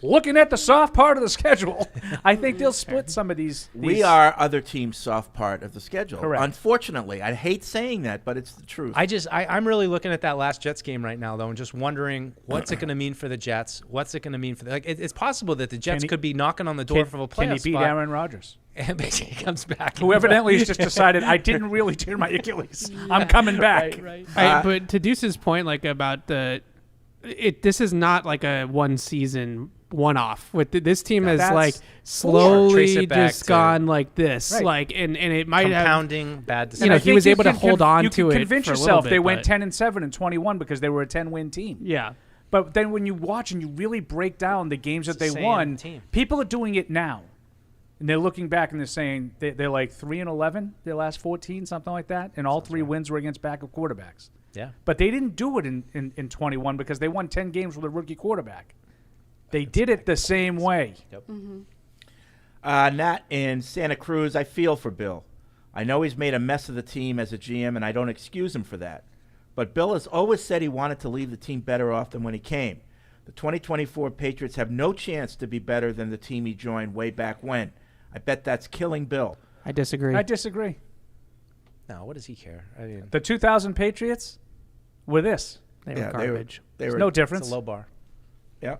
looking at the soft part of the schedule. I think they'll split some of these. We are other teams' soft part of the schedule. Correct. Unfortunately, I hate saying that, but it's the truth. I'm really looking at that last Jets game right now, though, and just wondering what's it going to mean for the Jets. What's it going to mean for it's possible that the Jets could be knocking on the door for a playoff Can he beat spot. Aaron Rodgers? And he comes back. Who evidently has just decided I didn't really tear my Achilles. I'm coming back. Right. But to Deuce's point, like about this is not like a one season one-off. With this team has like slowly just gone like this, like and it might compounding bad decisions. You know, he was able to hold on to it. Convince for a yourself little bit, they went 10-7 and 21 because they were a 10-win team. Yeah. But then when you watch and you really break down the games that they won, people are doing it now. And they're looking back and they're saying they're like 3-11, their last 14, something like that. And all 3 wins were against backup quarterbacks. Yeah. But they didn't do it in 21 because they won 10 games with a rookie quarterback. They did it the same way. Yep. Mm-hmm. Nat in Santa Cruz, I feel for Bill. I know he's made a mess of the team as a GM, and I don't excuse him for that. But Bill has always said he wanted to leave the team better off than when he came. The 2024 Patriots have no chance to be better than the team he joined way back when. I bet that's killing Bill. I disagree. No, what does he care? I mean, The 2000 Patriots were this. They were garbage. They were There's no difference. It's a low bar. Yeah.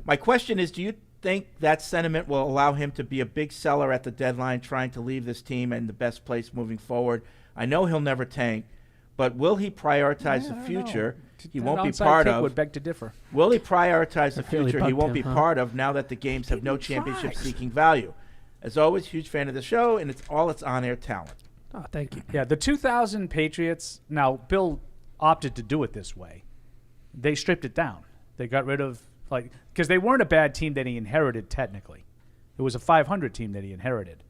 My question is, do you think that sentiment will allow him to be a big seller at the deadline, trying to leave this team in the best place moving forward? I know he'll never tank, but will he prioritize the future he won't be part of? Would beg to differ. Will he prioritize the really future he bugged won't him, be huh? part of now that the games have no championship-seeking value? As always, huge fan of the show, and it's all its on-air talent. Oh, thank you. Yeah, the 2000 Patriots. Now, Bill opted to do it this way. They stripped it down. They got rid of because they weren't a bad team that he inherited technically. It was a 500 team that he inherited,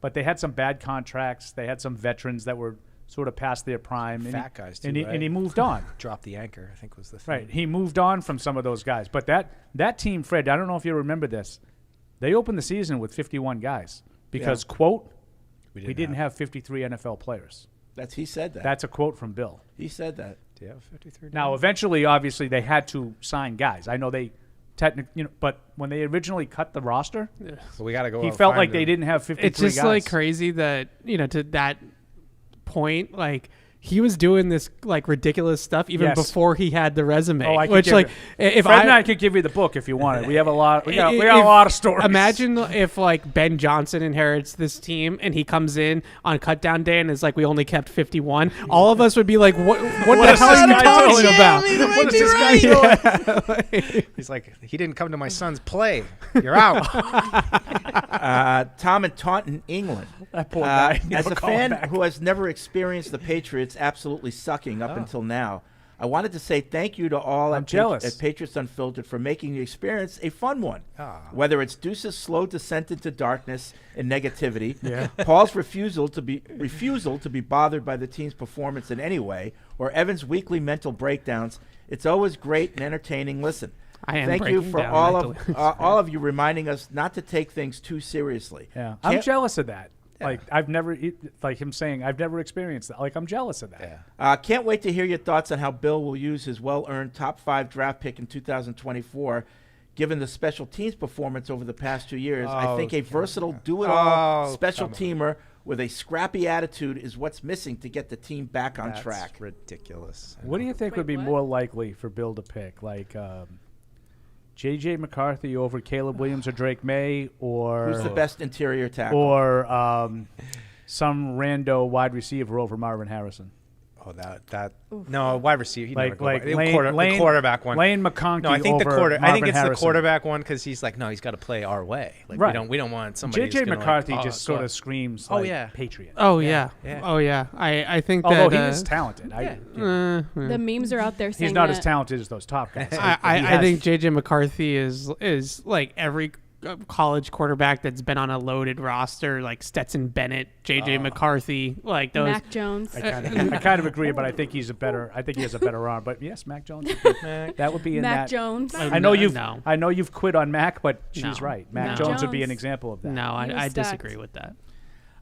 but they had some bad contracts. They had some veterans that were sort of past their prime. Fat guys too, and he moved on. Drop the anchor, I think was the thing. Right, he moved on from some of those guys. But that team, Fred, I don't know if you remember this. They opened the season with 51 guys because, quote, we didn't have 53 NFL players. He said that. That's a quote from Bill. He said that. Do you have 53? Now, eventually, obviously, they had to sign guys. I know they but when they originally cut the roster, So we got to go. he out felt find like they them. didn't have 53 It's just guys. like crazy that to that point, like he was doing this like ridiculous stuff even Yes. before he had the resume. Oh, I could which give like you, if Fred and I could give you the book if you wanted. We have a lot. We got a lot of stories. Imagine if like Ben Johnson inherits this team and he comes in on cutdown day and is like, we only kept 51. All of us would be like, what the is hell this are you guy talking doing? about? What is this guy doing? He's like, he didn't come to my son's play. You're out. Tom in Taunton, England. That poor guy. As Never a called fan back. who has never experienced the Patriots absolutely sucking up until now, I wanted to say thank you to all I'm at jealous. Patriots Unfiltered for making the experience a fun one. Whether it's Deuce's slow descent into darkness and negativity, Paul's refusal to be bothered by the team's performance in any way, or Evan's weekly mental breakdowns, it's always great and entertaining listen. I am Thank you breaking for down all of you reminding us not to take things too seriously. Yeah, I'm jealous of that. Like I've never, like him saying, I've never experienced that. Like I'm jealous of that. Can't wait to hear your thoughts on how Bill will use his well-earned top 5 draft pick in 2024. Given the special teams performance over the past 2 years, I think a versatile do-it-all special teamer with a scrappy attitude is what's missing to get the team back on track. That's ridiculous. What do you think would be more likely for Bill to pick? Like J.J. McCarthy over Caleb Williams or Drake May, or Who's the best interior tackle? Or some rando wide receiver over Marvin Harrison. Oh, no, wide receiver. He'd never go like the Lane- quarterback one. Lane McConkey No, I think over I think Marvin it's Harrison. the quarterback one because he's like, no, he's got to play our way. Like Right. we don't want somebody. J.J. who's gonna, McCarthy like, just sort of screams Oh like yeah, Patriot. Oh yeah. Yeah. Oh yeah. I think Although that he is talented. The memes are out there saying He's not that as talented as those top guys. I think JJ McCarthy is like every college quarterback that's been on a loaded roster, like Stetson Bennett, JJ McCarthy, like those. Mac Jones. I kind of agree, but I think he has a better arm. But yes, Mac Jones. That would be in Mac that. Jones. I know you've. No. I know you've quit on Mac, but she's No. right. Mac No. Jones would be an Jones. example of that. No, He was I stacked. disagree with that.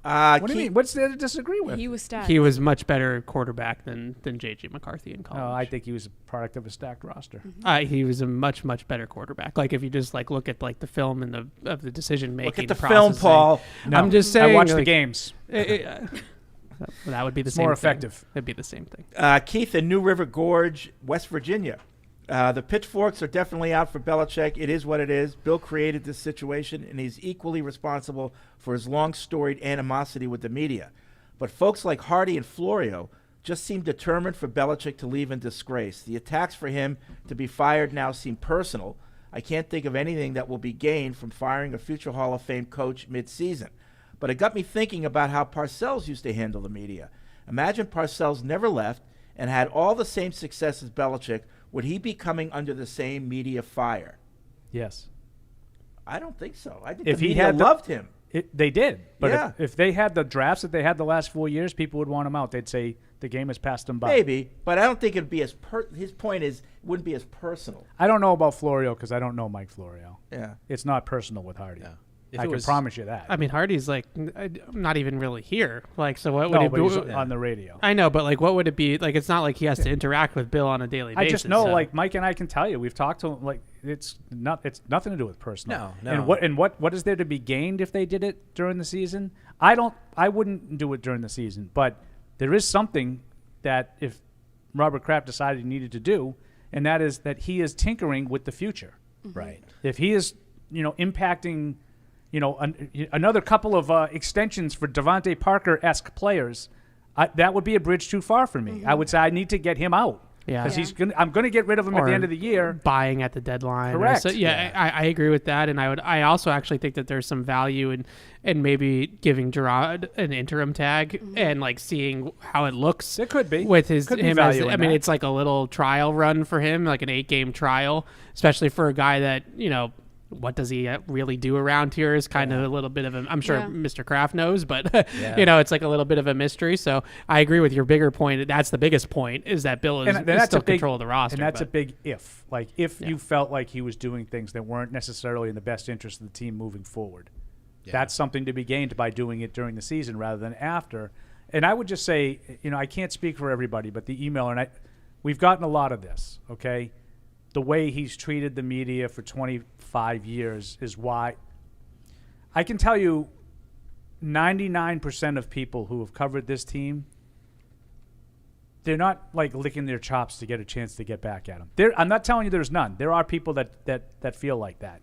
What do you mean? What's there to disagree with? He was stacked. He was much better quarterback than JJ McCarthy in college. No, I think he was a product of a stacked roster. He was a much better quarterback. Like if you just like look at like the film and of the decision making. Look at the film, Paul. No, I'm just saying. I watched the like, games. That would be the It's same. more thing. effective. It'd be the same thing. Keith in New River Gorge, West Virginia. The pitchforks are definitely out for Belichick. It is what it is. Bill created this situation, and he's equally responsible for his long-storied animosity with the media. But folks like Hardy and Florio just seem determined for Belichick to leave in disgrace. The attacks for him to be fired now seem personal. I can't think of anything that will be gained from firing a future Hall of Fame coach mid-season. But it got me thinking about how Parcells used to handle the media. Imagine Parcells never left and had all the same success as Belichick. Would he be coming under the same media fire? Yes. I don't think so. I think If the he media had loved him. They did. But Yeah. if they had the drafts that they had the last 4 years, people would want him out. They'd say the game has passed him by. Maybe, but I don't think it'd be as his point is it wouldn't be as personal. I don't know about Florio because I don't know Mike Florio. Yeah. It's not personal with Hardy. I can promise you that. I mean, Hardy's like not even really here. Like, so what would No, it but be he's on the radio. I know, but like, what would it be? Like, it's not like he has to interact with Bill on a daily basis. I just know, so. like Mike and I can tell you, we've talked to him. Like, it's nothing to do with personal. No. And what is there to be gained if they did it during the season? I wouldn't do it during the season, but there is something that if Robert Kraft decided he needed to do, and that is that he is tinkering with the future. Right. If he is, impacting, another couple of extensions for Devontae Parker-esque players, that would be a bridge too far for me. I would say I need to get him out. Yeah. Because I'm going to get rid of him at the end of the year. Buying at the deadline. Correct. I agree with that, and I also actually think that there's some value in maybe giving Gerard an interim tag and like seeing how it looks. It could be with his could be him. Value I in mean, that. it's like a little trial run for him, like an 8-game trial, especially for a guy that what does he really do around here is kind of a little bit of a, I'm sure Mr. Kraft knows, but it's like a little bit of a mystery. So I agree with your bigger point. That's the biggest point, is that Bill is still control of the roster. And that's a big if. Like, if you felt like he was doing things that weren't necessarily in the best interest of the team moving forward. Yeah. That's something to be gained by doing it during the season rather than after. And I would just say, I can't speak for everybody, but the emailer, we've gotten a lot of this, okay? The way he's treated the media for 25 years is why. I can tell you 99% of people who have covered this team, they're not like licking their chops to get a chance to get back at him. I'm not telling you there's none. There are people that feel like that.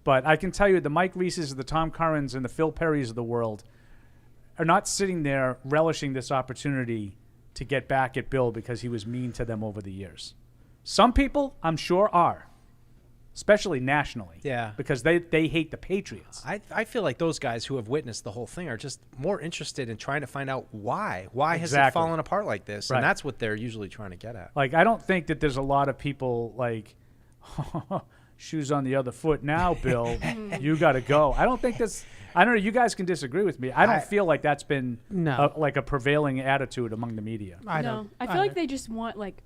But I can tell you the Mike Reeses, the Tom Currans, and the Phil Perrys of the world are not sitting there relishing this opportunity to get back at Bill because he was mean to them over the years. Some people, I'm sure, are, especially nationally. Yeah. Because they hate the Patriots. I feel like those guys who have witnessed the whole thing are just more interested in trying to find out why. Why has it fallen apart like this? Right. And that's what they're usually trying to get at. Like, I don't think that there's a lot of people like, shoes on the other foot now, Bill. You got to go. I don't think that's – I don't know. You guys can disagree with me. I don't feel like that's been like a prevailing attitude among the media. I feel like they just want like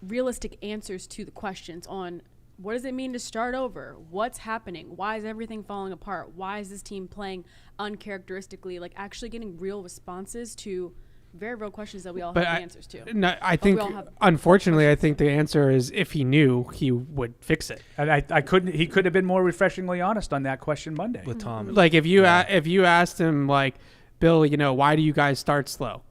realistic answers to the questions on what does it mean to start over? What's happening? Why is everything falling apart? Why is this team playing uncharacteristically? Like actually getting real responses to very real questions that we all have the answers to. No, I think, unfortunately, I think the answer is if he knew, he would fix it. And he could have been more refreshingly honest on that question Monday. With Tom. Like if you asked him, like, Bill, why do you guys start slow?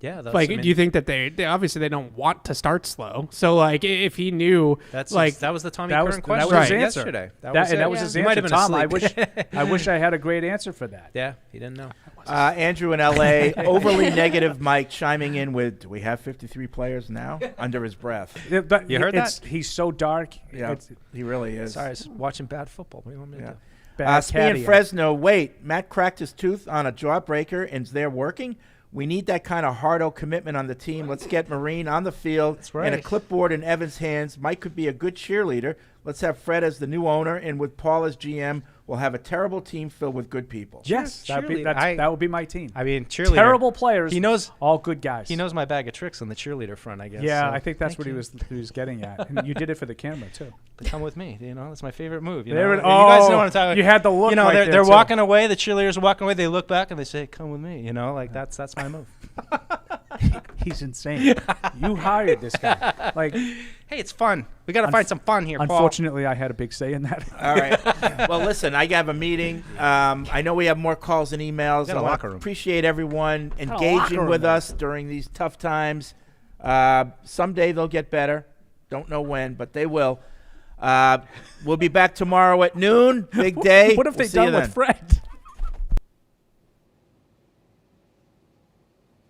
Yeah, do you think that they obviously they don't want to start slow? So like if he knew, that was the Tommy Curran question. That was his answer. Yesterday. That was his answer. Might have been Tom, asleep. I wish I had a great answer for that. Yeah, he didn't know. Andrew in L.A. overly negative Mike chiming in with, "Do we have 53 players now?" under his breath. But you heard that? He's so dark. Yeah, he really is. Sorry, I was watching bad football. What do you want me to do? do? Speaking of Fresno, wait, Matt cracked his tooth on a jawbreaker and they're working. We need that kind of hardo commitment on the team. Let's get Marine on the field and a clipboard in Evan's hands. Mike could be a good cheerleader. Let's have Fred as the new owner, and with Paul as GM, we'll have a terrible team filled with good people. Yes, that would be my team. I mean, cheerleader. Terrible players. He knows all good guys. He knows my bag of tricks on the cheerleader front, I guess. Yeah, so I think that's what he was getting at. And you did it for the camera too. But come with me. That's my favorite move. You guys know what I'm talking about. You had the look. They're walking away. The cheerleaders are walking away. They look back and they say, "Come with me." That's my move. He's insane. You hired this guy. Like, hey, it's fun. We got to find some fun here, Paul. Unfortunately, I had a big say in that. All right. Well, listen, I have a meeting. I know we have more calls and emails. I appreciate everyone engaging with us during these tough times. Someday they'll get better. Don't know when, but they will. We'll be back tomorrow at noon. Big day. What have they done with Fred?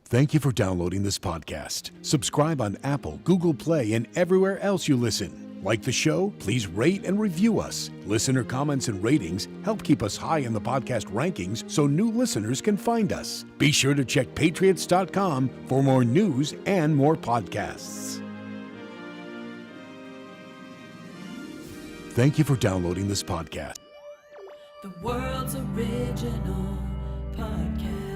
Thank you for downloading this podcast. Subscribe on Apple, Google Play, and everywhere else you listen. Like the show? Please rate and review us. Listener comments and ratings help keep us high in the podcast rankings so new listeners can find us. Be sure to check Patriots.com for more news and more podcasts. Thank you for downloading this podcast. The world's original podcast.